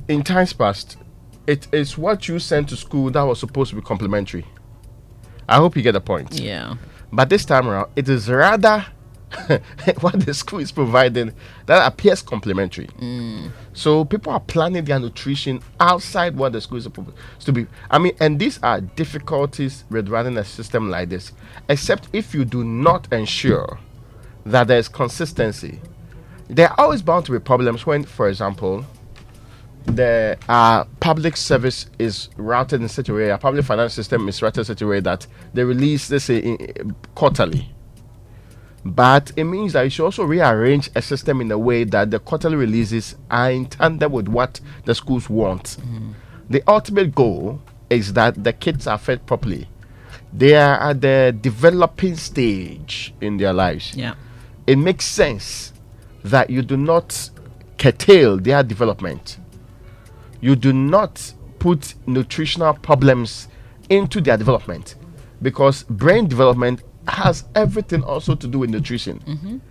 In times past, it is what you sent to school that was supposed to be complementary. I hope you get the point. Yeah. But this time around, it is rather what the school is providing that appears complementary. So people are planning their nutrition outside what the school is supposed to be. I mean, and these are difficulties with running a system like this, except if you do not ensure that there is consistency. There are always bound to be problems when, for example, the public service is routed in such a way, a public finance system is routed in such a way that they release, let's say, quarterly. But it means that you should also rearrange a system in a way that the quarterly releases are in tandem with what the schools want. The ultimate goal is that the kids are fed properly. They are at the developing stage in their lives. Yeah. It makes sense that you do not curtail their development. You do not put nutritional problems into their development, because brain development has everything also to do with nutrition.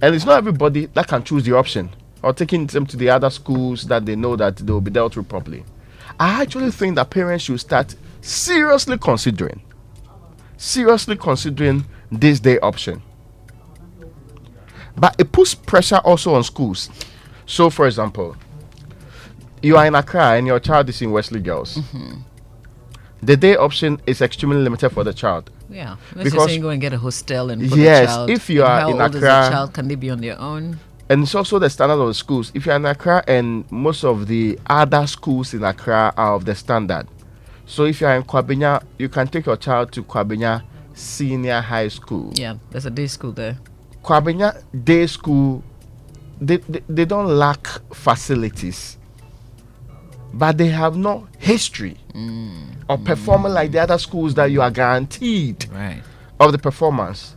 And it's not everybody that can choose the option or taking them to the other schools that they know that they will be dealt with properly. I actually think that parents should start seriously considering this day option. But it puts pressure also on schools. So, for example, you are in Accra and your child is in Wesley Girls. The day option is extremely limited for the child. Yeah, unless you're saying go and get a hostel and put yes, the child. if you are in how old Accra, is the child? Can they be on their own? And it's also the standard of the schools. If you're in Accra, and most of the other schools in Accra are of the standard. So if you're in Kwabenya, you can take your child to Kwabenya Senior High School. Yeah, there's a day school there. Kwabenya Day School, they don't lack facilities, but they have no history of performing like the other schools that you are guaranteed of the performance.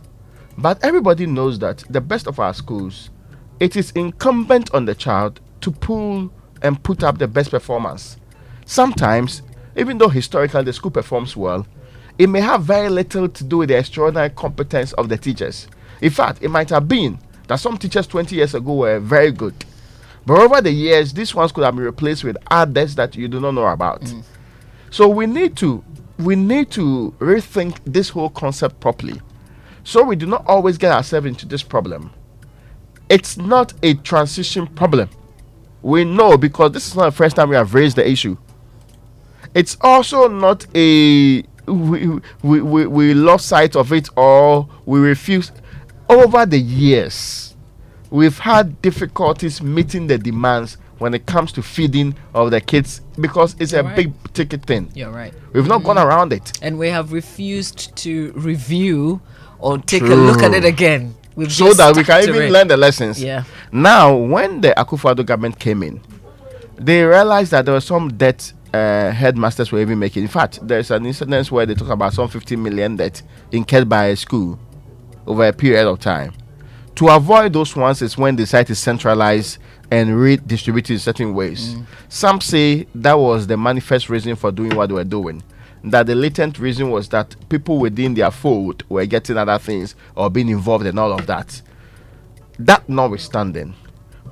But everybody knows that the best of our schools, it is incumbent on the child to pull and put up the best performance. Sometimes, even though historically the school performs well, it may have very little to do with the extraordinary competence of the teachers. In fact, it might have been that some teachers 20 years ago were very good, but over the years, these ones could have been replaced with others that you do not know about. So we need to rethink this whole concept properly, so we do not always get ourselves into this problem. It's not a transition problem. We know, because this is not the first time we have raised the issue. It's also not a we lost sight of it or we refuse. Over the years, we've had difficulties meeting the demands when it comes to feeding of the kids, because it's a big ticket thing. You're right. We've not gone around it. And we have refused to review or take a look at it again. So that we can even learn the lessons. Yeah. Now, when the Akufo-Addo government came in, they realized that there were some debt headmasters were even making. In fact, there's an incident where they talk about some 50 million debt incurred by a school over a period of time. To avoid those ones is when the site is centralized and redistributed in certain ways. Some say that was the manifest reason for doing what they were doing. That the latent reason was that people within their fold were getting other things or being involved in all of that. That notwithstanding,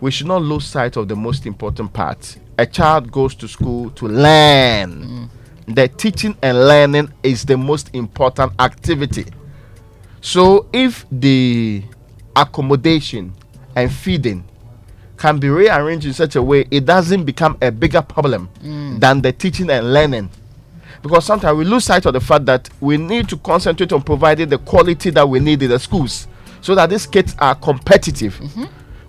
we should not lose sight of the most important part. A child goes to school to learn. The teaching and learning is the most important activity. So if the accommodation and feeding can be rearranged in such a way, it doesn't become a bigger problem than the teaching and learning. Because sometimes we lose sight of the fact that we need to concentrate on providing the quality that we need in the schools so that these kids are competitive.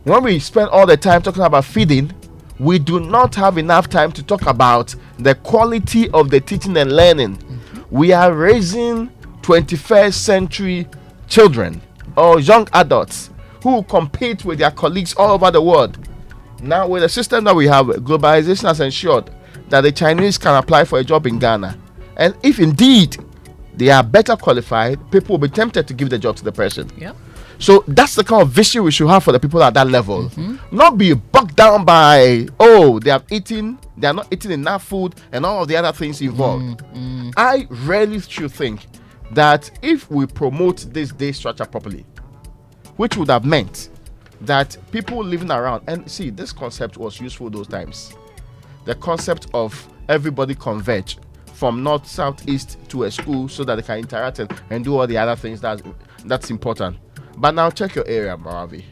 When we spend all the time talking about feeding, we do not have enough time to talk about the quality of the teaching and learning. We are raising 21st century children or young adults who compete with their colleagues all over the world. Now, with the system that we have, globalization has ensured that the Chinese can apply for a job in Ghana. And if indeed they are better qualified, people will be tempted to give the job to the person. So that's the kind of vision we should have for the people at that level. Not be bogged down by, they are not eating enough food and all of the other things involved. I really should think that if we promote this day structure properly, which would have meant that people living around, and see, this concept was useful those times. The concept of everybody converge from north, south, east to a school so that they can interact and do all the other things that's important. But now check your area, Maravi.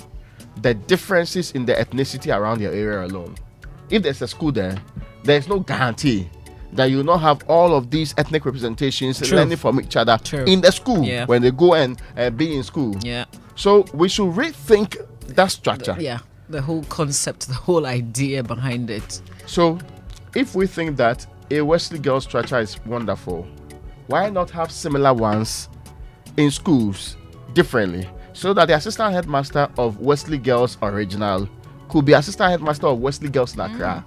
The differences in the ethnicity around your area alone. If there's a school there's no guarantee that you will not have all of these ethnic representations learning from each other in the school when they go and be in school. Yeah. So we should rethink that structure. The whole concept, the whole idea behind it. So if we think that a Wesley Girls structure is wonderful, why not have similar ones in schools differently, so that the assistant headmaster of Wesley Girls Original could be assistant headmaster of Wesley Girls in Accra,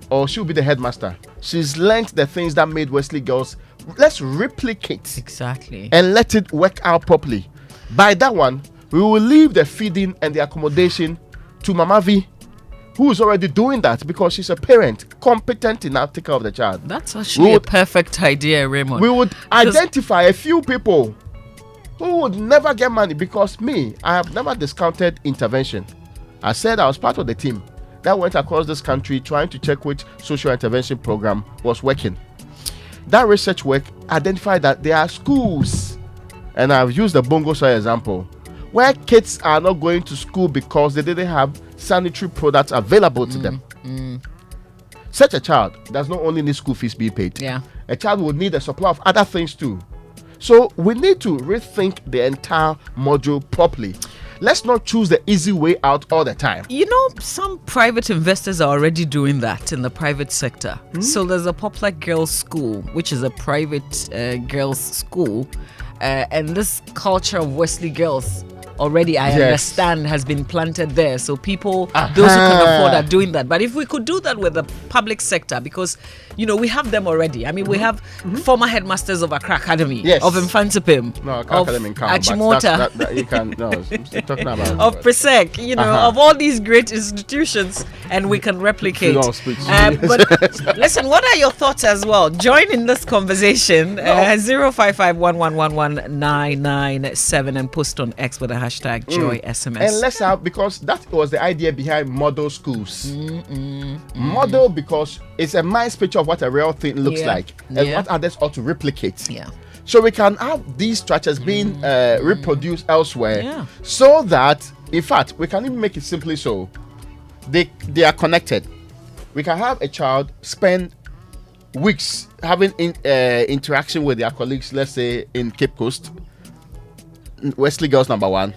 or she'll be the headmaster. She's learned the things that made Wesley Girls. Let's replicate and let it work out properly. By that one, we will leave the feeding and the accommodation to Mama V, who is already doing that because she's a parent, competent enough to take care of the child. That's actually a perfect idea, Raymond. We would identify a few people who would never get money, because I have never discounted intervention. I said I was part of the team that went across this country trying to check which social intervention program was working. That research work identified that there are schools, and I've used the Bongo Soy example, where kids are not going to school because they didn't have sanitary products available to them. Such a child does not only need school fees being paid. A child would need a supply of other things too. So we need to rethink the entire module properly. Let's not choose the easy way out all the time. You know, some private investors are already doing that in the private sector. So there's a Popular Girls School, which is a private girls' school. And this culture of Wesley Girls already, I understand, has been planted there. So people, those who can afford, are doing that. But if we could do that with the public sector, because, we have them already. I mean, we have former headmasters of Accra Academy, of Infantipim, of Achimota, you can, I'm talking about of Presec, of all these great institutions, and we can replicate. But listen, what are your thoughts as well? Join in this conversation. 05511119997 and post on X with the hashtag Joy SMS. And let's have, because that was the idea behind model schools. Model, because it's a nice picture of what a real thing looks like and what others ought to replicate. So we can have these structures being reproduced elsewhere, so that, in fact, we can even make it simply so they are connected. We can have a child spend weeks having interaction with their colleagues, let's say in Cape Coast, Wesley Girls number 1,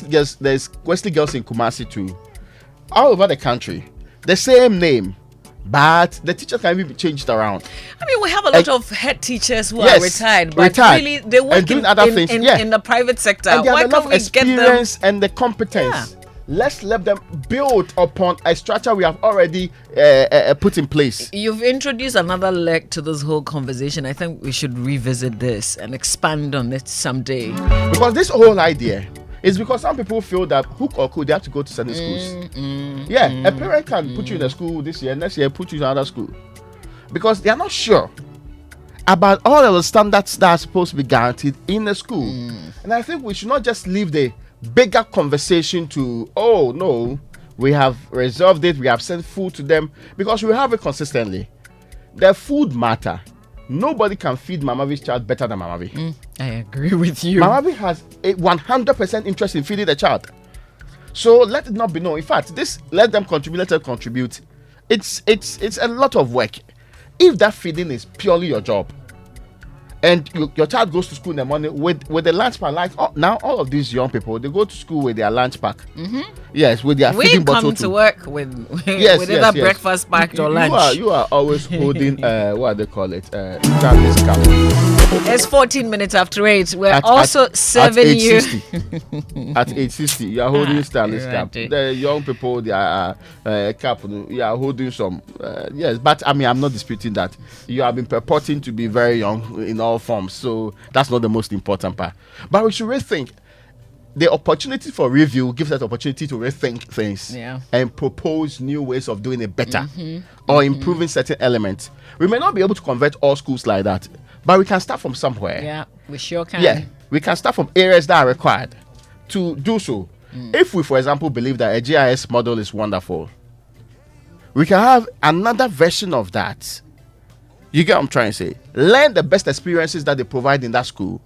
there's Wesley Girls in Kumasi too, all over the country, the same name, but the teachers can even be changed around. I mean, we have a lot of head teachers who are retired, but really they work in the private sector. And they Why have can't we get them? Experience and the competence. Let's let them build upon a structure we have already put in place. You've introduced another leg to this whole conversation. I think we should revisit this and expand on it someday. Because this whole idea is because some people feel that hook or crook, they have to go to certain schools. A parent can put you in a school this year, next year put you in another school, because they are not sure about all of the standards that are supposed to be guaranteed in the school. And I think we should not just leave the bigger conversation to, oh no, we have resolved it, we have sent food to them, because we have it consistently. The food matter. Nobody can feed Mama V's child better than Mama V. I agree with you. Mama V has a 100% interest in feeding the child. So let it not be known. In fact, let them contribute. It's a lot of work. If that feeding is purely your job, and your child goes to school in the morning with a lunch pack, like now all of these young people, they go to school with their lunch pack. Yes, with their feeding bottle. We come to work with either breakfast packed or lunch. You are always holding what they call it, It's 14 minutes after 8. We're also serving you at 8:60. You are holding Stanley's cap. The young people, they are cap. You are holding some. Yes, but I mean, I'm not disputing that. You have been purporting to be very young in all forms, so that's not the most important part. But we should rethink. the opportunity for review gives us opportunity to rethink things and propose new ways of doing it better or improving certain elements. We may not be able to convert all schools like that, but we can start from somewhere. Yeah, we sure can. Yeah, we can start from areas that are required to do so. If we, for example, believe that a GIS model is wonderful, we can have another version of that. You get what I'm trying to say? Learn the best experiences that they provide in that school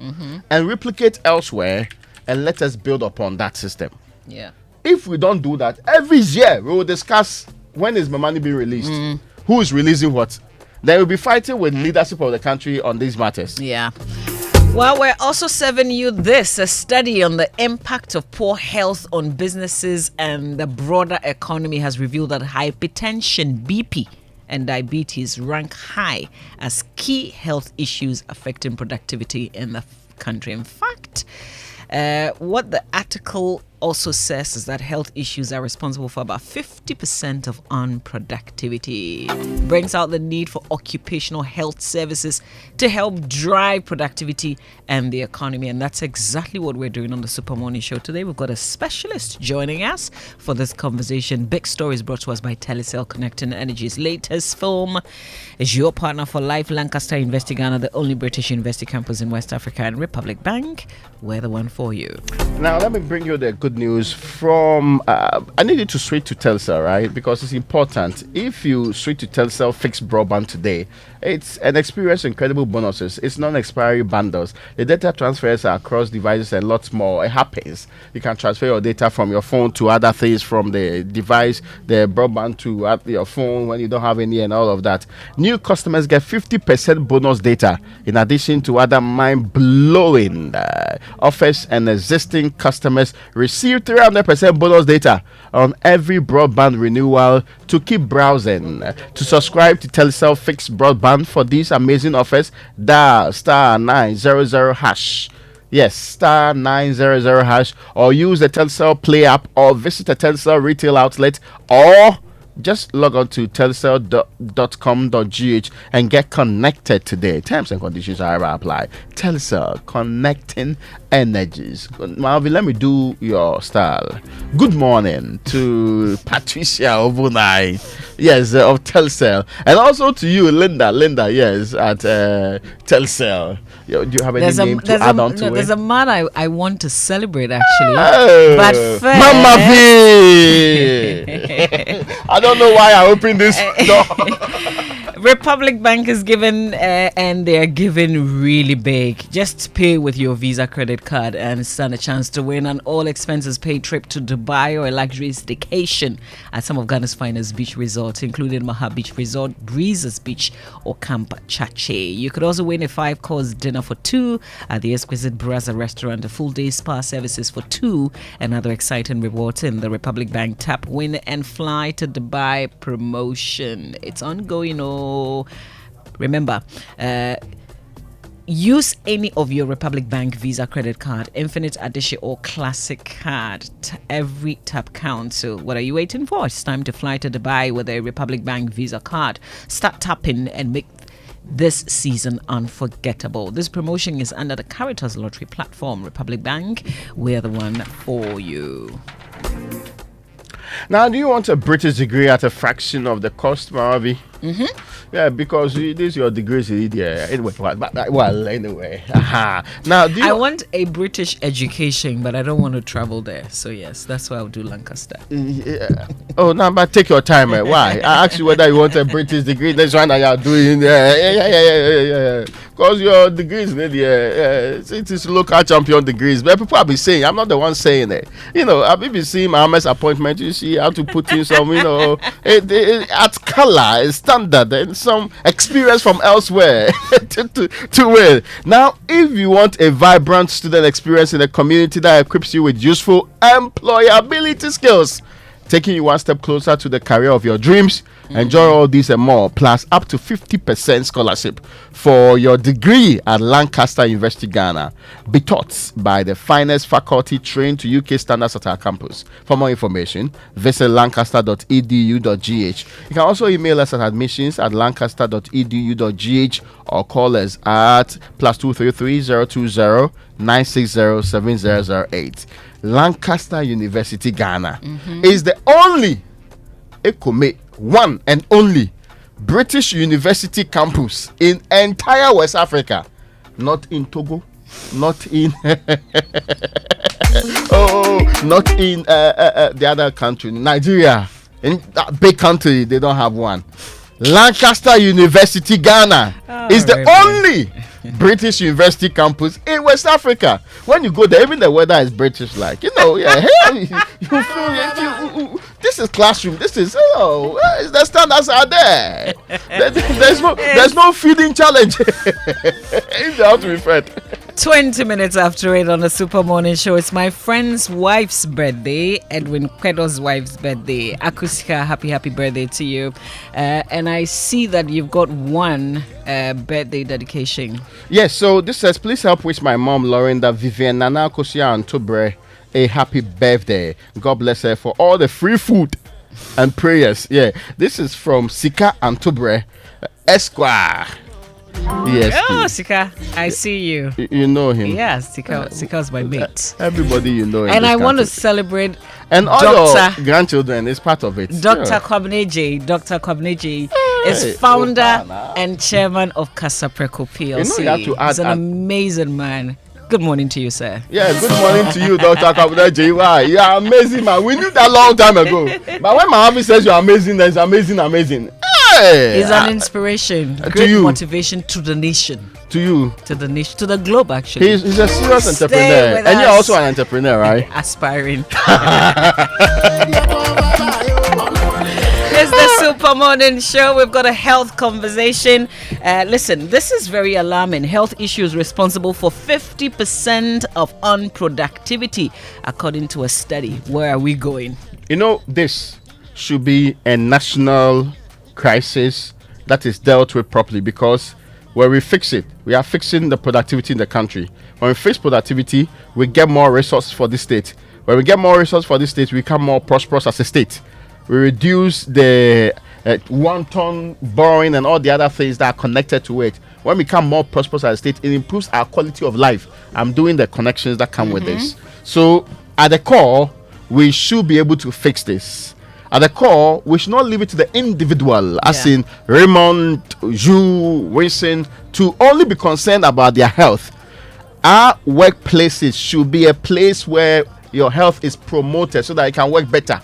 and replicate elsewhere, and let us build upon that system. Yeah. If we don't do that, every year we will discuss when is my money being released, who is releasing what. Then we'll be fighting with leadership of the country on these matters. Yeah. Well, we're also serving you this, a study on the impact of poor health on businesses and the broader economy has revealed that hypertension, BP, and diabetes rank high as key health issues affecting productivity in the country. In fact, what the article also says is that health issues are responsible for about 50% of unproductivity. Brings out the need for occupational health services to help drive productivity and the economy. And that's exactly what we're doing on the Super Morning Show today. We've got a specialist joining us for this conversation. Big Stories brought to us by Telecel, connecting Energy's latest film is your partner for life. Lancaster University Ghana, the only British university campus in West Africa, and Republic Bank, we're the one for you. Now, let me bring you the good news from I need you to switch to Telcel, right? Because it's important. If you switch to Telcel fixed broadband today, it's an experience, incredible bonuses. It's non-expiry bundles. The data transfers are across devices and lots more. It happens. You can transfer your data from your phone to other things, from the device, the broadband to your phone when you don't have any, and all of that. New customers get 50% bonus data in addition to other mind-blowing offers, and existing customers receive 300% bonus data on every broadband renewal to keep browsing. To subscribe to Telecel fixed broadband for these amazing offers, dial *900#. Yes, *900#, or use the Telecel Play app, or visit a Telecel retail outlet, or just log on to telecel.com.gh and get connected today. Terms and conditions are apply. Telecel, connecting energies. Marvin, let me do your style. Good morning to Patricia Obunai, yes, of Telecel, and also to you, Linda, yes, at Telecel. Do you have any name to add on to it? There's a man I want to celebrate, actually. But first, Mama V! I don't know why I opened this door. Republic Bank is given, and they're giving really big. Just pay with your Visa credit card and stand a chance to win an all-expenses paid trip to Dubai or a luxury staycation at some of Ghana's finest beach resorts, including Maha Beach Resort, Breezes Beach, or Camp Chache. You could also win a 5-course dinner for 2 at the exquisite Braza restaurant, a full-day spa services for 2, and other exciting rewards in the Republic Bank Tap Win and Fly to Dubai promotion. It's ongoing. Remember, use any of your Republic Bank Visa credit card, Infinite Addition, or Classic card. Every tap counts. So what are you waiting for? It's time to fly to Dubai with a Republic Bank Visa card. Start tapping and make this season unforgettable. This promotion is under the Caritas Lottery platform. Republic Bank, we're the one for you. Now, do you want a British degree at a fraction of the cost, Maravi? Yeah, because this your degrees in India. Anyway, anyway. Now, I want a British education, but I don't want to travel there. So yes, that's why I'll do Lancaster. Yeah. Oh, no, but take your time. Why? I asked you whether you want a British degree. That's one that you are doing. Yeah. Because your degrees in India, it is local champion degrees. But people have been saying, I'm not the one saying it. You know, I've been seeing Mohammed's appointment. You see how to put in some, at color, standard, and some experience from elsewhere to win. Now, if you want a vibrant student experience in a community that equips you with useful employability skills, taking you one step closer to the career of your dreams, Enjoy all these and more, plus up to 50% scholarship for your degree at Lancaster University, Ghana. Be taught by the finest faculty trained to UK standards at our campus. For more information, visit lancaster.edu.gh. You can also email us at admissions@lancaster.edu.gh or call us at +233 020 960 7008. Lancaster University, Ghana is the only one and only British university campus in entire West Africa. Not in Togo, not in not in the other country, Nigeria. In that big country, they don't have one. Lancaster University, Ghana is the only British university campus in West Africa. When you go there, even the weather is British, like, you feel this is classroom. This is the standards are there. There's no feeding challenge. If you have to be fed. 20 minutes after 8 on the Super Morning Show. It's my friend's wife's birthday, Edwin Kwedo's wife's birthday. Akusika, happy birthday to you. And I see that you've got one birthday dedication. Yes, so this says, please help wish my mom, Lorinda Vivian Nana Kosia Antobre, a happy birthday. God bless her for all the free food and prayers. Yeah, this is from Sika Antobre, Esquire. Yes. Oh, Sika, I see you. You know him. Yes, Sika's my mate. Everybody you know. And I want to celebrate and all your grandchildren is part of it. Dr. Kwabneji. Dr. Kwabneji is founder and chairman of Kasapreko PLC. You have to add, he's an amazing man. Good morning to you, sir. Yeah, good morning to you, Dr. Kwabneji. Wow, you are amazing, man. We knew that long time ago. But when my hubby says you're amazing, then it's amazing. He's an inspiration, great motivation to the nation. To you. To the nation, to the globe, actually. He's a serious entrepreneur. And you're also an entrepreneur, right? Aspiring. It's the Super Morning Show. We've got a health conversation. Listen, this is very alarming. Health issues responsible for 50% of unproductivity, according to a study. Where are we going? This should be a national crisis that is dealt with properly, because when we fix it, we are fixing the productivity in the country. When we fix productivity, we get more resources for the state. When we get more resources for the state, we become more prosperous as a state. We reduce the wanton borrowing and all the other things that are connected to it. When we become more prosperous as a state, it improves our quality of life. I'm doing the connections that come with this. So at the core, we should be able to fix this. At the core, we should not leave it to the individual, as in Raymond, you, Wilson, to only be concerned about their health. Our workplaces should be a place where your health is promoted so that you can work better.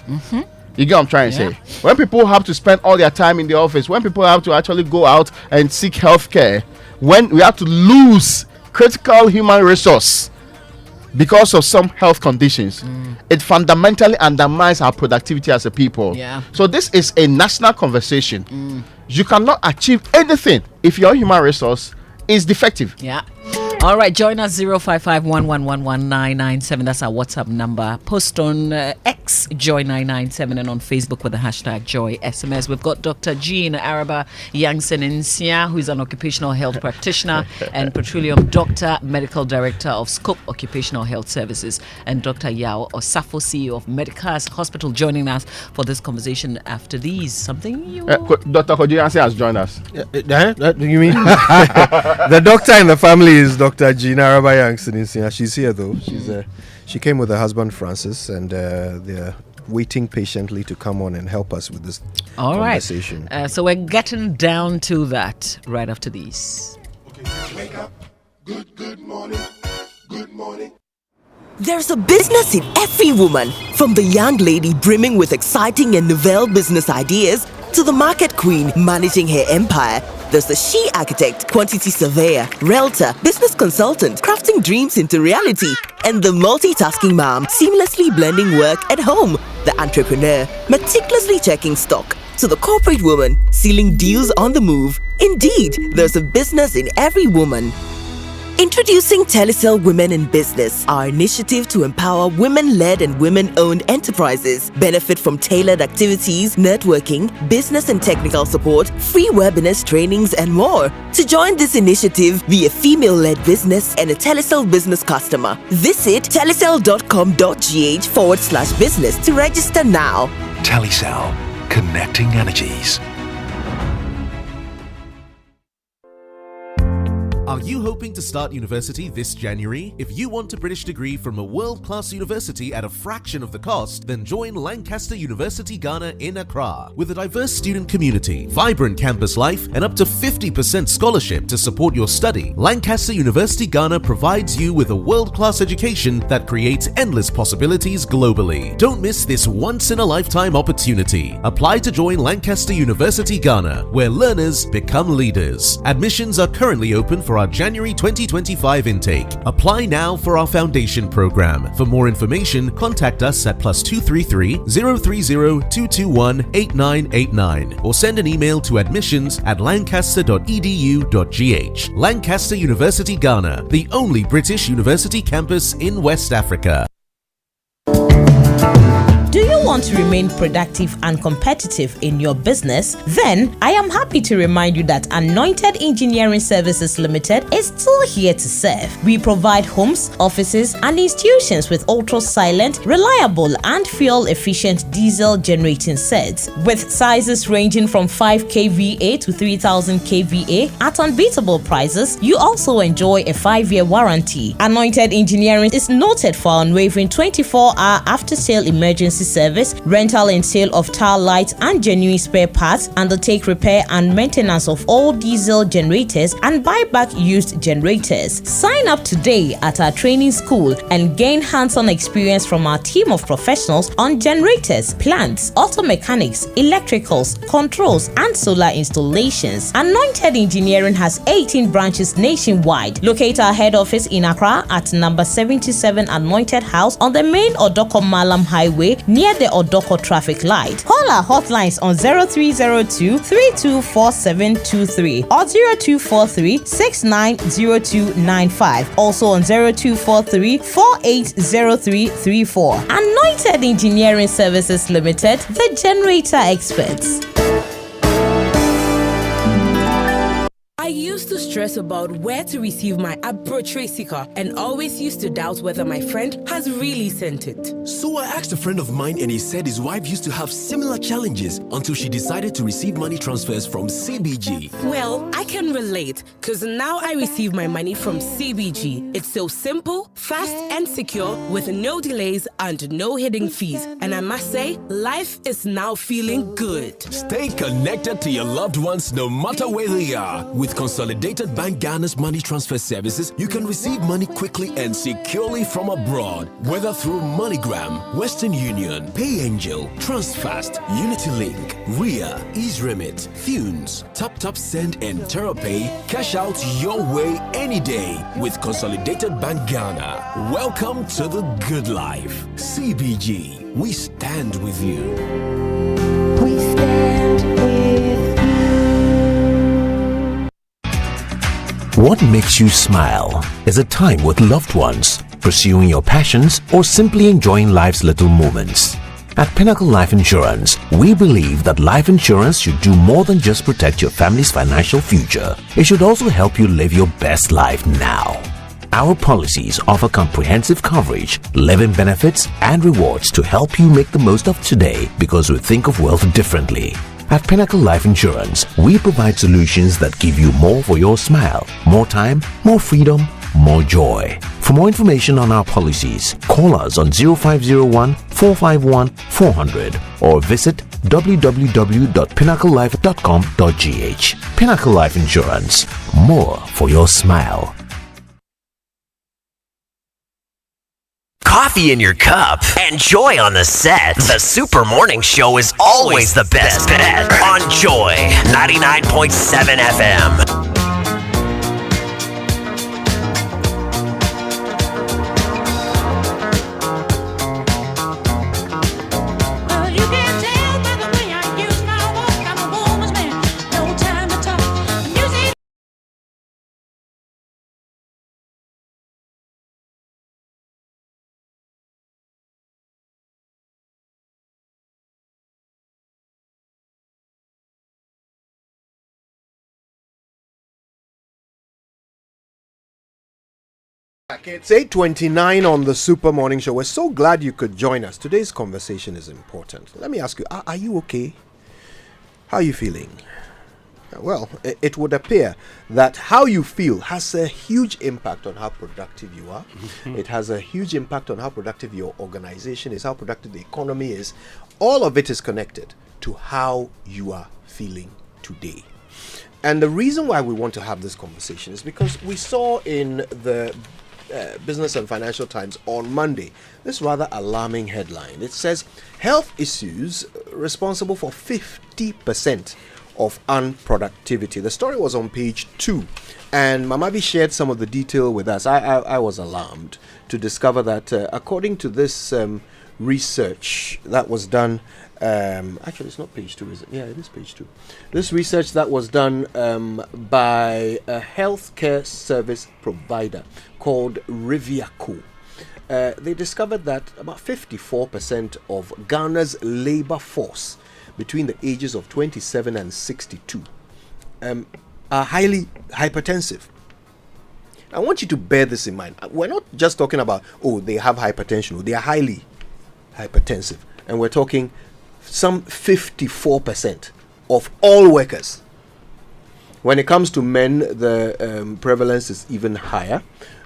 You get what I'm trying to say? When people have to spend all their time in the office, when people have to actually go out and seek health care, when we have to lose critical human resource because of some health conditions, it fundamentally undermines our productivity as a people. So this is a national conversation. You cannot achieve anything if your human resource is defective. All right, join us 05511119997. That's our WhatsApp number. Post on X Joy997 and on Facebook with the hashtag Joy SMS. We've got Dr. Jean Araba Yangsen Insia, who is an occupational health practitioner and petroleum doctor, medical director of Scope Occupational Health Services, and Dr. Yao Osafo, CEO of Medicas Hospital, joining us for this conversation. After these, something you Dr. Kojiansi has joined us. You mean the doctor in the family is Dr. Gina Rabayang. She's here though. She came with her husband Francis, and they're waiting patiently to come on and help us with this conversation. So we're getting down to that right after these. Okay, wake up. Good morning. Good morning. There's a business in every woman, from the young lady brimming with exciting and novel business ideas to the market queen managing her empire. There's the she architect, quantity surveyor, realtor, business consultant, crafting dreams into reality, and the multitasking mom, seamlessly blending work at home. The entrepreneur, meticulously checking stock. To the corporate woman, sealing deals on the move. Indeed, there's a business in every woman. Introducing Telecel Women in Business, our initiative to empower women-led and women-owned enterprises. Benefit from tailored activities, networking, business and technical support, free webinars, trainings, and more. To join this initiative, be a female-led business and a Telecel business customer. Visit telecel.com.gh/business to register now. Telecel, connecting energies. Are you hoping to start university this January? If you want a British degree from a world-class university at a fraction of the cost, then join Lancaster University Ghana in Accra. With a diverse student community, vibrant campus life, and up to 50% scholarship to support your study, Lancaster University Ghana provides you with a world-class education that creates endless possibilities globally. Don't miss this once-in-a-lifetime opportunity. Apply to join Lancaster University Ghana, where learners become leaders. Admissions are currently open for our January 2025 intake. Apply now for our foundation program. For more information, contact us at +233 030 221 8989 or send an email to admissions@lancaster.edu.gh. Lancaster University Ghana, the only British university campus in West Africa. Do you want to remain productive and competitive in your business? Then I am happy to remind you that Anointed Engineering Services Limited is still here to serve. We provide homes, offices, and institutions with ultra-silent, reliable, and fuel-efficient diesel generating sets. With sizes ranging from 5 kVA to 3000 kVA at unbeatable prices, you also enjoy a 5-year warranty. Anointed Engineering is noted for unwavering 24-hour after-sale emergency service, rental and sale of tile lights and genuine spare parts, undertake repair and maintenance of all diesel generators, and buy back used generators. Sign up today at our training school and gain hands-on experience from our team of professionals on generators, plants, auto mechanics, electricals, controls, and solar installations. Anointed Engineering has 18 branches nationwide. Locate our head office in Accra at number 77 Anointed House on the main Odoko Malam Highway near the Odoko traffic light. Call our hotlines on 0302 324723 or 0243 690295. Also on 0243 480334. Anointed Engineering Services Limited, the generator experts. I used to stress about where to receive my Abro sticker and always used to doubt whether my friend has really sent it. So I asked a friend of mine and he said his wife used to have similar challenges until she decided to receive money transfers from CBG. Well, I can relate because now I receive my money from CBG. It's so simple, fast and secure with no delays and no hidden fees. And I must say, life is now feeling good. Stay connected to your loved ones no matter where they are. With Consolidated Bank Ghana's money transfer services, you can receive money quickly and securely from abroad, whether through MoneyGram, Western Union, PayAngel, Transfast, UnityLink, Ria, EaseRemit, Thunes, TapTap Send, and TerraPay. Cash out your way any day with Consolidated Bank Ghana. Welcome to the good life. CBG, we stand with you. We stand with What makes you smile? Is it time with loved ones, pursuing your passions, or simply enjoying life's little moments? At Pinnacle Life Insurance, we believe that life insurance should do more than just protect your family's financial future. It should also help you live your best life now. Our policies offer comprehensive coverage, living benefits, and rewards to help you make the most of today because we think of wealth differently. At Pinnacle Life Insurance, we provide solutions that give you more for your smile, more time, more freedom, more joy. For more information on our policies, call us on 0501 451 400 or visit www.pinnaclelife.com.gh. Pinnacle Life Insurance, more for your smile. Coffee in your cup and joy on the set. The Super Morning Show is always the best bet on Joy 99.7 FM. It's 8:29 on the Super Morning Show. We're so glad you could join us. Today's conversation is important. Let me ask you, are you okay? How are you feeling? Well, it would appear that how you feel has a huge impact on how productive you are. It has a huge impact on how productive your organization is, how productive the economy is. All of it is connected to how you are feeling today. And the reason why we want to have this conversation is because we saw in the Business and Financial Times on Monday this rather alarming headline. It says health issues responsible for 50% of unproductivity. The story was on page 2, and Mamabi shared some of the detail with us. I was alarmed to discover that according to this research that was done, actually it's not page 2, is it? Yeah, it is page 2. This research that was done by a healthcare service provider called Riviaco. They discovered that about 54% of Ghana's labor force between the ages of 27 and 62 are highly hypertensive. I want you to bear this in mind. We're not just talking about, they have hypertension. They are highly hypertensive. And we're talking some 54% of all workers. When it comes to men, the prevalence is even higher.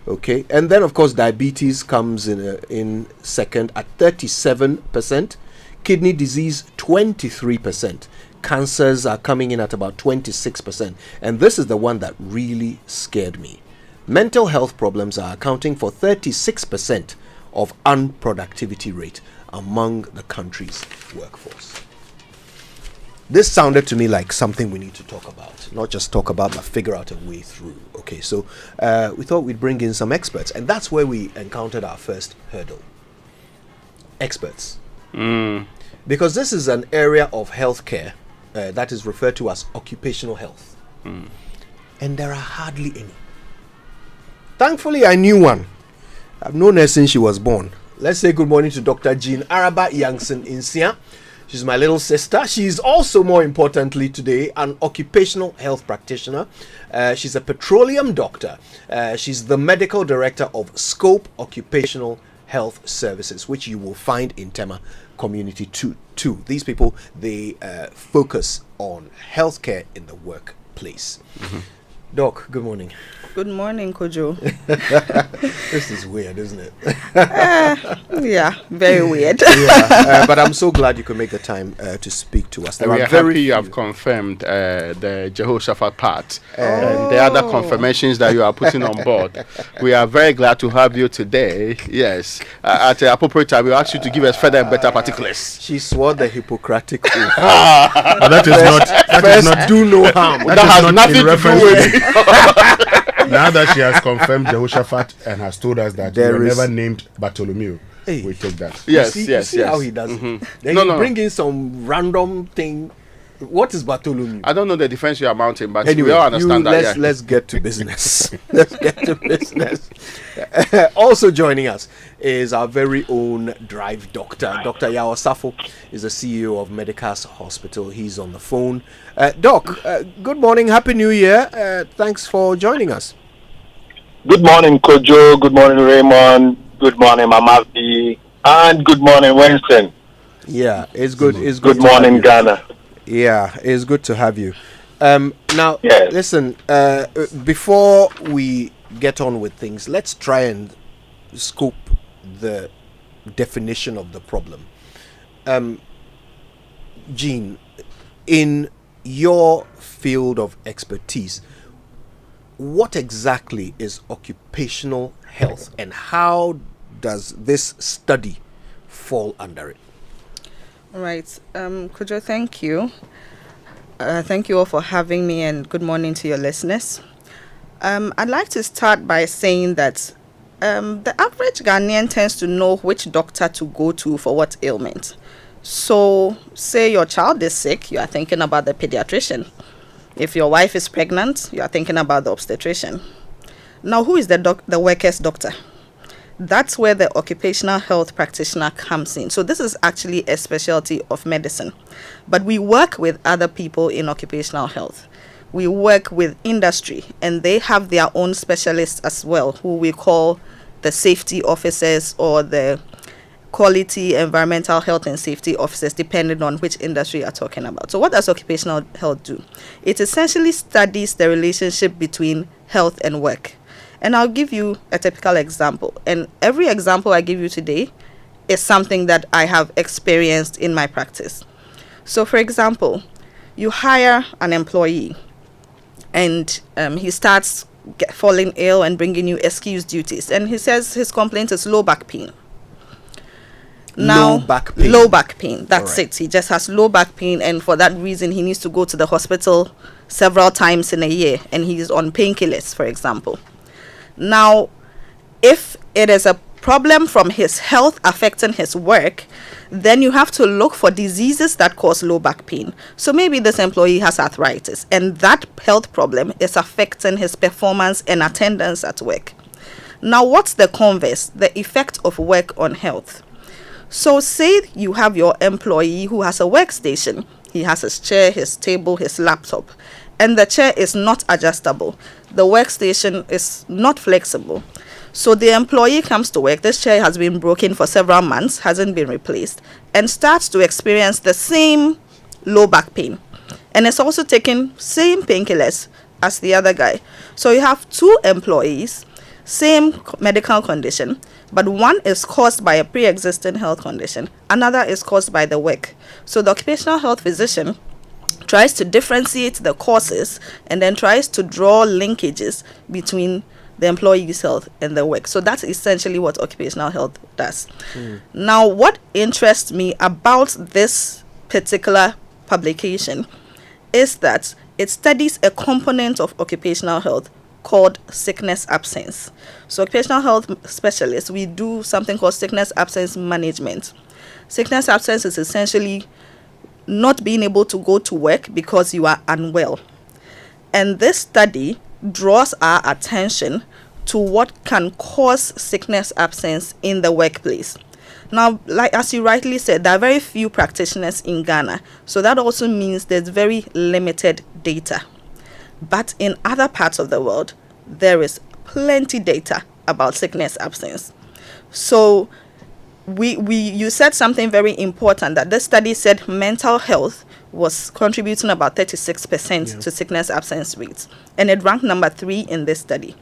Okay, and then of course diabetes comes in second at 37%, kidney disease 23%, cancers are coming in at about 26%, and this is the one that really scared me. Mental health problems are accounting for 36% of unproductivity rate among the country's workforce. This sounded to me like something we need to talk about, not just talk about, but figure out a way through. Okay, so we thought we'd bring in some experts, and that's where we encountered our first hurdle. Experts. Because this is an area of healthcare that is referred to as occupational health. And there are hardly any. Thankfully, I knew one. I've known her since she was born. Let's say good morning to Dr. Jean Araba Yangson Insia. She's my little sister. She's also, more importantly today, an occupational health practitioner. She's a petroleum doctor. She's the medical director of Scope Occupational Health Services, which you will find in Tema Community 2. These people, they focus on healthcare in the workplace. Doc, good morning. Good morning, Kojo. This is weird, isn't it? Yeah, very weird. But I'm so glad you could make the time to speak to us. We are happy you have confirmed the Jehoshaphat part and the other confirmations that you are putting on board. We are very glad to have you today. Yes, at the appropriate time, we ask you to give us further and better particulars. She swore the Hippocratic oath. That is not do no harm. That has nothing to do with it. Now that she has confirmed Jehoshaphat and has told us that we were never named Bartholomew, we take that. Yes. How he does it. Then you bring in some random thing. What is Bartholomew? I don't know the defense you are mounting, but anyway, we all understand that. Let's get to business. Also joining us is our very own drive doctor. Dr. Yao Safo is the CEO of Medicas Hospital. He's on the phone. Doc, good morning. Happy New Year. Thanks for joining us. Good morning, Kojo. Good morning, Raymond. Good morning, Mamabi. And good morning, Winston. Yeah, it's good. It's good morning, Ghana. Yeah, it's good to have you. Now, listen, before we get on with things, let's try and scope the definition of the problem. Jean, in your field of expertise, what exactly is occupational health and how does this study fall under it? All right. Kojo, thank you. Thank you all for having me and good morning to your listeners. I'd like to start by saying that the average Ghanaian tends to know which doctor to go to for what ailment. So, say your child is sick, you are thinking about the pediatrician. If your wife is pregnant, you are thinking about the obstetrician. Now, who is the worker's doctor? That's where the occupational health practitioner comes in. So this is actually a specialty of medicine. But we work with other people in occupational health. we work with industry, and they have their own specialists as well, who we call the safety officers or the quality environmental health and safety officers, depending on which industry you're talking about. So what does occupational health do? It essentially studies the relationship between health and work. And I'll give you a typical example. And every example I give you today is something that I have experienced in my practice. So for example, you hire an employee and he starts falling ill and bringing you excuse duties. And he says his complaint is low back pain. Now, low back pain. That's it. He just has low back pain, and for that reason, he needs to go to the hospital several times in a year, and he's on painkillers, for example. Now, if it is a problem from his health affecting his work, then you have to look for diseases that cause low back pain. So maybe this employee has arthritis, and that health problem is affecting his performance and attendance at work. Now, what's the converse? The effect of work on health. So say you have your employee who has a workstation. He has his chair, his table, his laptop, and the chair is not adjustable. The workstation is not flexible. So the employee comes to work, this chair has been broken for several months, hasn't been replaced, and starts to experience the same low back pain. And it's also taking same painkillers as the other guy. So you have two employees, same medical condition, but one is caused by a pre-existing health condition, another is caused by the work. So the occupational health physician tries to differentiate the causes and then tries to draw linkages between the employee's health and the work. So that's essentially what occupational health does. Now, what interests me about this particular publication is that it studies a component of occupational health called sickness absence. So occupational health specialists, we do something called sickness absence management. Sickness absence is essentially not being able to go to work because you are unwell. And this study draws our attention to what can cause sickness absence in the workplace. Now, like as you rightly said, there are very few practitioners in Ghana. So that also means there's very limited data. But in other parts of the world, there is plenty data about sickness absence. So you said something very important, that this study said mental health was contributing about 36% to sickness absence rates. And it ranked number 3 in this study.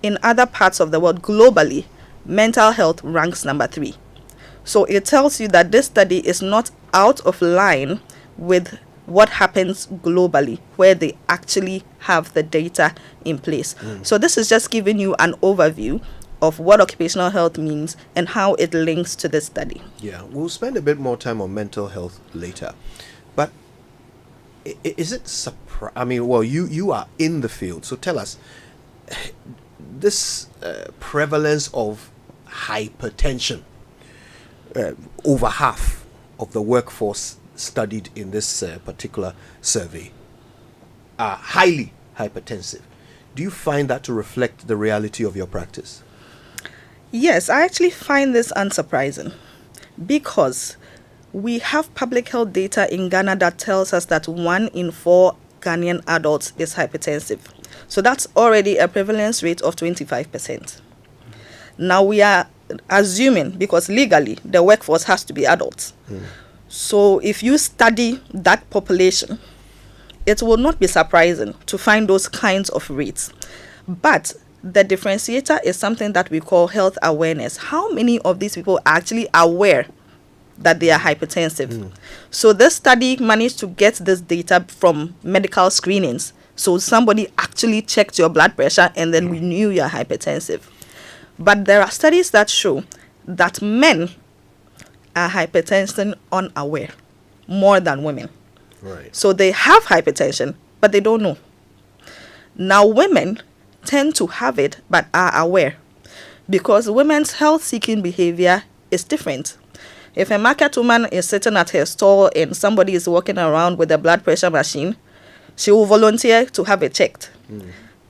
In other parts of the world, globally, mental health ranks number 3. So it tells you that this study is not out of line with what happens globally, where they actually have the data in place. So this is just giving you an overview of what occupational health means and how it links to this study. Yeah, we'll spend a bit more time on mental health later. But is it I mean, well, you are in the field, so tell us, this prevalence of hypertension, over half of the workforce studied in this particular survey are highly hypertensive. Do you find that to reflect the reality of your practice? Yes, I actually find this unsurprising, because we have public health data in Ghana that tells us that 1 in 4 Ghanaian adults is hypertensive. So that's already a prevalence rate of 25%. Now we are assuming, because legally the workforce has to be adults. So if you study that population, it will not be surprising to find those kinds of rates. But the differentiator is something that we call health awareness. How many of these people are actually aware that they are hypertensive? So this study managed to get this data from medical screenings. So somebody actually checked your blood pressure and then we knew you're hypertensive. But there are studies that show that men are hypertension unaware more than women. Right. So they have hypertension, but they don't know. Now women tend to have it, but are aware, because women's health-seeking behavior is different. If a market woman is sitting at her stall and somebody is walking around with a blood pressure machine, she will volunteer to have it checked.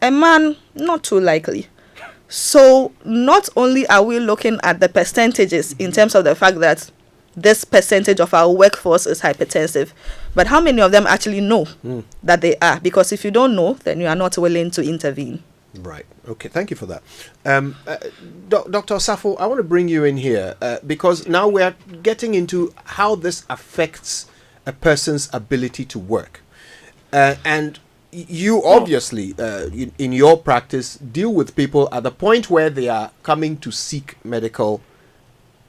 A man, not too likely. So not only are we looking at the percentages in terms of the fact that this percentage of our workforce is hypertensive. But how many of them actually know that they are? Because if you don't know, then you are not willing to intervene. Right. Okay. Thank you for that. Dr. Safo, I want to bring you in here because now we're getting into how this affects a person's ability to work. And you obviously, in your practice, deal with people at the point where they are coming to seek medical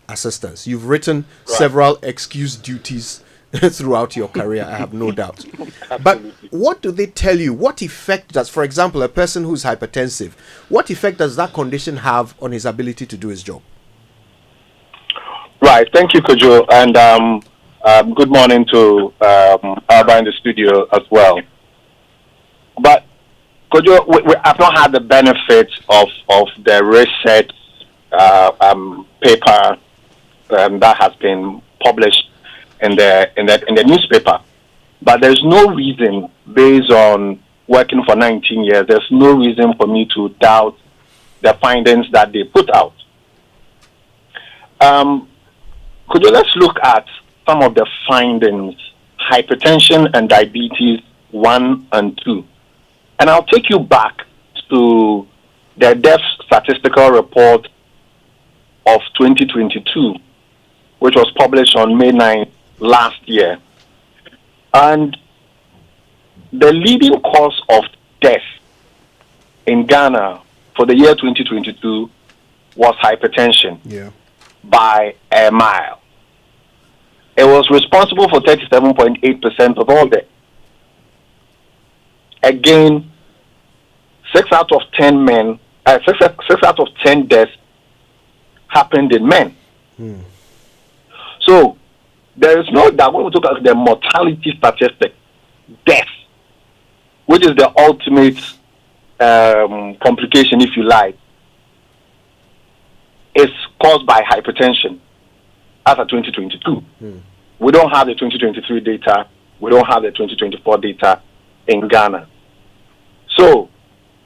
assistance. You've written several excuse duties throughout your career, I have no doubt. But what do they tell you? What effect does, for example, a person who's hypertensive, what effect does that condition have on his ability to do his job? Right. Thank you, Kojo. And good morning to Alba in the studio as well. But, Kojo, we have not had the benefit of the research paper that has been published in the newspaper. But there's no reason, based on working for 19 years, there's no reason for me to doubt the findings that they put out. Could you let's look at some of the findings, hypertension and diabetes 1 and 2. And I'll take you back to the death statistical report of 2022, which was published on May 9th last year. And the leading cause of death in Ghana for the year 2022 was hypertension by a mile. It was responsible for 37.8% of all deaths. Again, 6 out of 10 men, 6 out of 10 deaths happened in men. So there is no doubt when we talk about the mortality statistic, death, which is the ultimate complication, if you like, is caused by hypertension as of 2022. We don't have the 2023 data. We don't have the 2024 data in Ghana. So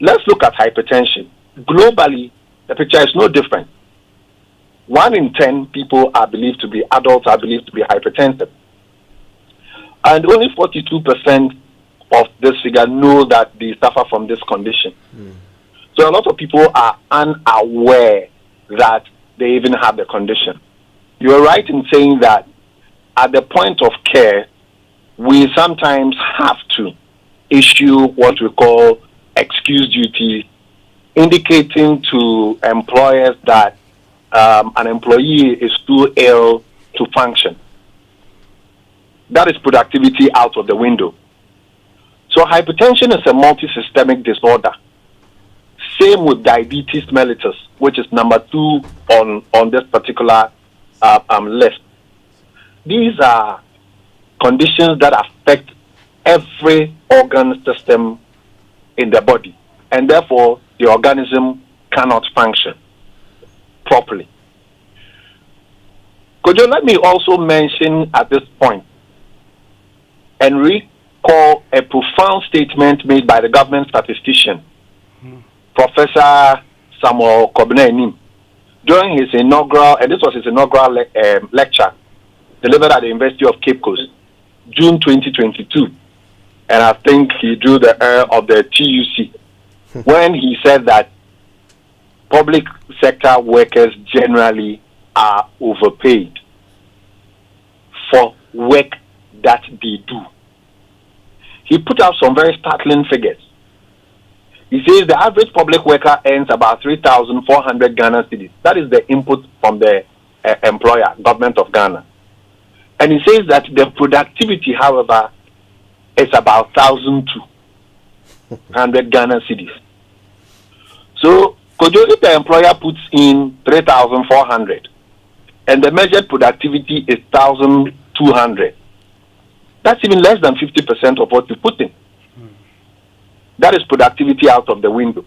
let's look at hypertension. Globally, the picture is no different. 1 in 10 people are believed to be adults, are believed to be hypertensive. And only 42% of this figure know that they suffer from this condition. So a lot of people are unaware that they even have the condition. You're right in saying that at the point of care, we sometimes have to issue what we call excuse duty, indicating to employers that an employee is too ill to function. That is productivity out of the window. So hypertension is a multisystemic disorder. Same with diabetes mellitus, which is number 2 on this particular list. These are conditions that affect every organ system in the body, and therefore the organism cannot function properly. Could you let me also mention at this point and recall a profound statement made by the government statistician, Professor Samuel Kobnenim, during his inaugural, and this was his inaugural lecture delivered at the University of Cape Coast, June 2022. And I think he drew the air of the TUC when he said that public sector workers generally are overpaid for work that they do. He put out some very startling figures. He says the average public worker earns about 3,400 Ghana cedis. That is the input from the employer, government of Ghana. And he says that the productivity, however, is about 1,200 Ghana cedis. So, if the employer puts in 3,400 and the measured productivity is 1,200, that's even less than 50% of what you put in. That is productivity out of the window.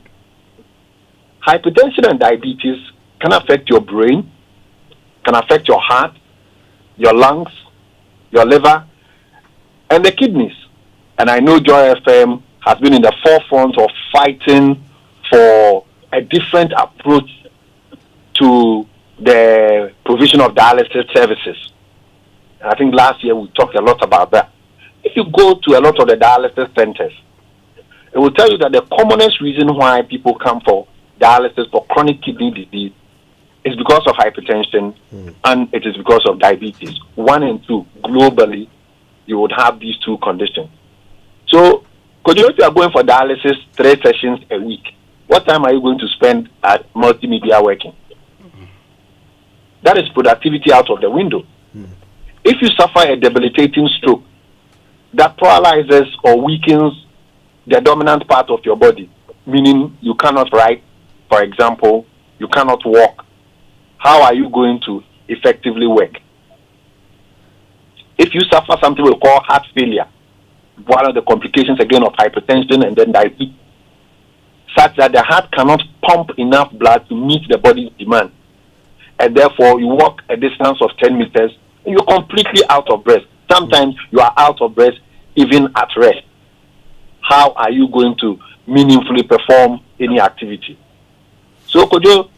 Hypertension and diabetes can affect your brain, can affect your heart, your lungs, your liver, and the kidneys. And I know Joy FM has been in the forefront of fighting for a different approach to the provision of dialysis services. I think last year we talked a lot about that. If you go to a lot of the dialysis centers, it will tell you that the commonest reason why people come for dialysis for chronic kidney disease is because of hypertension and it is because of diabetes. 1 and 2, globally, you would have these two conditions. So, if you are going for dialysis 3 sessions a week, what time are you going to spend at multimedia working? That is productivity out of the window. If you suffer a debilitating stroke that paralyzes or weakens the dominant part of your body, meaning you cannot write, for example, you cannot walk, how are you going to effectively work? If you suffer something we call heart failure, one of the complications again of hypertension and then diabetes, such that the heart cannot pump enough blood to meet the body's demand, and therefore you walk a distance of 10 meters and you're completely out of breath. Sometimes you are out of breath even at rest. How are you going to meaningfully perform any activity? So, Kojo,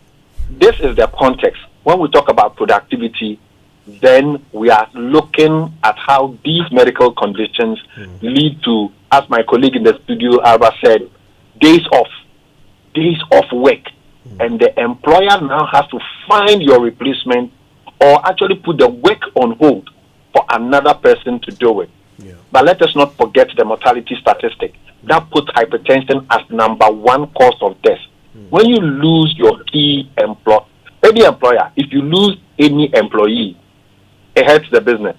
this is the context. When we talk about productivity, then we are looking at how these medical conditions lead to, as my colleague in the studio, Alba said, days off work. And the employer now has to find your replacement or actually put the work on hold for another person to do it. But let us not forget the mortality statistic. That puts hypertension as number 1 cause of death. When you lose your key any employer, if you lose any employee, it hurts the business.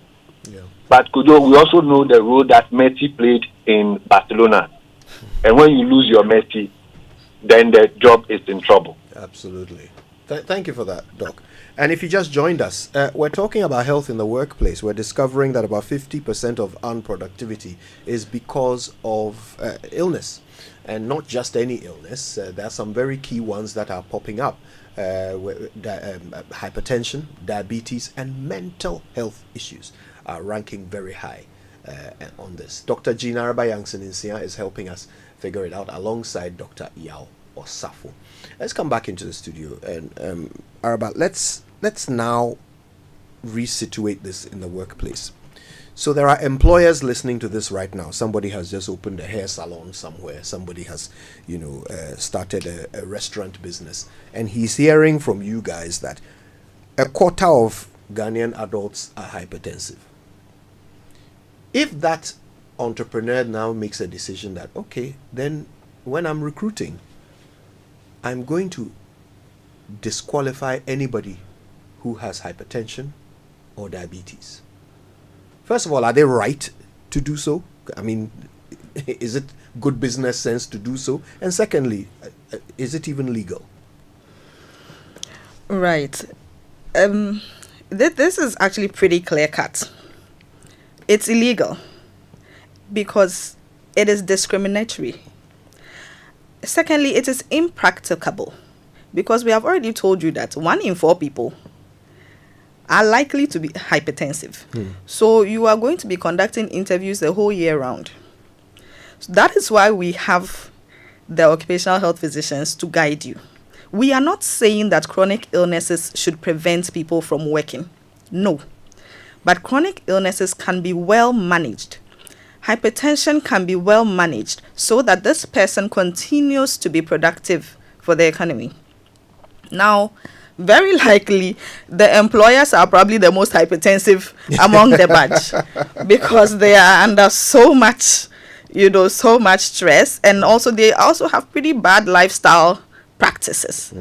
But Kudo, we also know the role that Messi played in Barcelona. And when you lose your Messi, then the job is in trouble. Absolutely. Thank you for that, Doc. And if you just joined us, we're talking about health in the workplace. We're discovering that about 50% of unproductivity is because of illness. And not just any illness. There are some very key ones that are popping up. Hypertension, diabetes, and mental health issues are ranking very high on this. Dr. Jean Araba-Yankson is helping us figure it out alongside Dr. Yao Osafo. Let's come back into the studio and Araba, let's now resituate this in the workplace. So there are employers listening to this right now. Somebody has just opened a hair salon somewhere. Somebody has, started a restaurant business, and he's hearing from you guys that a quarter of Ghanaian adults are hypertensive. If that entrepreneur now makes a decision that, okay, then when I'm recruiting, I'm going to disqualify anybody who has hypertension or diabetes. First of all, are they right to do so? I mean, is it good business sense to do so? And secondly, is it even legal? Right. This is actually pretty clear cut. It's illegal because it is discriminatory. Secondly, it is impracticable because we have already told you that 1 in 4 people are likely to be hypertensive. So you are going to be conducting interviews the whole year round. So that is why we have the occupational health physicians to guide you. We are not saying that chronic illnesses should prevent people from working. No. But chronic illnesses can be well managed. Hypertension can be well managed so that this person continues to be productive for the economy. Now, very likely, the employers are probably the most hypertensive among the batch because they are under so much stress, and also they also have pretty bad lifestyle practices.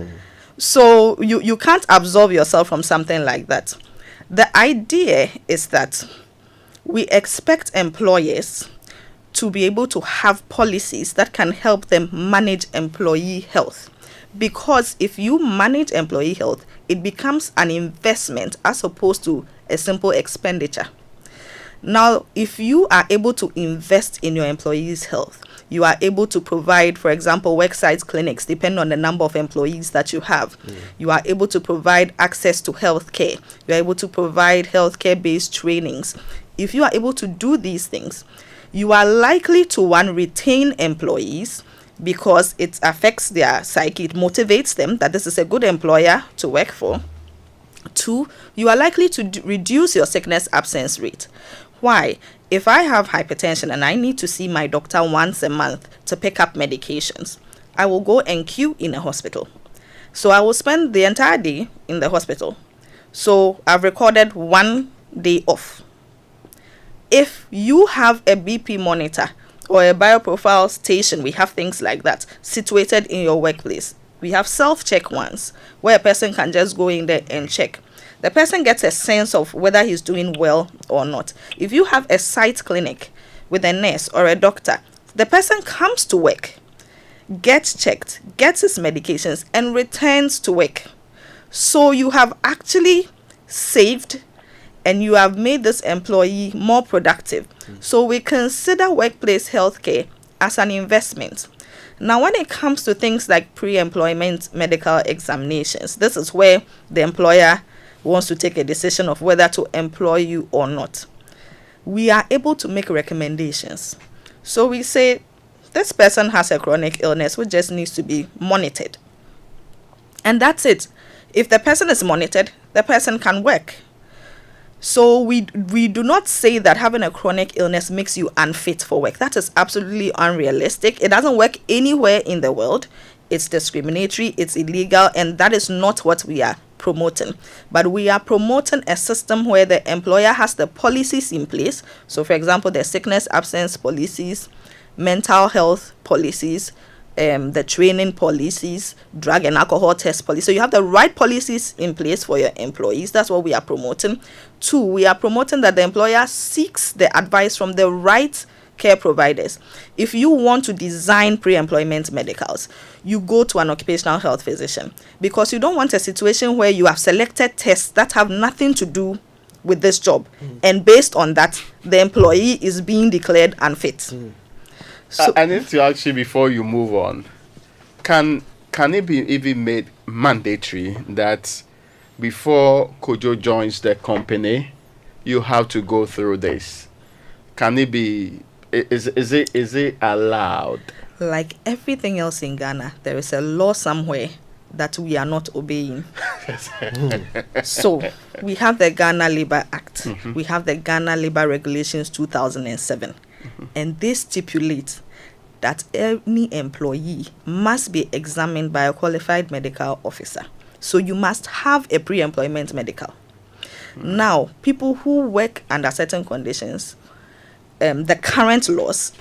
So you can't absolve yourself from something like that. The idea is that we expect employers to be able to have policies that can help them manage employee health. Because if you manage employee health, it becomes an investment as opposed to a simple expenditure. Now, if you are able to invest in your employees' health, you are able to provide, for example, worksite clinics, depending on the number of employees that you have. You are able to provide access to healthcare. You are able to provide healthcare-based trainings. If you are able to do these things, you are likely to, retain employees, because it affects their psyche. It motivates them that this is a good employer to work for. 2, you are likely to reduce your sickness absence rate. Why? If I have hypertension and I need to see my doctor once a month to pick up medications, I will go and queue in a hospital. So I will spend the entire day in the hospital. So I've recorded 1 day off. If you have a BP monitor or a bioprofile station, we have things like that situated in your workplace. We have self-check ones where a person can just go in there and check. The person gets a sense of whether he's doing well or not. If you have a site clinic with a nurse or a doctor, the person comes to work, gets checked, gets his medications, and returns to work. So you have actually saved and you have made this employee more productive. So we consider workplace healthcare as an investment. Now, when it comes to things like pre-employment medical examinations, this is where the employer wants to take a decision of whether to employ you or not. We are able to make recommendations. So we say, this person has a chronic illness which just needs to be monitored. And that's it. If the person is monitored, the person can work. So we do not say that having a chronic illness makes you unfit for work. That is absolutely unrealistic. It doesn't work anywhere in the world. It's discriminatory, it's illegal, and that is not what we are promoting. But we are promoting a system where the employer has the policies in place. So for example, the sickness absence policies, mental health policies, the training policies, drug and alcohol test policy. So you have the right policies in place for your employees. That's what we are promoting. 2, we are promoting that the employer seeks the advice from the right care providers. If you want to design pre-employment medicals, you go to an occupational health physician, because you don't want a situation where you have selected tests that have nothing to do with this job, and based on that, the employee is being declared unfit. So I need to ask you before you move on, can it be even made mandatory that before Kojo joins the company, you have to go through this? Can it be, is it allowed? Like everything else in Ghana, there is a law somewhere that we are not obeying. So we have the Ghana Labour Act, we have the Ghana Labour Regulations 2007, and they stipulate that any employee must be examined by a qualified medical officer. So you must have a pre-employment medical. Now, people who work under certain conditions, the current laws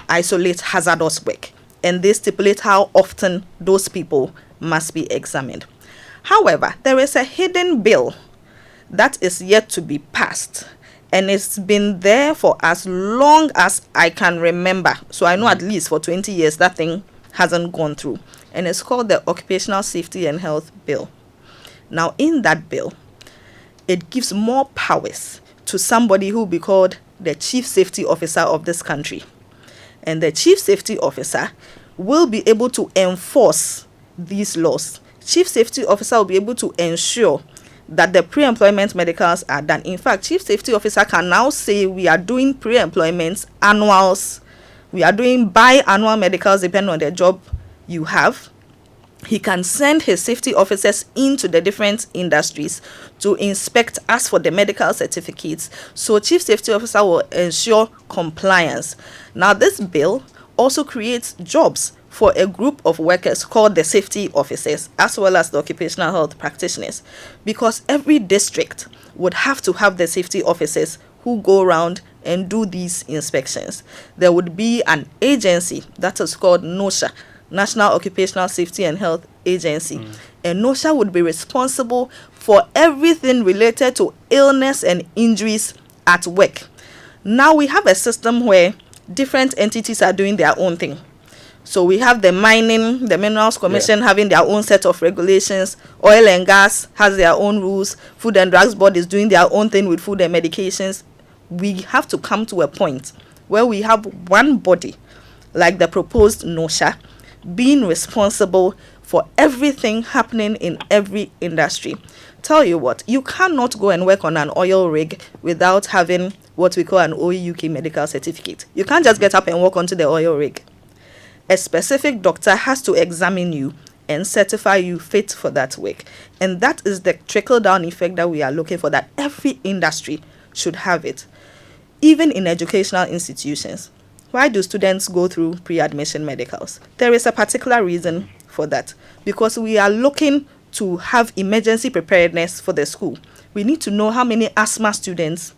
isolate hazardous work, and they stipulate how often those people must be examined. However, there is a hidden bill that is yet to be passed, and it's been there for as long as I can remember. So I know at least for 20 years that thing hasn't gone through, and it's called the Occupational Safety and Health Bill. Now, in that bill, it gives more powers to somebody who will be called the Chief Safety Officer of this country. And the Chief Safety Officer will be able to enforce these laws. Chief Safety Officer will be able to ensure that the pre-employment medicals are done. In fact, Chief Safety Officer can now say we are doing pre-employment annuals, we are doing biannual medicals depending on the job you have. He can send his safety officers into the different industries to inspect, ask for the medical certificates. So Chief Safety Officer will ensure compliance. Now, this bill also creates jobs for a group of workers called the safety officers, as well as the occupational health practitioners, because every district would have to have the safety officers who go around and do these inspections. There would be an agency that is called NOSHA, National Occupational Safety and Health Agency, and NOSHA would be responsible for everything related to illness and injuries at work. Now we have a system where different entities are doing their own thing. So we have the Minerals Commission having their own set of regulations. Oil and gas has their own rules. Food and Drugs Board is doing their own thing with food and medications. We have to come to a point where we have one body, like the proposed NOSHA, being responsible for everything happening in every industry. Tell you what, you cannot go and work on an oil rig without having what we call an OEUK medical certificate. You can't just get up and walk onto the oil rig. A specific doctor has to examine you and certify you fit for that work. And that is the trickle-down effect that we are looking for, that every industry should have it. Even in educational institutions. Why do students go through pre-admission medicals? There is a particular reason for that. Because we are looking to have emergency preparedness for the school. We need to know how many asthma students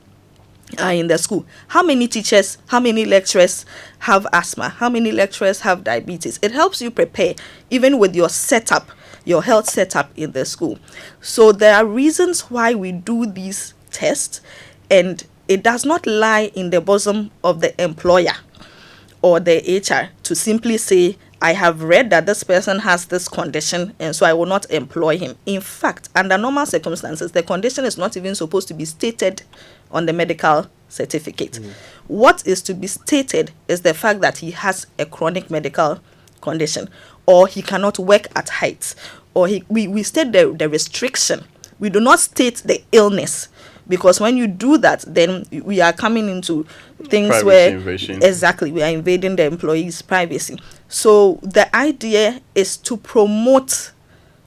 are in the school. How many teachers, how many lecturers have asthma? How many lecturers have diabetes? It helps you prepare even with your setup, your health setup in the school. So there are reasons why we do these tests, and it does not lie in the bosom of the employer or the HR to simply say, I have read that this person has this condition and so I will not employ him. In fact, under normal circumstances, the condition is not even supposed to be stated on the medical certificate. What is to be stated is the fact that he has a chronic medical condition, or he cannot work at heights, or we state the restriction. We do not state the illness, because when you do that, then we are coming into things Privacy where invasion. Exactly, we are invading the employee's privacy. So the idea is to promote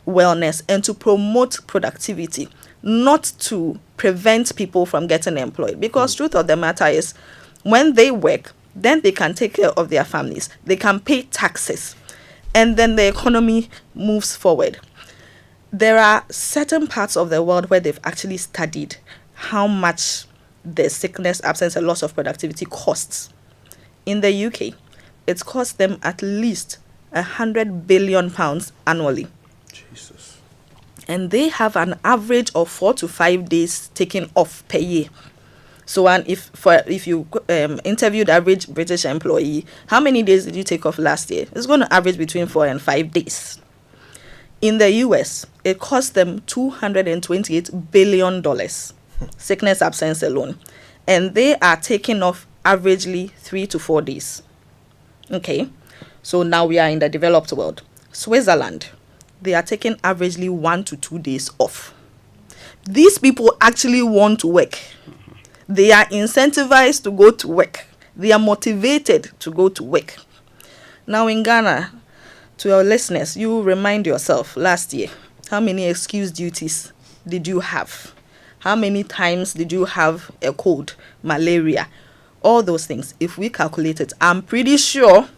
wellness and to promote productivity, not to prevent people from getting employed. Because truth of the matter is, when they work, then they can take care of their families, they can pay taxes, and then the economy moves forward. There are certain parts of the world where they've actually studied how much the sickness, absence, and loss of productivity costs. In the UK, it costs them at least £100 billion annually. Jesus. And they have an average of 4 to 5 days taken off per year. So, and if you interviewed the average British employee, how many days did you take off last year? It's going to average between 4 and 5 days. In the US, it cost them $228 billion, sickness absence alone. And they are taking off averagely 3 to 4 days. Okay, so now we are in the developed world. Switzerland, they are taking averagely 1 to 2 days off. These people actually want to work. They are incentivized to go to work. They are motivated to go to work. Now in Ghana, to your listeners, you remind yourself last year, how many excuse duties did you have? How many times did you have a cold, malaria? All those things. If we calculate it, I'm pretty sure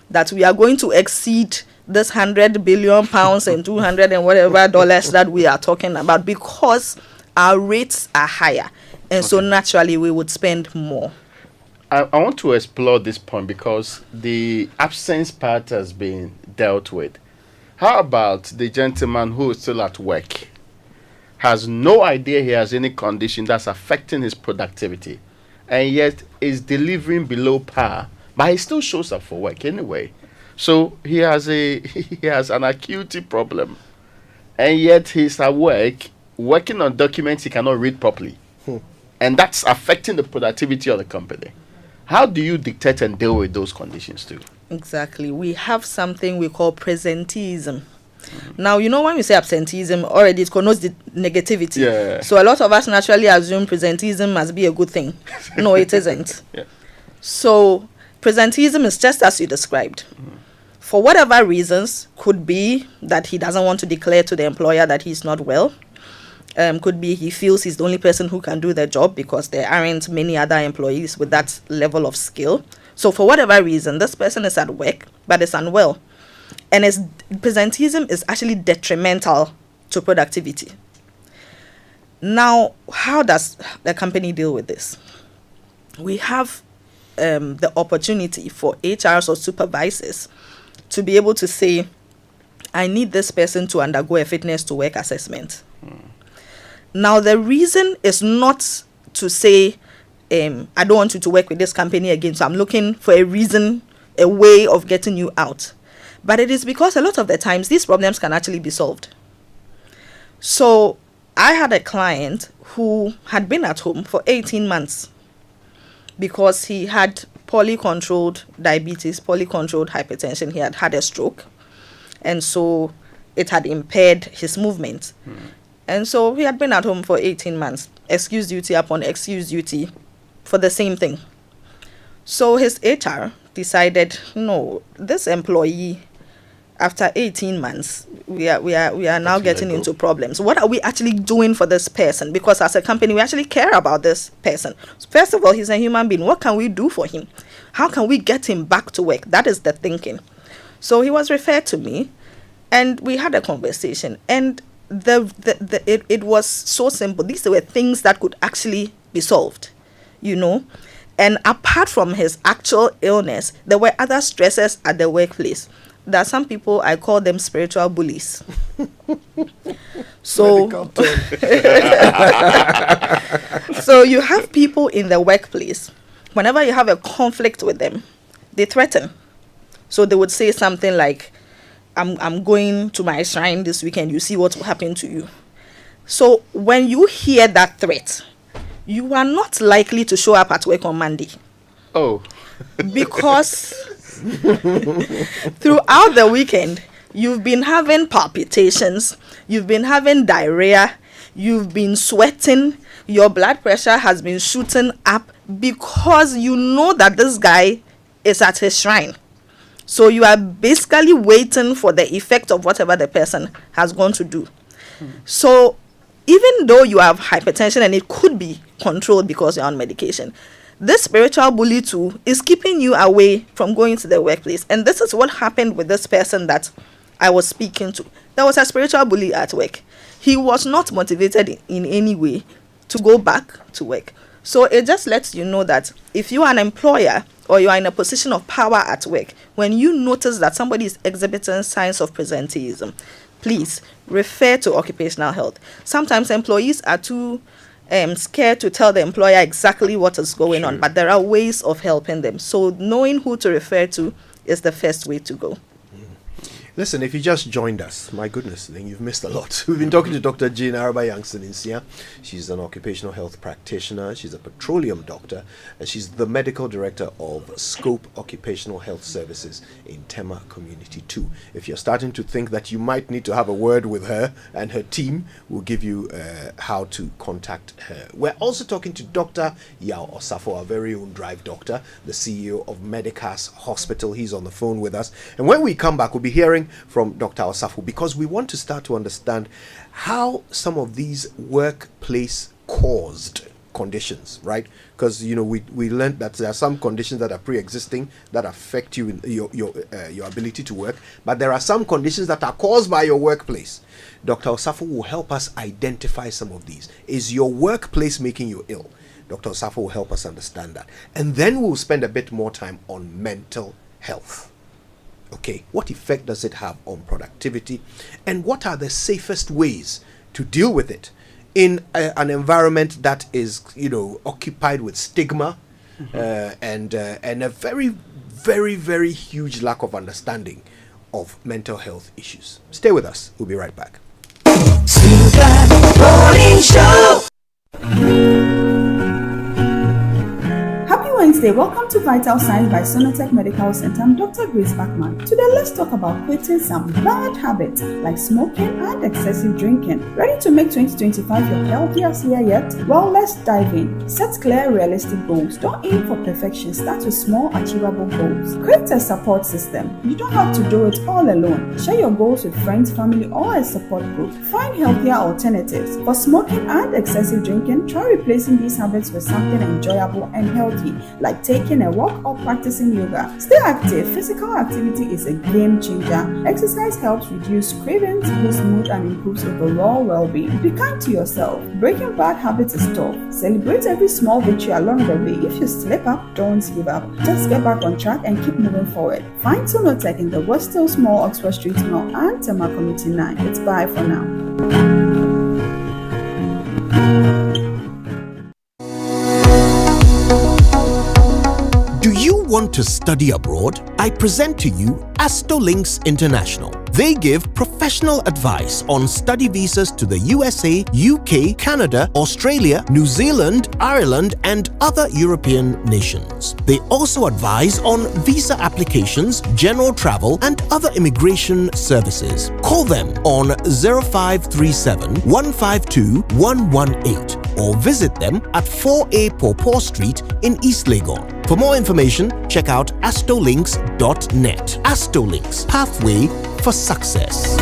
that we are going to exceed this £100 billion and 200 and whatever dollars that we are talking about, because our rates are higher. And so naturally we would spend more. I want to explore this point because the absence part has been dealt with. How about the gentleman who is still at work, has no idea he has any condition that's affecting his productivity, and yet is delivering below par, but he still shows up for work anyway? So he has an acute problem, and yet he's at work working on documents he cannot read properly, and that's affecting the productivity of the company. How do you dictate and deal with those conditions too? Exactly. We have something we call presenteeism. Now, you know, when we say absenteeism, already it connotes the negativity. Yeah. So a lot of us naturally assume presenteeism must be a good thing. No, it isn't. Yeah. So presenteeism is just as you described. For whatever reasons, could be that he doesn't want to declare to the employer that he's not well. Could be he feels he's the only person who can do the job because there aren't many other employees with that level of skill. So for whatever reason, this person is at work but is unwell. And presenteeism is actually detrimental to productivity. Now, how does the company deal with this? We have the opportunity for HRs or supervisors to be able to say, I need this person to undergo a fitness to work assessment. Now, the reason is not to say, I don't want you to work with this company again, so I'm looking for a reason, a way of getting you out. But it is because a lot of the times these problems can actually be solved. So I had a client who had been at home for 18 months because he had poorly controlled diabetes, poorly controlled hypertension. He had had a stroke, and so it had impaired his movement. And so he had been at home for 18 months, excuse duty upon excuse duty for the same thing. So his HR decided, no, this employee, after 18 months, we are now getting into problems. What are we actually doing for this person? Because as a company, we actually care about this person. First of all, he's a human being. What can we do for him? How can we get him back to work? That is the thinking. So he was referred to me, and we had a conversation. And it was so simple. These were things that could actually be solved, you know. And apart from his actual illness, there were other stresses at the workplace. There are some people, I call them spiritual bullies. So, so you have people in the workplace. Whenever you have a conflict with them, they threaten. So they would say something like, I'm going to my shrine this weekend. You see what will happen to you. So when you hear that threat, you are not likely to show up at work on Monday. Oh. Because throughout the weekend, you've been having palpitations, you've been having diarrhea, you've been sweating, your blood pressure has been shooting up because you know that this guy is at his shrine. So you are basically waiting for the effect of whatever the person has gone to do. So even though you have hypertension and it could be controlled because you're on medication, this spiritual bully too is keeping you away from going to the workplace. And this is what happened with this person that I was speaking to. There was a spiritual bully at work. He was not motivated in any way to go back to work. So it just lets you know that if you are an employer or you are in a position of power at work, when you notice that somebody is exhibiting signs of presenteeism, please refer to occupational health. Sometimes employees are too scared to tell the employer exactly what is going on, but there are ways of helping them. So knowing who to refer to is the first way to go. Listen, if you just joined us, my goodness, then you've missed a lot. We've been talking to Dr. Jean Araba Youngson Insia. She's an occupational health practitioner. She's a petroleum doctor. And she's the medical director of Scope Occupational Health Services in Tema Community 2. If you're starting to think that you might need to have a word with her and her team, we'll give you how to contact her. We're also talking to Dr. Yao Osafo, our very own drive doctor, the CEO of Medicas Hospital. He's on the phone with us. And when we come back, we'll be hearing from Dr. Osafo, because we want to start to understand how some of these workplace caused conditions, right? Because we learned that there are some conditions that are pre-existing that affect you in your ability to work, but there are some conditions that are caused by your workplace. Dr. Osafo will help us identify some of these. Is your workplace making you ill? Dr. Osafo will help us understand that, and then we'll spend a bit more time on mental health. Okay, what effect does it have on productivity, and what are the safest ways to deal with it in an environment that is, occupied with stigma and a very, very, very huge lack of understanding of mental health issues. Stay with us. We'll be right back. Super Morning Show. Wednesday, welcome to Vital Signs by Sonotech Medical Center. I'm Dr. Grace Bachman. Today, let's talk about quitting some bad habits like smoking and excessive drinking. Ready to make 2025 your healthiest year yet? Well, let's dive in. Set clear, realistic goals. Don't aim for perfection. Start with small, achievable goals. Create a support system. You don't have to do it all alone. Share your goals with friends, family, or a support group. Find healthier alternatives. For smoking and excessive drinking, try replacing these habits with something enjoyable and healthy, like taking a walk or practicing yoga. Stay active. Physical activity is a game changer. Exercise helps reduce cravings, boosts mood, and improves overall well-being. Be kind to yourself. Breaking bad habits is tough. Celebrate every small victory along the way. If you slip up, don't give up. Just get back on track and keep moving forward. Find Sonotech in the West Hills Mall, Oxford Street Mall, and Tema Community 9. It's bye for now. Want to study abroad? I present to you Astolinks International. They give professional advice on study visas to the USA, UK, Canada, Australia, New Zealand, Ireland, and other European nations. They also advise on visa applications, general travel, and other immigration services. Call them on 0537 152 118 or visit them at 4A Pawpaw Street in East Legon. For more information, check out astolinks.net. Astolinks, pathway for success.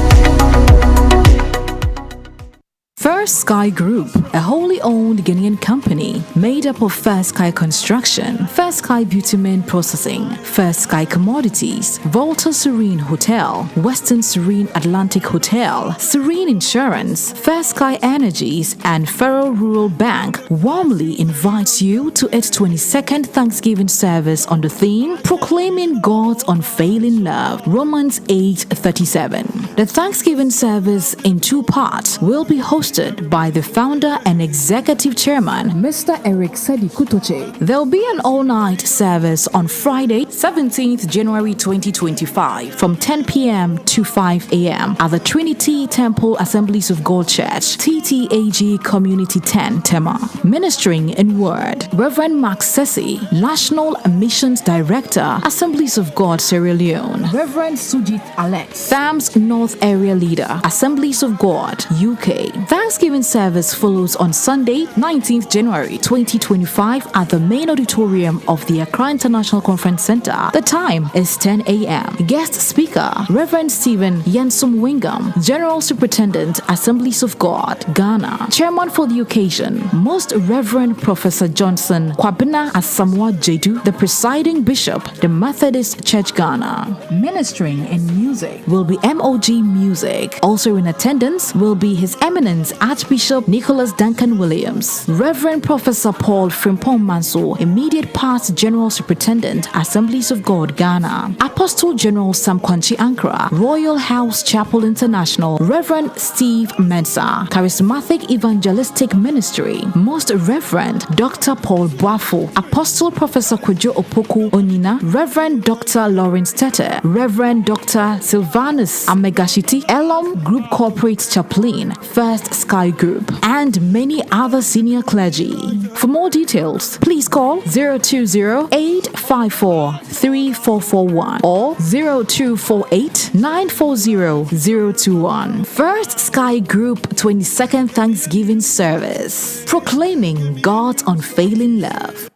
First Sky Group, a wholly owned Ghanaian company made up of First Sky Construction, First Sky Bitumen Processing, First Sky Commodities, Volta Serene Hotel, Western Serene Atlantic Hotel, Serene Insurance, First Sky Energies, and Federal Rural Bank warmly invites you to its 22nd Thanksgiving service on the theme Proclaiming God's Unfailing Love, Romans 8:37. The Thanksgiving service in two parts will be hosted by the founder and executive chairman, Mr. Eric Sedi Kutoche. There will be an all-night service on Friday, 17th January 2025 from 10 p.m. to 5 a.m. at the Trinity Temple Assemblies of God Church, TTAG Community 10, Tema. Ministering in Word, Reverend Mark Sessi, National Missions Director, Assemblies of God, Sierra Leone. Reverend Sujit Alex, THAMS North Area Leader, Assemblies of God, UK. Thanksgiving service follows on Sunday, 19th January 2025 at the main auditorium of the Accra International Conference Center. The time is 10 a.m. Guest speaker, Reverend Stephen Yensum Wingham, General Superintendent, Assemblies of God, Ghana. Chairman for the occasion, Most Reverend Professor Johnson Kwabena Asamoah Jedu, the presiding bishop, the Methodist Church Ghana. Ministering in music will be MOG Music. Also in attendance will be His Eminence Archbishop Nicholas Duncan Williams, Reverend Professor Paul Frimpong Manso, Immediate Past General Superintendent, Assemblies of God, Ghana, Apostle General Sam Kwanchi Ankara, Royal House Chapel International, Reverend Steve Mensah, Charismatic Evangelistic Ministry, Most Reverend Dr. Paul Boafo, Apostle Professor Kwejo Opoku Onina, Reverend Dr. Lawrence Tete, Reverend Dr. Sylvanus Amegashiti, Elam Group Corporate Chaplain, First Sky Group, and many other senior clergy. For more details, please call 020-854-3441 or 0248-940-021. First Sky Group 22nd Thanksgiving Service, proclaiming God's unfailing love.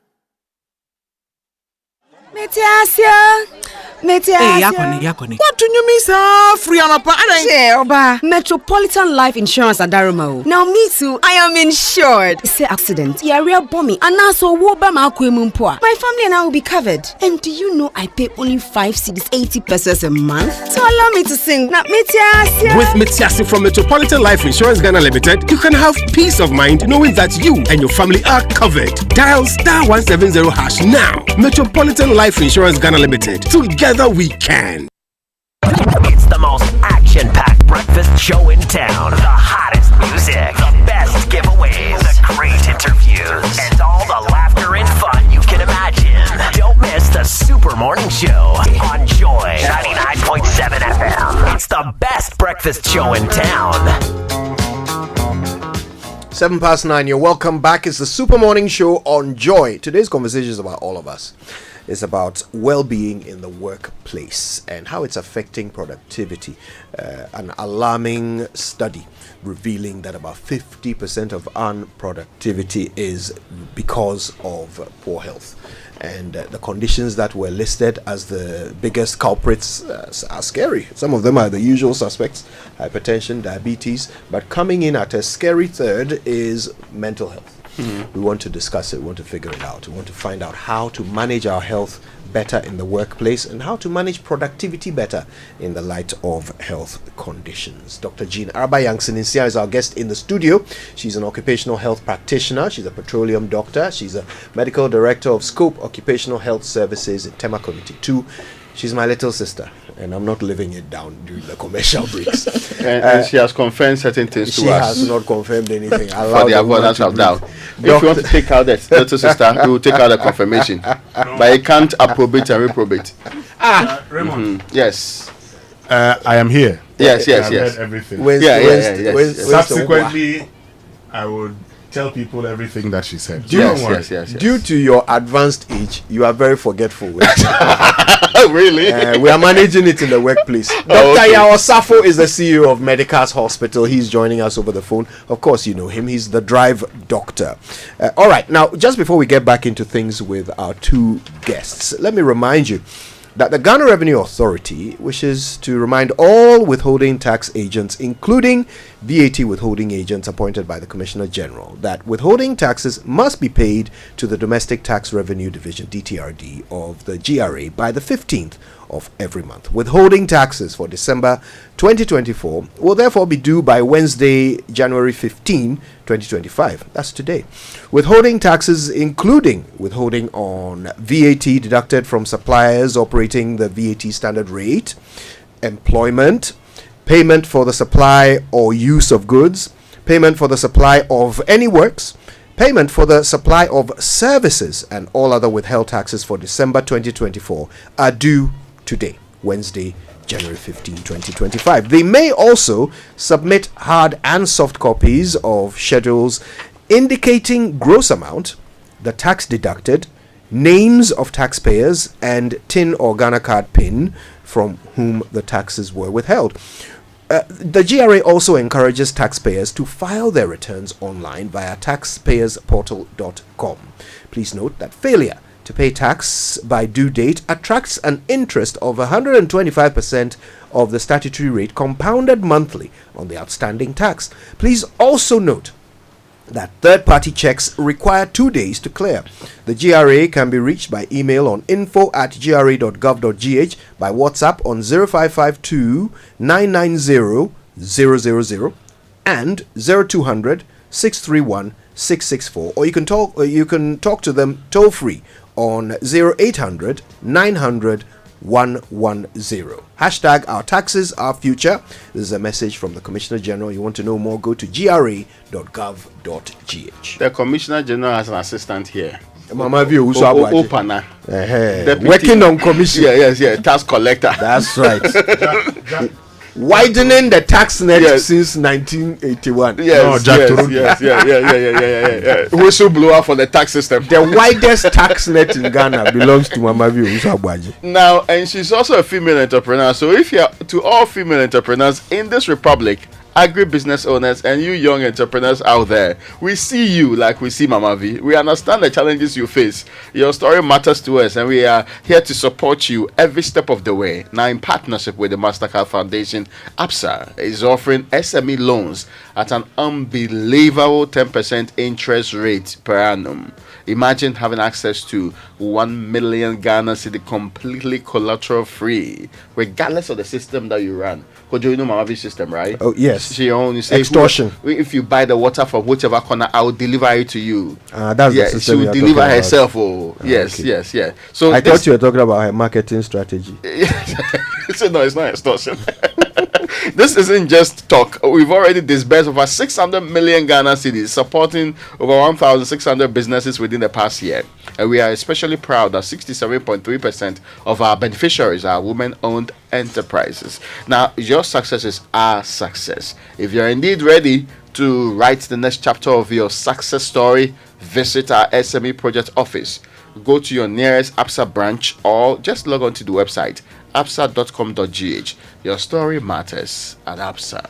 What do you mean, sir? Free on a Metropolitan Life Insurance at Daramo. Now, me too, I am insured. Say accident, yeah, real bommy, and also my family and I will be covered. And do you know I pay only 5 cedis 80 pesos a month? So allow me to sing. With Metiasi from Metropolitan Life Insurance Ghana Limited, you can have peace of mind knowing that you and your family are covered. Dial *170# now. Metropolitan Life Insurance Ghana Limited. Together we can. It's the most action-packed breakfast show in town. The hottest music, the best giveaways, the great interviews, and all the laughter and fun you can imagine. Don't miss the Super Morning Show on Joy 99.7 FM. It's the best breakfast show in town. 9:07. You're welcome back. It's the Super Morning Show on Joy. Today's conversation is about all of us. It's about well-being in the workplace and how it's affecting productivity. An alarming study revealing that about 50% of unproductivity is because of poor health. And the conditions that were listed as the biggest culprits are scary. Some of them are the usual suspects: hypertension, diabetes, but coming in at a scary third is mental health. We want to discuss it, we want to figure it out, we want to find out how to manage our health better in the workplace and how to manage productivity better in the light of health conditions. Dr. Jean Arba-Yankson-Insia is our guest in the studio. She's an occupational health practitioner, she's a petroleum doctor, she's a medical director of Scope Occupational Health Services in Tema Community 2. She's my little sister, and I'm not living it down during the commercial breaks. and she has confirmed certain things to us. She has not confirmed anything. For the avoidance of doubt. If you want to take out that little sister, we will take out the confirmation. But you can't approbate and reprobate. Raymond. Yes. I am here. Yes. I've heard everything. Yes. Subsequently, I would tell people everything that she said. Yes. Due to your advanced age, you are very forgetful. Really? We are managing it in the workplace. Dr. Yao Safo is the CEO of Medicas Hospital. He's joining us over the phone. Of course, you know him. He's the drive doctor. All right. Now, just before we get back into things with our two guests, let me remind you that the Ghana Revenue Authority wishes to remind all withholding tax agents, including VAT withholding agents appointed by the Commissioner General, that withholding taxes must be paid to the Domestic Tax Revenue Division (DTRD) of the GRA by the 15th of every month. Withholding taxes for December 2024 will therefore be due by Wednesday, January 15, 2025. That's today. Withholding taxes, including withholding on VAT deducted from suppliers operating the VAT standard rate, employment, payment for the supply or use of goods, payment for the supply of any works, payment for the supply of services, and all other withheld taxes for December 2024 are due today, Wednesday, January 15, 2025. They may also submit hard and soft copies of schedules indicating gross amount, the tax deducted, names of taxpayers, and TIN or Ghana card PIN from whom the taxes were withheld. The GRA also encourages taxpayers to file their returns online via taxpayersportal.com. Please note that failure to pay tax by due date attracts an interest of 125% of the statutory rate compounded monthly on the outstanding tax. Please also note that third-party checks require 2 days to clear. The GRA can be reached by email on info@gra.gov.gh, by WhatsApp on 0552 990 000 and 0200 631 664, or you can talk to them toll free on 0800 900 110. Hashtag our taxes, our future. This is a message from the Commissioner General. You want to know more, go to gra.gov.gh. The Commissioner General has an assistant here. Mama View, Opana. Working on commission. Yes, tax collector. That's right. Widening the tax net since 1981. Yes. Whistleblower for the tax system. The widest tax net in Ghana belongs to Mama View. Now, and she's also a female entrepreneur. So if you're to all female entrepreneurs in this republic, agribusiness owners, and you young entrepreneurs out there, we see you like we see Mama V. We understand the challenges you face. Your story matters to us, and we are here to support you every step of the way. Now, in partnership with the Mastercard Foundation, ABSA is offering SME loans at an unbelievable 10% interest rate per annum. Imagine having access to 1 million Ghana cedi completely collateral free, regardless of the system that you run. Because you know Mama V system, right? Oh, yes. She only say extortion. If you buy the water from whichever corner, I will deliver it to you. That's the system. She will deliver herself. Yes. So I thought you were talking about her marketing strategy. So no, it's not extortion. This isn't just talk. We've already disbursed over 600 million Ghana cedis, supporting over 1,600 businesses within the past year. And we are especially proud that 67.3% of our beneficiaries are women-owned enterprises. Now, your success is our success. If you're indeed ready to write the next chapter of your success story, visit our SME project office. Go to your nearest ABSA branch or just log on to the website absa.com.gh. Your story matters at ABSA.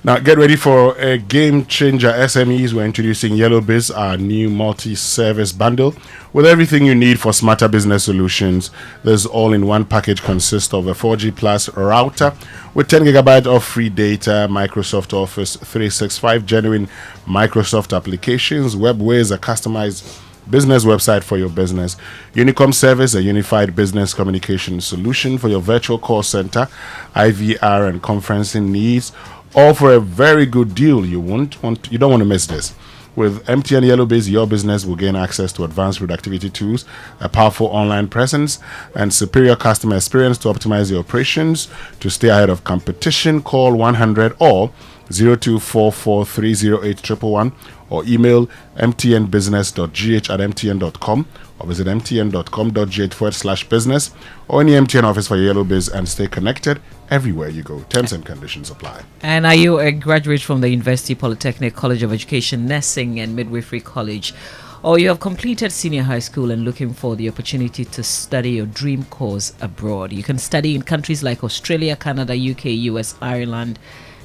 Now get ready for a game changer. SMEs. We're introducing Yellow Biz, our new multi-service bundle with everything you need for smarter business solutions. This all-in-one package consists of a 4G plus router with 10 gigabyte of free data, Microsoft Office 365 genuine Microsoft applications, WebWays, a customized business website for your business, Unicom service, a unified business communication solution for your virtual call center, IVR and conferencing needs, all for a very good deal. You don't want to miss this. With MTN Yellow Biz, your business will gain access to advanced productivity tools, a powerful online presence, and superior customer experience to optimize your operations. To stay ahead of competition, call 100 or 0244308111 or email mtnbusiness.gh@mtn.com or visit mtn.com.gh/business or any MTN office for Yellow Biz and stay connected everywhere you go. Terms and conditions apply. And are you a graduate from the University Polytechnic College of Education, Nursing and Midwifery College, or you have completed senior high school and looking for the opportunity to study your dream course abroad? You can study in countries like Australia, Canada, UK, US, Ireland,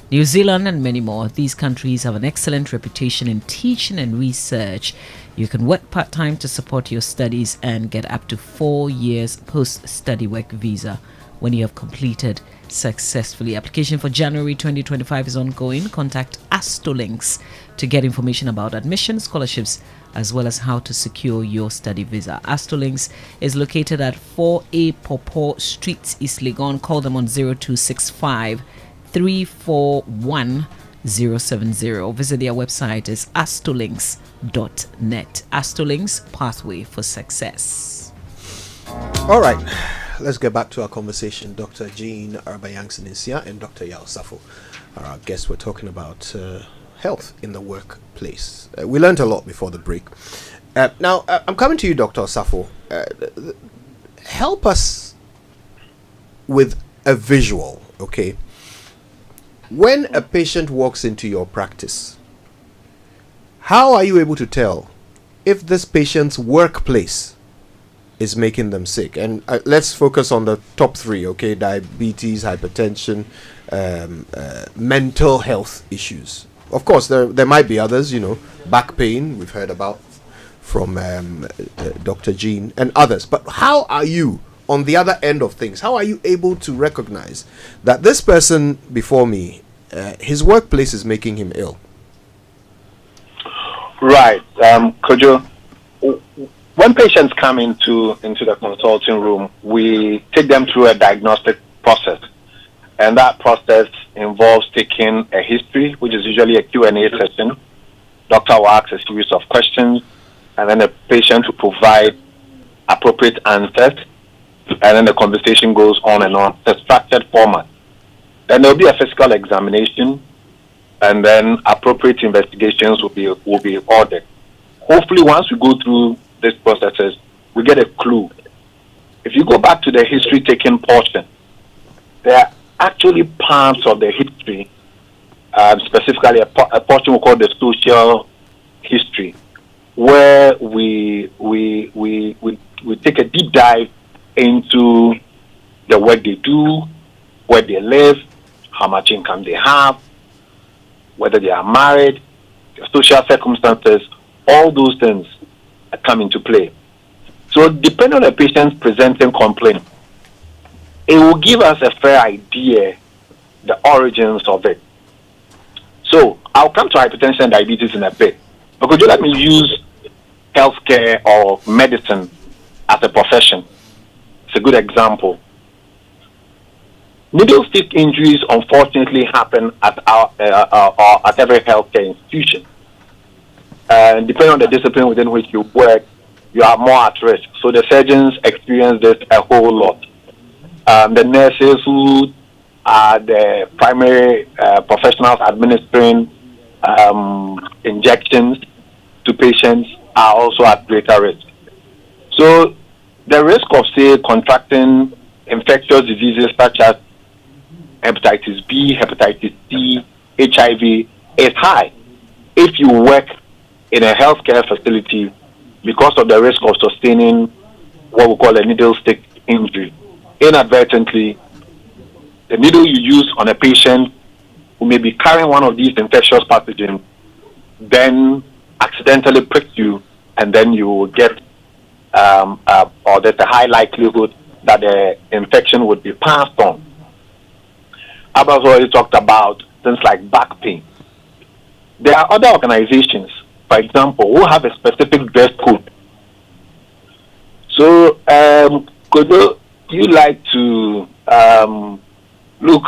New Zealand and many more. These countries have an excellent reputation in teaching and research You can work part-time to support your studies and get up to 4 years post-study work visa when you have completed successfully. Application for January 2025 is ongoing. Contact Astolinks to get information about admission, scholarships, as well as how to secure your study visa. Astolinks is located at 4A Popo Street, East Legon. Call them on 0265 341 070. Visit their website is astolinks.net. Astolinks, pathway for success. All right, let's get back to our conversation. Dr. Jean Arbayang-Sinisia and Dr. Yao Safo are our guests. We're talking about health in the workplace. We learned a lot before the break. Now, I'm coming to you, Dr. Safo. Help us with a visual, okay? When a patient walks into your practice, how are you able to tell if this patient's workplace is making them sick? And let's focus on the top three, okay? Diabetes, hypertension, mental health issues. Of course, there might be others, back pain, we've heard about from Dr. Jean and others. But how are you, on the other end of things, how are you able to recognize that this person before me, his workplace is making him ill? Right. Kojo, when patients come into the consulting room, we take them through a diagnostic process. And that process involves taking a history, which is usually a Q&A session. Doctor will ask a series of questions, and then the patient will provide appropriate answers, and then the conversation goes on and on. It's a structured format. Then there will be a physical examination, and then appropriate investigations will be ordered. Hopefully, once we go through these processes, we get a clue. If you go back to the history-taking portion, there are actually parts of the history, specifically a portion we call the social history, where we take a deep dive into the work they do, where they live, how much income they have, whether they are married, their social circumstances, all those things come into play. So depending on the patient's presenting complaint, it will give us a fair idea the origins of it. So I'll come to hypertension and diabetes in a bit. But could you let me use healthcare or medicine as a profession? It's a good example. Needle stick injuries unfortunately happen at at every healthcare institution. And depending on the discipline within which you work, you are more at risk. So the surgeons experience this a whole lot. The nurses who are the primary professionals administering injections to patients are also at greater risk. So the risk of, say, contracting infectious diseases such as hepatitis B, hepatitis C, HIV is high if you work in a healthcare facility because of the risk of sustaining what we call a needle stick injury. Inadvertently, the needle you use on a patient who may be carrying one of these infectious pathogens then accidentally pricks you, and then you will get, or there's a high likelihood that the infection would be passed on. I've already talked about things like back pain. There are other organizations, for example, who have a specific dress code. So, could you like to look?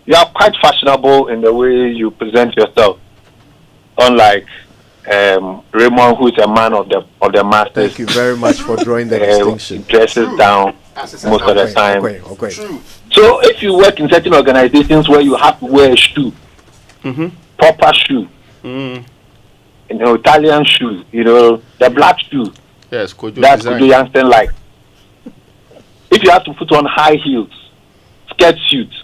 You are quite fashionable in the way you present yourself, unlike Raymond, who is a man of the masses. Thank you very much for drawing the distinction. Dresses down most of the time. Okay. So if you work in certain organizations where you have to wear a shoe, proper shoe, Italian shoe, the black shoe, yes, that's Kojo Youngster like. If you have to put on high heels, skirt suits,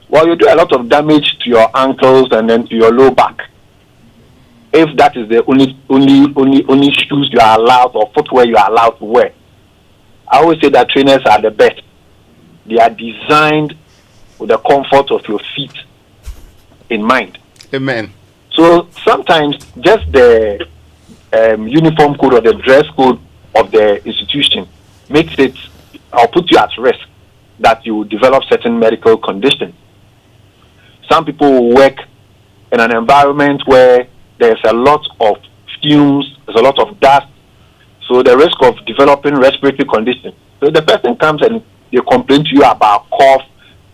well, you do a lot of damage to your ankles and then to your low back. If that is the only shoes you are allowed or footwear you are allowed to wear. I always say that trainers are the best. They are designed with the comfort of your feet in mind. Amen. So sometimes just the uniform code or the dress code of the institution makes it or put you at risk that you develop certain medical conditions. Some people will work in an environment where there's a lot of fumes, there's a lot of dust, so the risk of developing respiratory conditions. So the person comes and they complain to you about cough,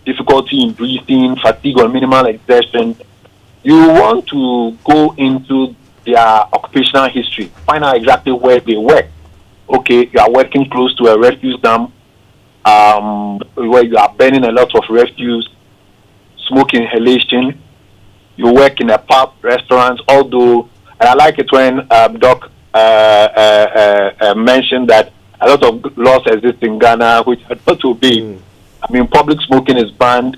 difficulty in breathing, fatigue or minimal exertion. You want to go into their occupational history, find out exactly where they work. Okay, you are working close to a refuse dump, where you are burning a lot of refuse, smoke inhalation. You work in a pub, restaurants, although, and I like it when Doc mentioned that a lot of laws exist in Ghana which are not obeyed. I mean, public smoking is banned,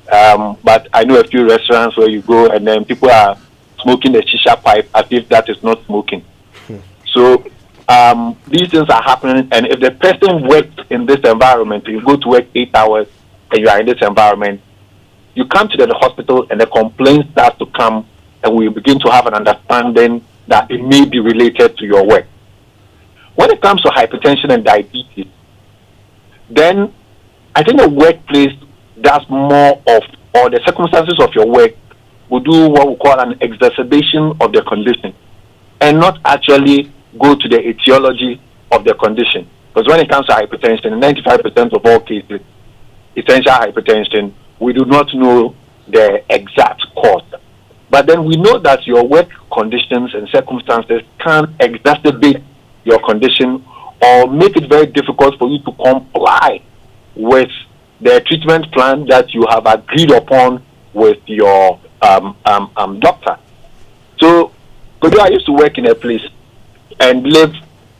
but I know a few restaurants where you go and then people are smoking the shisha pipe as if that is not smoking. So these things are happening, and if the person works in this environment, you go to work 8 hours and you are in this environment, you come to the hospital and the complaint starts to come, and we begin to have an understanding that it may be related to your work. When it comes to hypertension and diabetes, then I think the workplace does more of, or the circumstances of your work will do what we call an exacerbation of the condition and not actually go to the etiology of the condition. Because when it comes to hypertension, in 95% of all cases, essential hypertension, we do not know the exact cause. But then we know that your work conditions and circumstances can exacerbate your condition or make it very difficult for you to comply with the treatment plan that you have agreed upon with your doctor. So, I used to work in a place and live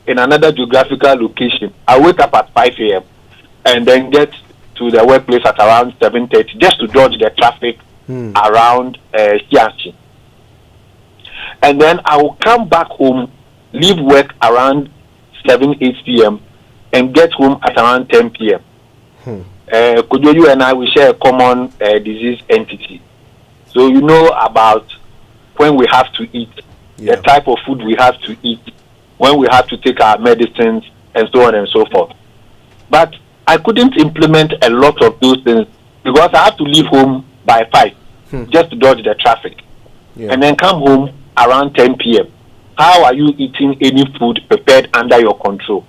in another geographical location. I wake up at 5 a.m. and then get to the workplace at around 7:30 just to dodge the traffic around Kianchi. And then I will come back home, leave work around 8 p.m. and get home at around 10 p.m. You and I, we share a common disease entity. So you know about when we have to eat, the type of food we have to eat, when we have to take our medicines, and so on and so forth. But I couldn't implement a lot of those things because I have to leave home by 5 just to dodge the traffic. And then come home around 10 p.m. How are you eating any food prepared under your control?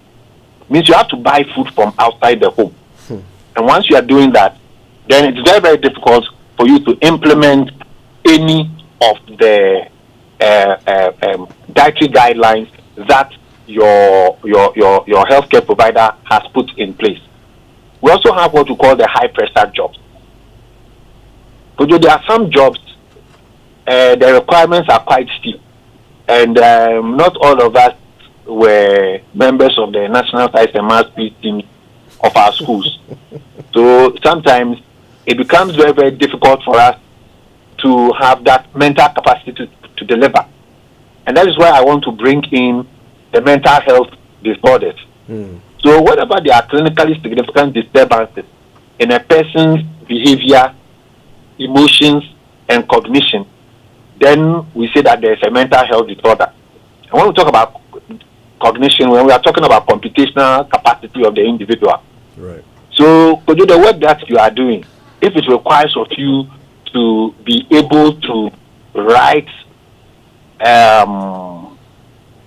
Means you have to buy food from outside the home. And once you are doing that, then it's very, very difficult for you to implement any of the dietary guidelines that your healthcare provider has put in place. We also have what we call the high pressure jobs. But there are some jobs, the requirements are quite steep, and not all of us were members of the National Science and Maths team of our schools. So sometimes it becomes very, very difficult for us to have that mental capacity to deliver. And that is why I want to bring in the mental health disorders. So whenever there are clinically significant disturbances in a person's behavior, emotions, and cognition, then we say that there is a mental health disorder. And when we talk about cognition, when we are talking about computational capacity of the individual. Right. So, the work that you are doing, if it requires of you to be able to write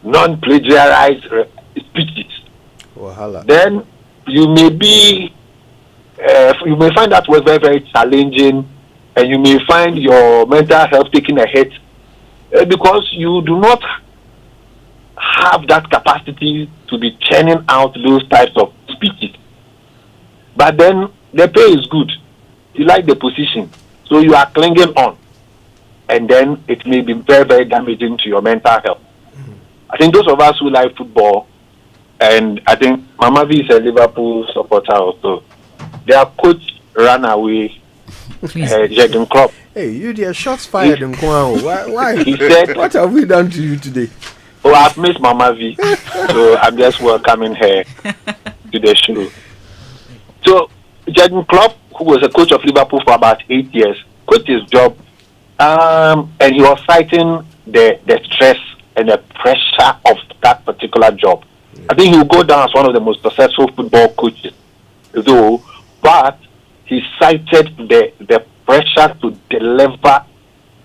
non-plagiarized speeches, then you may be, you may find that work very, very challenging, and you may find your mental health taking a hit because you do not have that capacity to be churning out those types of speeches. But then the pay is good. You like the position, so you are clinging on, and then it may be very, very damaging to your mental health. I think those of us who like football, and I think Mama V is a Liverpool supporter also, their coach ran away, Jurgen Klopp. Hey, you dear, shots fired in Kwao. Why? He said, "What have we done to you today?" Oh, I've missed Mama V, so I'm just welcoming her to the show. So, Jurgen Klopp, who was a coach of Liverpool for about 8 years, quit his job, and he was citing the stress and the pressure of that particular job. I think he will go down as one of the most successful football coaches, but he cited the pressure to deliver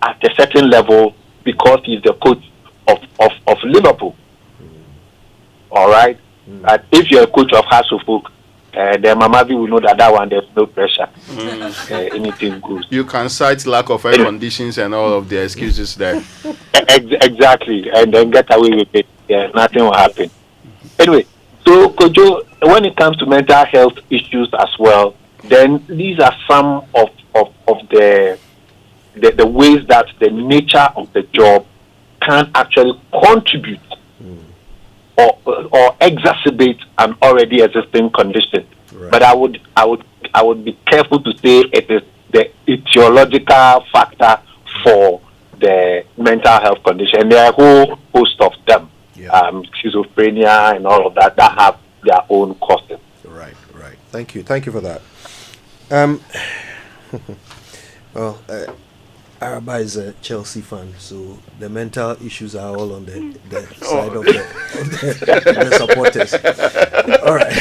at a certain level because he's the coach of Liverpool. All right? If you're a coach of Hasselhoff, then Mamavi will know that one there's no pressure. Anything goes. You can cite lack of air conditions and all of the excuses there. Exactly, and then get away with it. Yeah, nothing will happen. Anyway, so Kojo, when it comes to mental health issues as well, then these are some of the ways that the nature of the job can actually contribute or exacerbate an already existing condition. Right. But I would be careful to say it is the etiological factor for the mental health condition. And there are a whole host of them, schizophrenia and all of that have their own causes. Right. Thank you for that. Well, Araba is a Chelsea fan, so the mental issues are all on the side of the supporters. All right.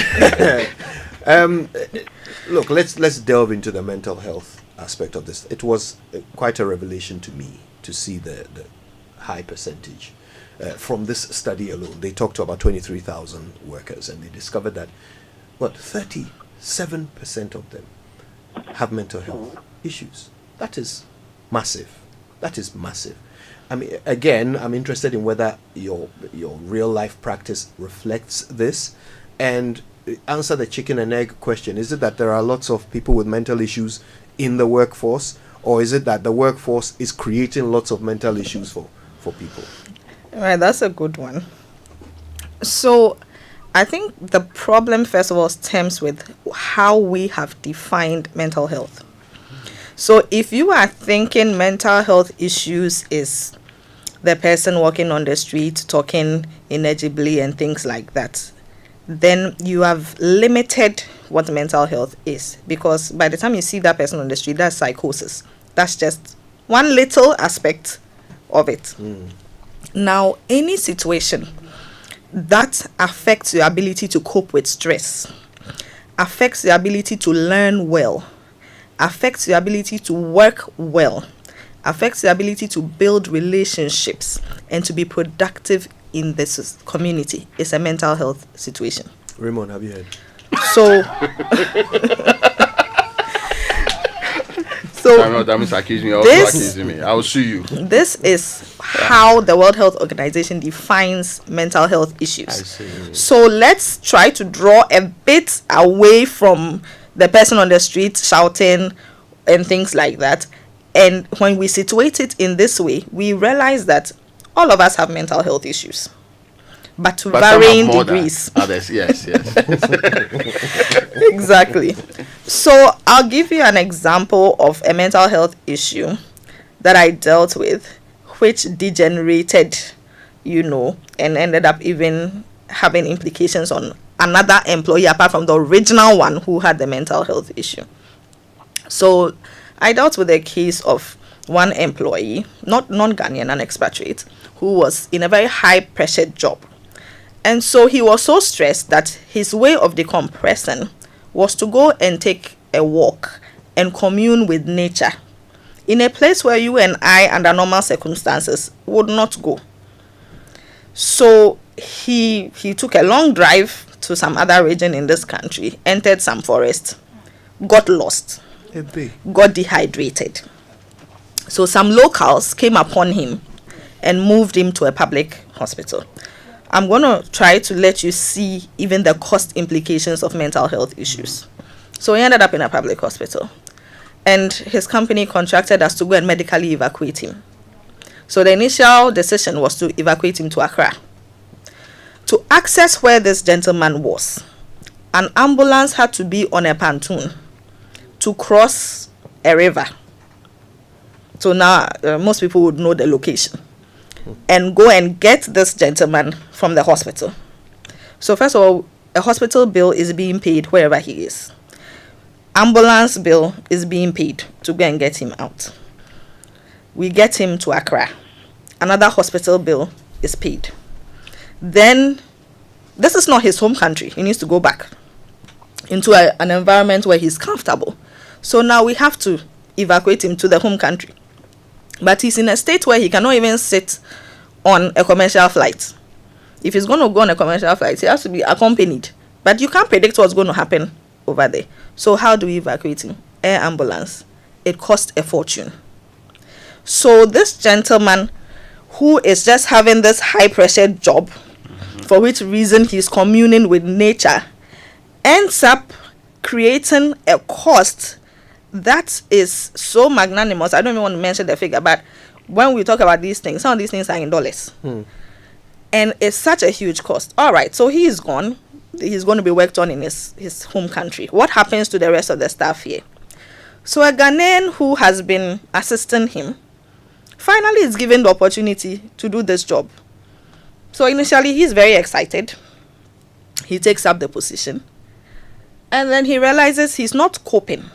Look, let's delve into the mental health aspect of this. It was quite a revelation to me to see the high percentage. From this study alone, they talked to about 23,000 workers, and they discovered that 37% of them have mental health issues. That is massive. I mean, again, I'm interested in whether your real life practice reflects this, and answer the chicken and egg question. Is it that there are lots of people with mental issues in the workforce, or is it that the workforce is creating lots of mental issues for people? Right, that's a good one. So I think the problem, first of all, stems with how we have defined mental health. So if you are thinking mental health issues is the person walking on the street, talking inagibly and things like that, then you have limited what mental health is. Because by the time you see that person on the street, that's psychosis. That's just one little aspect of it. Now, any situation that affects your ability to cope with stress, affects your ability to learn well, affects your ability to work well, affects your ability to build relationships and to be productive in this community, is a mental health situation. Raymond, have you heard? So that means accusing me. Also accusing me. I will sue you. This is how the World Health Organization defines mental health issues. I see. So let's try to draw a bit away from the person on the street shouting and things like that. And when we situate it in this way, we realize that all of us have mental health issues, but to varying degrees. Others, yes. Exactly. So I'll give you an example of a mental health issue that I dealt with, which degenerated, and ended up even having implications on another employee apart from the original one who had the mental health issue. So I dealt with a case of one employee, not non-Ghanaian, an expatriate, who was in a very high pressure job. And so he was so stressed that his way of decompressing was to go and take a walk and commune with nature in a place where you and I, under normal circumstances, would not go. So he took a long drive to some other region in this country, entered some forest, got lost, got dehydrated. So some locals came upon him and moved him to a public hospital. I'm going to try to let you see even the cost implications of mental health issues. So he ended up in a public hospital, and his company contracted us to go and medically evacuate him. So the initial decision was to evacuate him to Accra. To access where this gentleman was, an ambulance had to be on a pontoon to cross a river. So now most people would know the location, and go and get this gentleman from the hospital. So first of all, a hospital bill is being paid wherever he is. Ambulance bill is being paid to go and get him out. We get him to Accra. Another hospital bill is paid. Then this is not his home country. He needs to go back into an environment where he's comfortable. So now we have to evacuate him to the home country. But he's in a state where he cannot even sit on a commercial flight. If he's going to go on a commercial flight, he has to be accompanied. But you can't predict what's going to happen over there. So how do we evacuate him? Air ambulance. It costs a fortune. So this gentleman who is just having this high pressure job, for which reason he's communing with nature, ends up creating a cost that is so magnanimous. I don't even want to mention the figure, but when we talk about these things, some of these things are in dollars. And it's such a huge cost. All right, so he is gone. He's going to be worked on in his home country. What happens to the rest of the staff here? So a Ghanaian who has been assisting him finally is given the opportunity to do this job. So initially he's very excited. He takes up the position. And then he realizes he's not coping.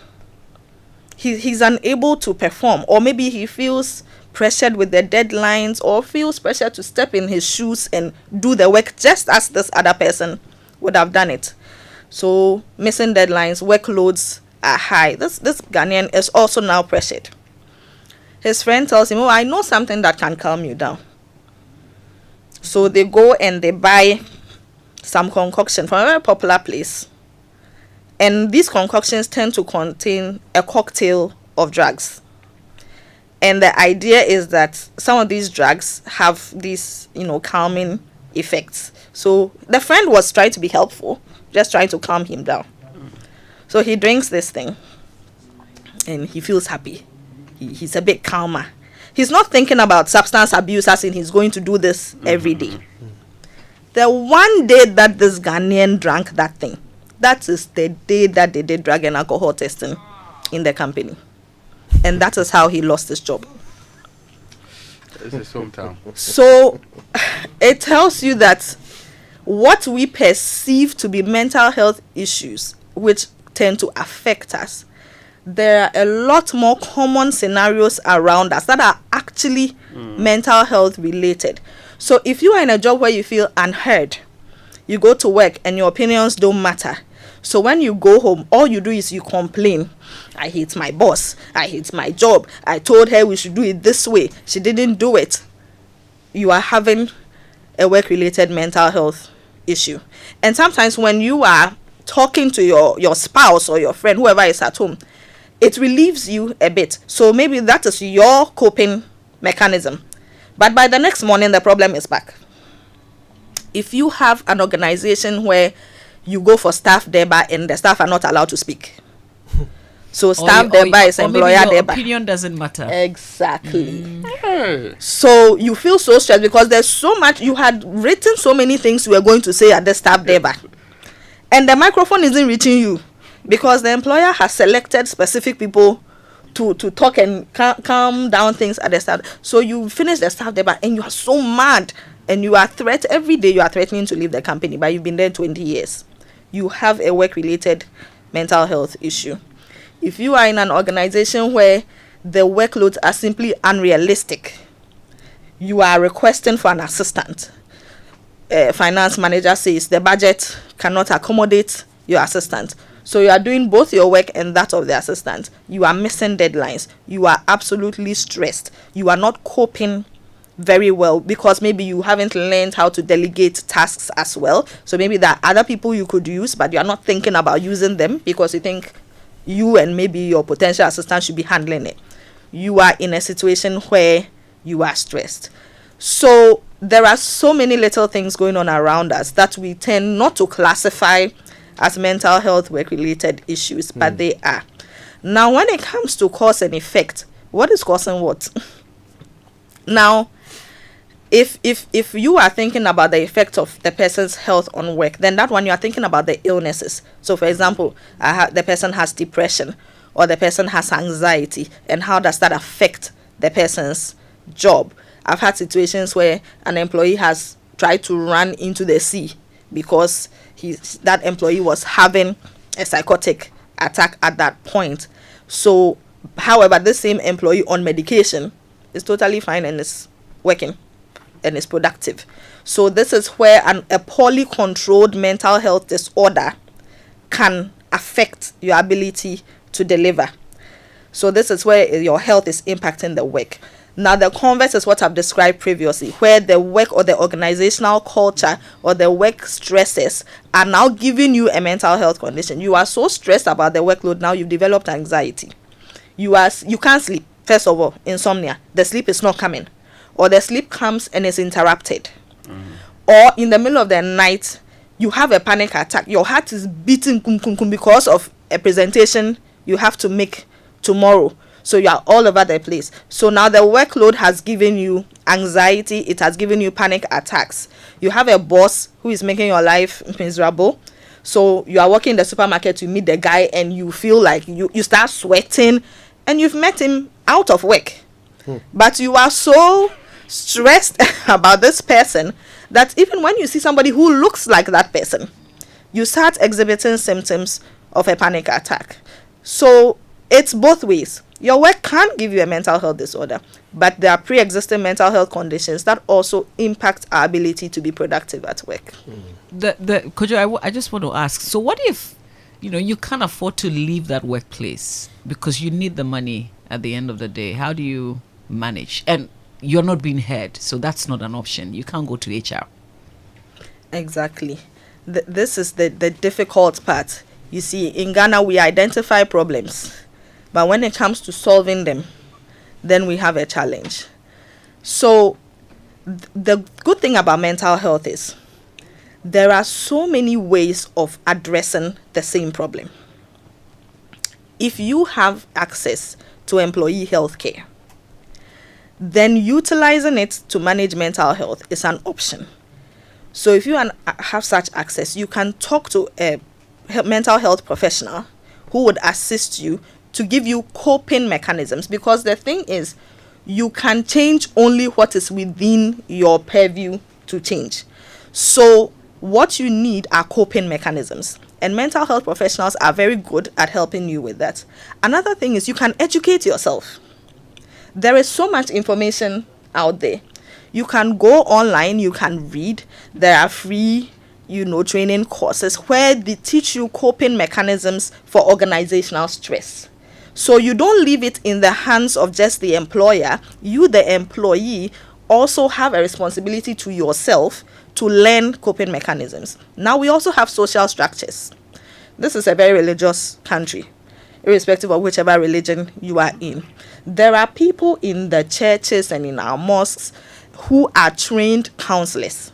He's unable to perform, or maybe he feels pressured with the deadlines, or feels pressure to step in his shoes and do the work just as this other person would have done it. So missing deadlines, workloads are high. This Ghanaian is also now pressured. His friend tells him, "Oh, I know something that can calm you down." So they go and they buy some concoction from a very popular place. And these concoctions tend to contain a cocktail of drugs. And the idea is that some of these drugs have these, calming effects. So the friend was trying to be helpful, just trying to calm him down. So he drinks this thing and he feels happy. He's a bit calmer. He's not thinking about substance abuse as in he's going to do this every day. The one day that this Ghanaian drank that thing, that is the day that they did drug and alcohol testing in the company. And that is how he lost his job. It's his hometown. So it tells you that what we perceive to be mental health issues, which tend to affect us, there are a lot more common scenarios around us that are actually mental health related. So if you are in a job where you feel unheard, you go to work and your opinions don't matter. So when you go home, all you do is you complain. I hate my boss. I hate my job. I told her we should do it this way. She didn't do it. You are having a work-related mental health issue. And sometimes when you are talking to your spouse or your friend, whoever is at home, it relieves you a bit. So maybe that is your coping mechanism. But by the next morning, the problem is back. If you have an organization where you go for staff thereby and the staff are not allowed to speak. So staff thereby is employer thereby. Opinion doesn't matter. Exactly. So you feel so stressed because there's so much. You had written so many things you were going to say at the staff thereby. And the microphone isn't reaching you because the employer has selected specific people to talk and calm down things at the start. So you finish the staff thereby and you are so mad and you are every day you are threatening to leave the company, but you've been there 20 years. You have a work-related mental health issue. If you are in an organization where the workloads are simply unrealistic, you are requesting for an assistant. Finance manager says the budget cannot accommodate your assistant. So you are doing both your work and that of the assistant. You are missing deadlines. You are absolutely stressed. You are not coping very well because maybe you haven't learned how to delegate tasks as well. So maybe there are other people you could use, but you are not thinking about using them because you think you and maybe your potential assistant should be handling it. You are in a situation where you are stressed. So there are so many little things going on around us that we tend not to classify as mental health work-related issues, but they are. Now, when it comes to cause and effect, what is causing what? Now, if you are thinking about the effect of the person's health on work, then that one you are thinking about the illnesses. So, for example, the person has depression or the person has anxiety, and how does that affect the person's job? I've had situations where an employee has tried to run into the sea because that employee was having a psychotic attack at that point. So, however, the same employee on medication is totally fine and is working. and is productive. So this is where a poorly controlled mental health disorder can affect your ability to deliver. So this is where your health is impacting the work. Now the converse is what I've described previously, where the work or the organizational culture or the work stresses are now giving you a mental health condition. You are so stressed about the workload, now you've developed anxiety. You can't sleep. First of all, insomnia. The sleep is not coming, or the sleep comes and is interrupted. Or in the middle of the night, you have a panic attack. Your heart is beating because of a presentation you have to make tomorrow. So you are all over the place. So now the workload has given you anxiety. It has given you panic attacks. You have a boss who is making your life miserable. So you are working in the supermarket, you meet the guy and you feel like you start sweating, and you've met him out of work. But you are so stressed about this person that even when you see somebody who looks like that person, you start exhibiting symptoms of a panic attack. So it's both ways. Your work can give you a mental health disorder, but there are pre-existing mental health conditions that also impact our ability to be productive at work. Kojo, I just want to ask, so what if you can't afford to leave that workplace because you need the money at the end of the day? How do you manage? And you're not being heard, so that's not an option. You can't go to HR. Exactly. This is the difficult part. You see, in Ghana, we identify problems, but when it comes to solving them, then we have a challenge. So the good thing about mental health is there are so many ways of addressing the same problem. If you have access to employee health care, then utilizing it to manage mental health is an option. So if you have such access, you can talk to a mental health professional who would assist you to give you coping mechanisms, because the thing is, you can change only what is within your purview to change. So what you need are coping mechanisms, and mental health professionals are very good at helping you with that. Another thing is you can educate yourself. There is so much information out there. You can go online, you can read. There are free training courses where they teach you coping mechanisms for organizational stress. So you don't leave it in the hands of just the employer. You, the employee, also have a responsibility to yourself to learn coping mechanisms. Now we also have social structures. This is a very religious country, irrespective of whichever religion you are in. There are people in the churches and in our mosques who are trained counselors.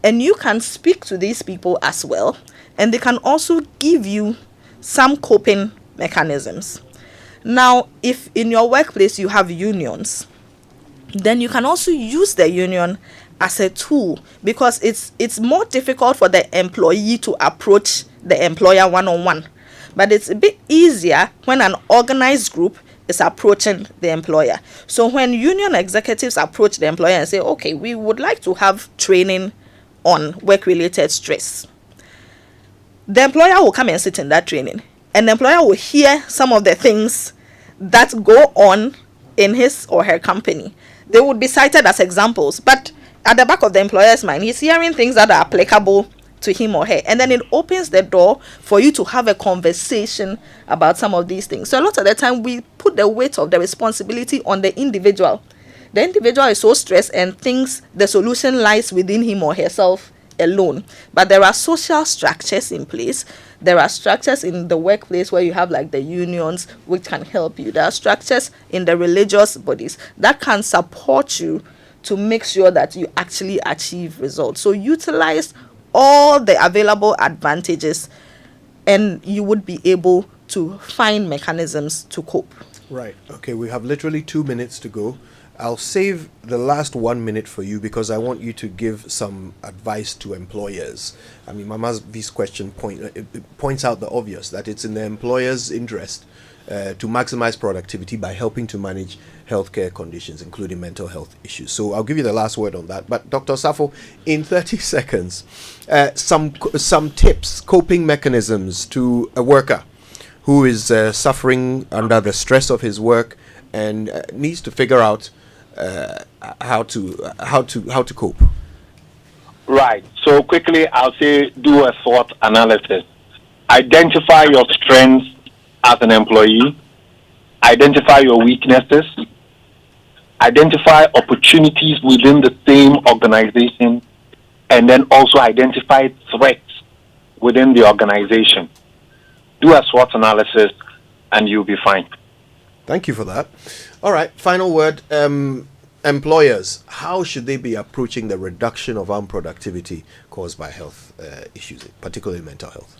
And you can speak to these people as well, and they can also give you some coping mechanisms. Now, if in your workplace you have unions, then you can also use the union as a tool, because it's more difficult for the employee to approach the employer one-on-one. But it's a bit easier when an organized group is approaching the employer. So when union executives approach the employer and say, okay, we would like to have training on work-related stress, the employer will come and sit in that training, and the employer will hear some of the things that go on in his or her company. They would be cited as examples, but at the back of the employer's mind, he's hearing things that are applicable to him or her, and then it opens the door for you to have a conversation about some of these things. So a lot of the time we put the weight of the responsibility on the individual. The individual is so stressed and thinks the solution lies within him or herself alone. But there are social structures in place. There are structures in the workplace where you have like the unions, which can help you. There are structures in the religious bodies that can support you to make sure that you actually achieve results. So utilize all the available advantages, and you would be able to find mechanisms to cope. Right. Okay, we have literally 2 minutes to go. I'll save the last 1 minute for you because I want you to give some advice to employers. I mean, Mama's V's question points out the obvious, that it's in the employer's interest to maximize productivity by helping to manage healthcare conditions, including mental health issues. So I'll give you the last word on that. But Dr. Safo, in 30 seconds, some tips, coping mechanisms to a worker who is suffering under the stress of his work and needs to figure out how to cope? Right. So quickly, I'll say do a SWOT analysis. Identify your strengths as an employee. Identify your weaknesses. Identify opportunities within the same organization, and then also identify threats within the organization. Do a SWOT analysis, and you'll be fine. Thank you for that. All right, final word. Employers, how should they be approaching the reduction of unproductivity caused by health issues, particularly mental health?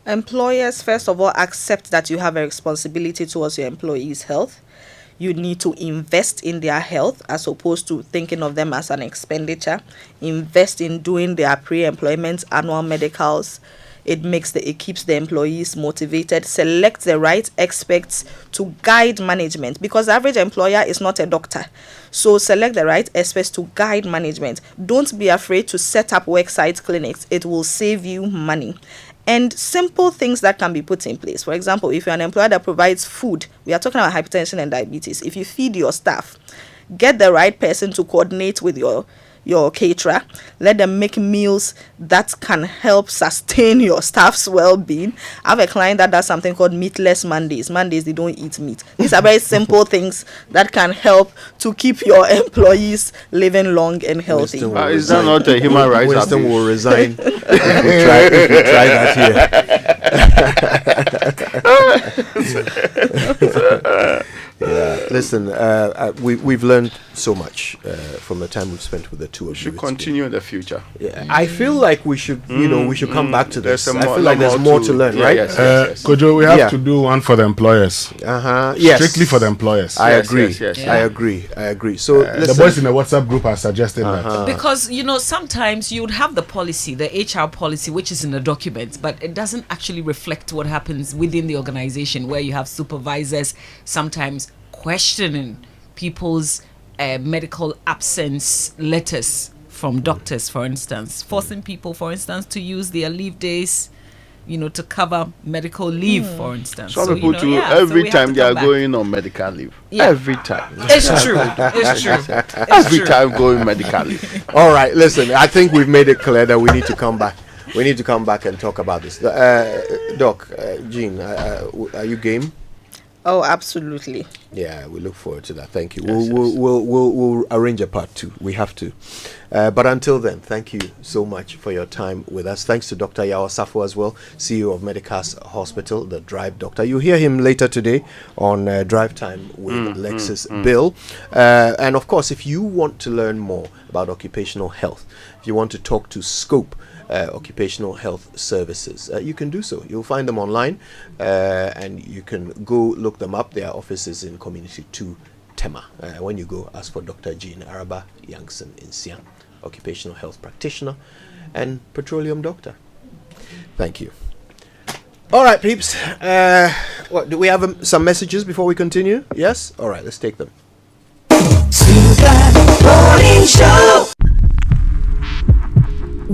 Employers, first of all, accept that you have a responsibility towards your employees' health. You need to invest in their health as opposed to thinking of them as an expenditure. Invest in doing their pre-employment annual medicals. It keeps the employees motivated. Select the right experts to guide management, because the average employer is not a doctor. So select the right experts to guide management. Don't be afraid to set up worksite clinics. It will save you money. And simple things that can be put in place. For example, if you're an employer that provides food, we are talking about hypertension and diabetes. If you feed your staff, get the right person to coordinate with your caterer. Let them make meals that can help sustain your staff's well-being. I have a client that does something called meatless Mondays. Mondays, they don't eat meat. These are very simple things that can help to keep your employees living long and healthy. Is that not a human rights? Winston will resign. if we try that here. Yeah, listen, we've learned so much from the time we've spent with the two of you. We should continue in the future. Yeah, I feel like we should, we should come back to this. I feel like there's more to learn, right? Yes. Kojo, we have to do one for the employers. Yes. Strictly for the employers. I agree. I agree. So the boys in the WhatsApp group are suggesting that. Because, sometimes you would have the policy, the HR policy, which is in the document, but it doesn't actually reflect what happens within the organization, where you have supervisors sometimes questioning people's medical absence letters from doctors, for instance, forcing people, for instance, to use their leave days, to cover medical leave, for instance. Some people too, every time they are going on medical leave. Yeah. Every time. It's true. It's true. Every time going medical leave. All right, listen, I think we've made it clear that we need to come back. We need to come back and talk about this. Doc, Jean, are you game? Oh, absolutely. Yeah, we look forward to that. Thank you. We'll arrange a part 2. We have to. But until then, thank you so much for your time with us. Thanks to Dr. Yao Safo as well, CEO of Medicas Hospital, the Drive Doctor. You'll hear him later today on Drive Time with Lexus Bill. And of course, if you want to learn more about occupational health, if you want to talk to Scope, occupational health services, you can do so. You'll find them online, and you can go look them up. Their office is in Community 2 Tema. When you go, ask for Dr. Jean Araba Youngson in Siam, occupational health practitioner and petroleum doctor. Thank you. All right, peeps. Do we have some messages before we continue? Yes? All right, let's take them. Morning Show.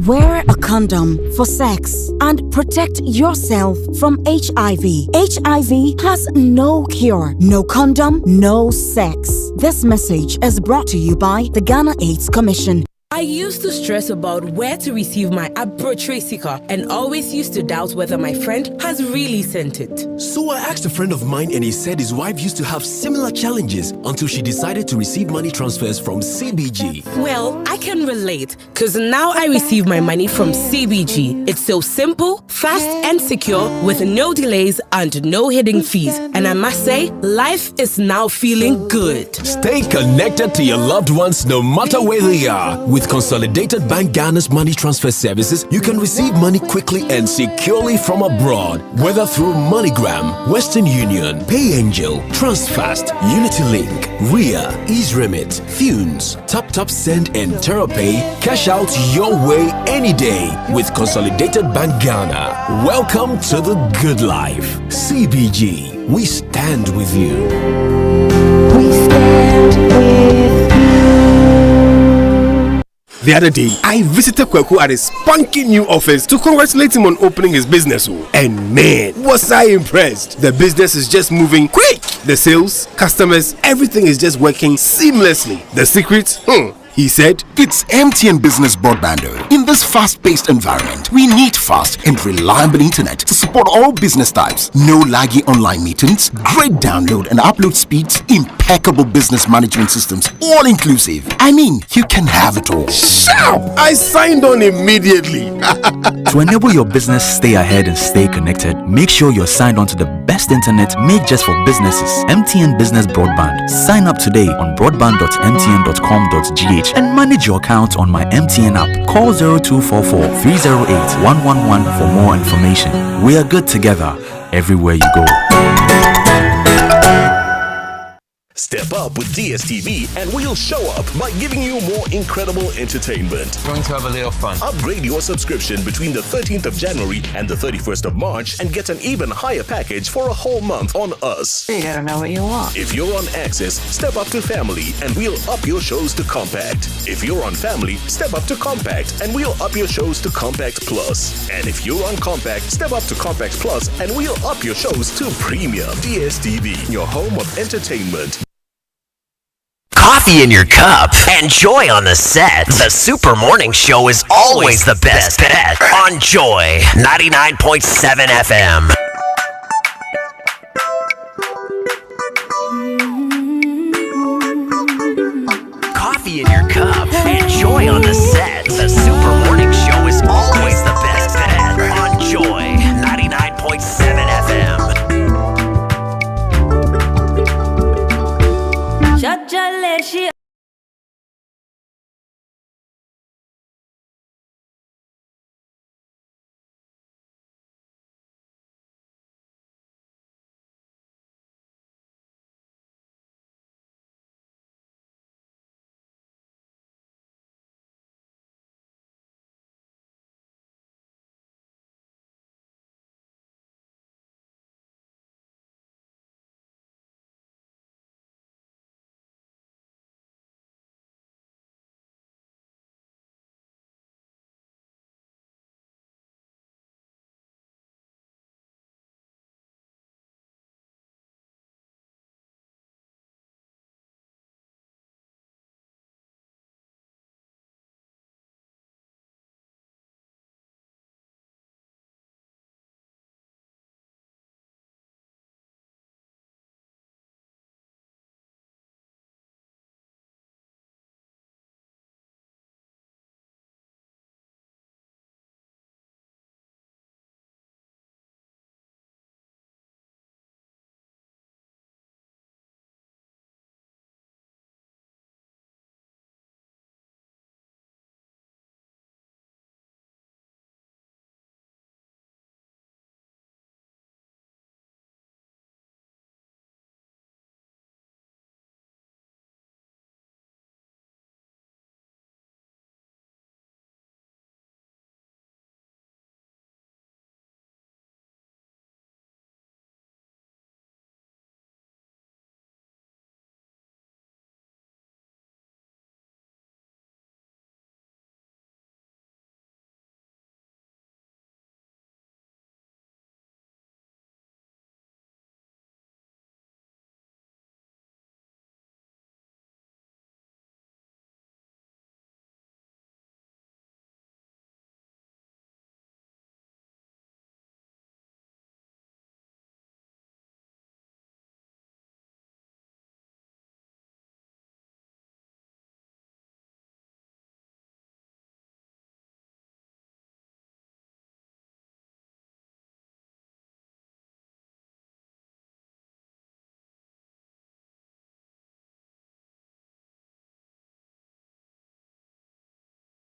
Wear a condom for sex and protect yourself from HIV. HIV has no cure, no condom, no sex. This message is brought to you by the Ghana AIDS Commission. I used to stress about where to receive my Advertisements and always used to doubt whether my friend has really sent it. So I asked a friend of mine and he said his wife used to have similar challenges until she decided to receive money transfers from CBG. Well, I can relate because now I receive my money from CBG. It's so simple, fast and secure with no delays and no hidden fees. And I must say, life is now feeling good. Stay connected to your loved ones no matter where they are. With Consolidated Bank Ghana's money transfer services, you can receive money quickly and securely from abroad, whether through MoneyGram, Western Union, PayAngel, TransFast, UnityLink, RIA, EaseRemit, Funes, TapTap Send, and TerraPay. Cash out your way any day with Consolidated Bank Ghana. Welcome to the good life. CBG, we stand with you. We stand with you. The other day, I visited Kweku at his spunky new office to congratulate him on opening his business. And man, was I impressed. The business is just moving quick. The sales, customers, everything is just working seamlessly. The secret? He said, it's MTN Business Broadband. In this fast-paced environment, we need fast and reliable internet to support all business types. No laggy online meetings, great download and upload speeds, impeccable business management systems, all inclusive. I mean, you can have it all. Sharp! I signed on immediately. To enable your business stay ahead and stay connected, make sure you're signed on to the best internet made just for businesses. MTN Business Broadband. Sign up today on broadband.mtn.com.gh and manage your account on my MTN app. Call 0244 308 111 for more information. We are good together everywhere you go. Step up with DSTV and we'll show up by giving you more incredible entertainment. Going to have a little fun. Upgrade your subscription between the 13th of January and the 31st of March and get an even higher package for a whole month on us. You gotta know what you want. If you're on Access, step up to Family and we'll up your shows to Compact. If you're on Family, step up to Compact and we'll up your shows to Compact Plus. And if you're on Compact, step up to Compact Plus and we'll up your shows to Premium. DSTV, your home of entertainment. Coffee in your cup and Joy on the set. The Super Morning Show is always the best bet on Joy 99.7 FM. Coffee in your cup and Joy on the set. The Super Morning Show is always the best bet on Joy 99.7 FM.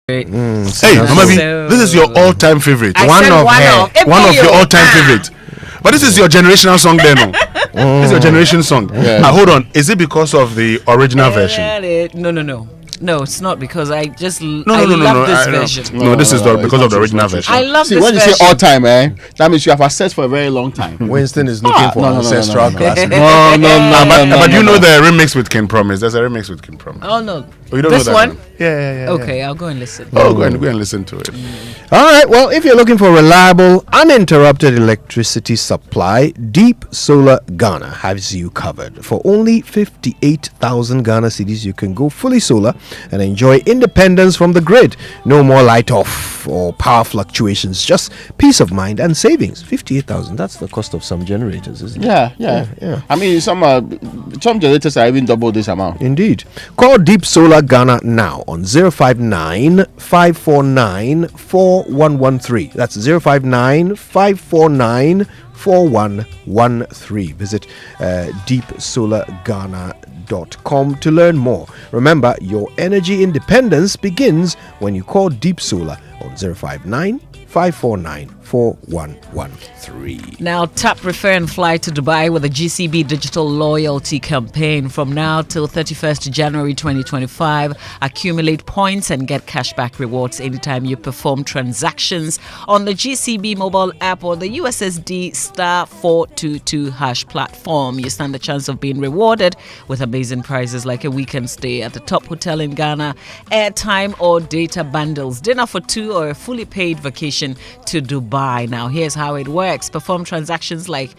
Hey, Mama B, this is your all-time favorite. One of your all-time favorite. But this is your generational song, then. This is your generation song. Hold on. Is it because of the original version? No, it's not because I just love this version. No, this is because of the original version. I love this when version. you say all time, that means you have access for a very long time. Winston is looking for ancestral classic. But you know the remix with King Promise. There's a remix with King Promise. Oh no, you don't this know that one. Yeah. Okay, I'll go and listen. Oh, go and listen to it. All right. Well, if you're looking for reliable, uninterrupted electricity supply, Deep Solar Ghana has you covered. For only 58,000 Ghana cedis, you can go fully solar and enjoy independence from the grid. No more light off or power fluctuations. Just peace of mind and savings. 58,000. That's the cost of some generators, isn't it? Yeah. I mean, some generators are even double this amount. Indeed. Call Deep Solar Ghana now on 059 549 4113. That's 059 549 4113. Visit deepsolarghana.com to learn more. Remember, your energy independence begins when you call Deep Solar on 059 549 4113. Now, tap, refer, and fly to Dubai with the GCB Digital Loyalty Campaign from now till 31st January 2025. Accumulate points and get cashback rewards anytime you perform transactions on the GCB mobile app or the USSD *422# platform. You stand a chance of being rewarded with amazing prizes like a weekend stay at the top hotel in Ghana, airtime or data bundles, dinner for two, or a fully paid vacation to Dubai. Now, here's how it works. Perform transactions like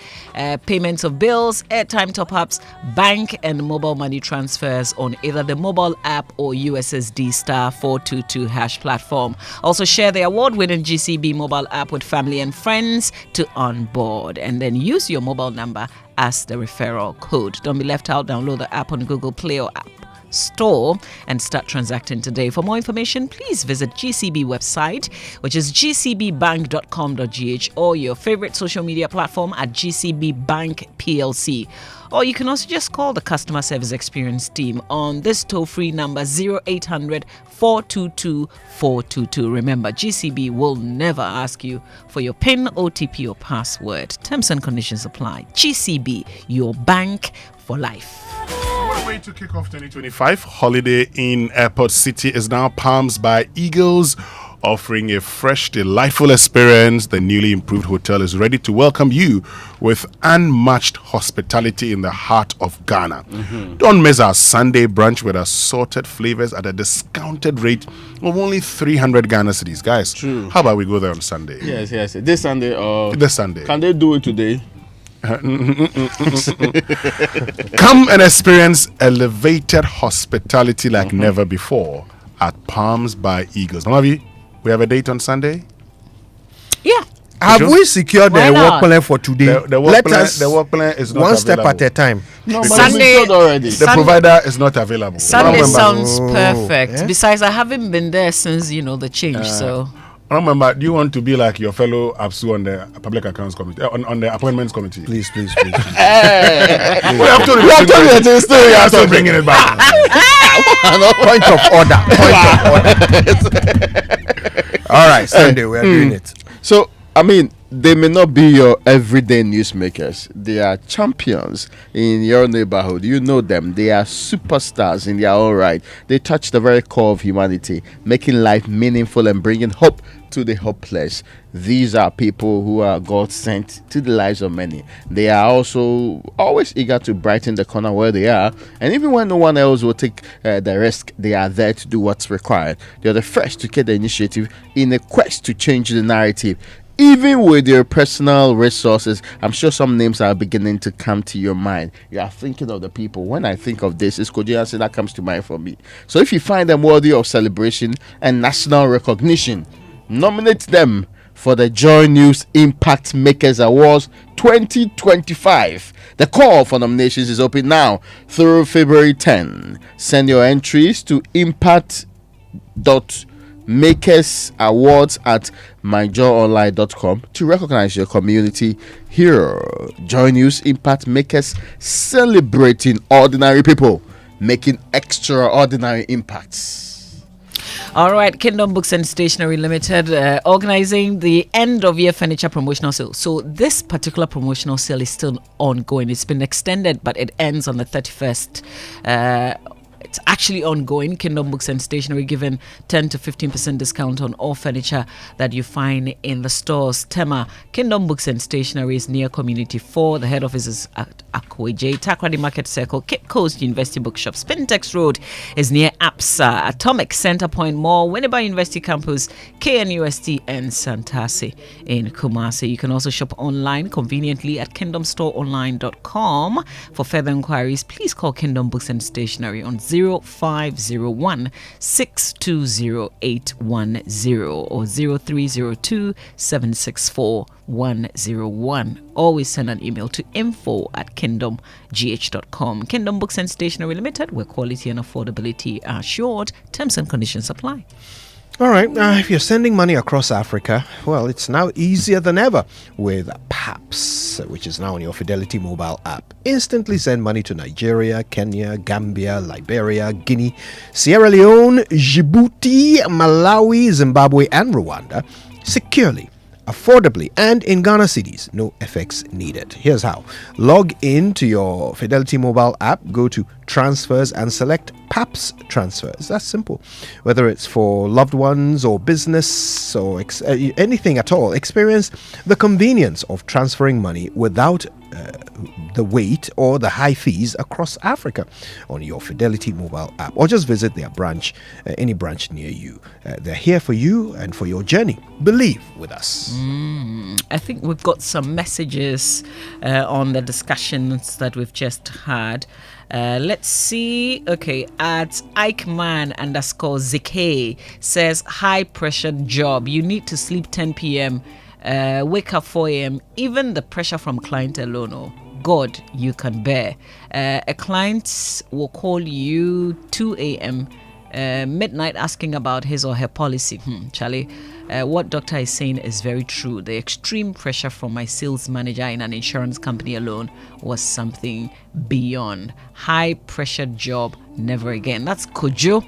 payments of bills, airtime top-ups, bank and mobile money transfers on either the mobile app or USSD *422# platform. Also, share the award-winning GCB mobile app with family and friends to onboard, and then use your mobile number as the referral code. Don't be left out. Download the app on Google Play or App Store and start transacting today. For more information, please visit GCB website, which is gcbbank.com.gh, or your favorite social media platform at GCB Bank PLC. Or you can also just call the customer service experience team on this toll-free number 0800 422 422. Remember, GCB will never ask you for your PIN, OTP, or password. Terms and conditions apply. GCB, your bank for life. Way to kick off 2025. Holiday in Airport City is now Palms by Eagles, offering a fresh, delightful experience. The newly improved hotel is ready to welcome you with unmatched hospitality in the heart of Ghana. Don't miss our Sunday brunch with assorted flavors at a discounted rate of only 300 Ghana cedis. Guys, True. How about we go there on Sunday? Yes. This Sunday. This Sunday. Can they do it today? Come and experience elevated hospitality like never before at Palms by Eagles. Mamavi, we have a date on Sunday? Yeah. Have we secured the work plan for today? The work plan is not one available. step at a time. No, but Sunday already. The provider is not available. Sunday sounds perfect. Yeah? Besides, I haven't been there since the change. So I remember, do you want to be like your fellow APSU on the Public Accounts Committee, on the Appointments Committee? Please. We have told you the story. I'm still bringing it back. Point of order. All right, Sunday, we are doing it. So, I mean, they may not be your everyday newsmakers. They are champions in your neighborhood. You know them. They are superstars in their own right. They touch the very core of humanity, making life meaningful and bringing hope to the hopeless. These are people who are God sent to the lives of many. They are also always eager to brighten the corner where they are, and even when no one else will take the risk, they are there to do what's required. They are the first to take the initiative in a quest to change the narrative. Even with your personal resources, I'm sure some names are beginning to come to your mind. You are thinking of the people. When I think of this, it's Kojiansi that comes to mind for me. So if you find them worthy of celebration and national recognition, nominate them for the Joy News Impact Makers Awards 2025. The call for nominations is open now through February 10. Send your entries to impact.makersawards@myjoyonline.com to recognize your community hero. Joy News Impact Makers, celebrating ordinary people making extraordinary impacts. All right, Kingdom Books and Stationery Limited organizing the end of year furniture promotional sale. So this particular promotional sale is still ongoing. It's been extended, but it ends on the 31st it's actually ongoing. Kingdom Books and Stationery giving 10 to 15% discount on all furniture that you find in the stores. Tema, Kingdom Books and Stationery is near Community 4. The head office is at Akweje, Takrady Market Circle, Cape Coast University Bookshop. Spintex Road is near APSA, Atomic Center Point Mall, Winneba University Campus, KNUST, and Santasi in Kumasi. You can also shop online conveniently at kingdomstoreonline.com. For further inquiries, please call Kingdom Books and Stationery on 0501 620 810 or 0302 764 101. Always send an email to info@kingdomgh.com. Kingdom Books and Stationery Limited, where quality and affordability are assured. Terms and conditions apply. All right, if you're sending money across Africa, well, it's now easier than ever with PAPS, which is now on your Fidelity mobile app. Instantly send money to Nigeria, Kenya, Gambia, Liberia, Guinea, Sierra Leone, Djibouti, Malawi, Zimbabwe, and Rwanda securely, affordably, and in Ghana cedis. No FX needed. Here's how. Log in to your Fidelity mobile app, go to transfers and select PAPS transfers. That's simple. Whether it's for loved ones or business or anything at all, experience the convenience of transferring money without the wait or the high fees across Africa on your Fidelity mobile app, or just visit their branch, any branch near you. They're here for you and for your journey. Believe with us. I think we've got some messages on the discussions that we've just had. Let's see. Okay, at Ikeman_ZK says, high pressure job. You need to sleep 10 p.m. Wake up 4 a.m. Even the pressure from client alone, oh God, you can bear. A client will call you 2 a.m. Midnight asking about his or her policy. Charlie, what doctor is saying is very true. The extreme pressure from my sales manager in an insurance company alone was something beyond. High pressure job, never again. That's Kojo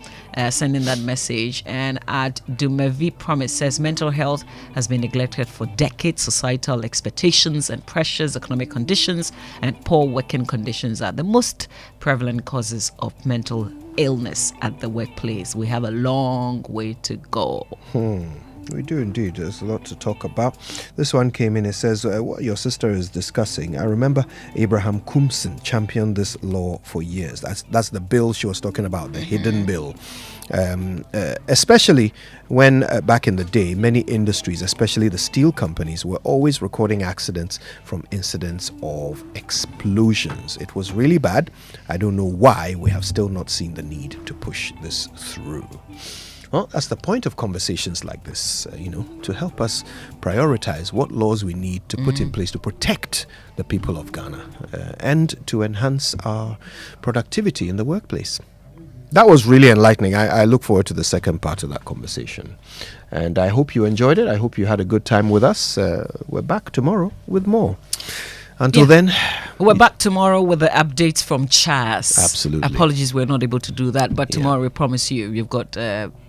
sending that message. And at Dumevi Promise says, mental health has been neglected for decades. Societal expectations and pressures, economic conditions, and poor working conditions are the most prevalent causes of mental illness at the workplace. We have a long way to go. We do indeed. There's a lot to talk about. This one came in. It says, what your sister is discussing. I remember Abraham Kumson championed this law for years. That's the bill she was talking about, the hidden bill. Especially when back in the day, many industries, especially the steel companies, were always recording accidents from incidents of explosions. It was really bad. I don't know why we have still not seen the need to push this through. Well, that's the point of conversations like this, to help us prioritize what laws we need to put in place to protect the people of Ghana and to enhance our productivity in the workplace. That was really enlightening. I look forward to the second part of that conversation. And I hope you enjoyed it. I hope you had a good time with us. We're back tomorrow with more. Until then, we're back tomorrow with the updates from Chas. Absolutely. Apologies, we're not able to do that, but tomorrow we promise you've got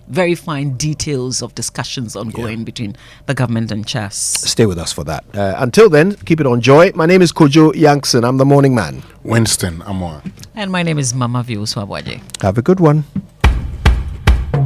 very fine details of discussions ongoing between the government and Chas. Stay with us for that. Until then, keep it on Joy. My name is Kojo Yankson. I'm the morning man. Winston Amor. And my name is Mama Vio Swabwaje. Have a good one.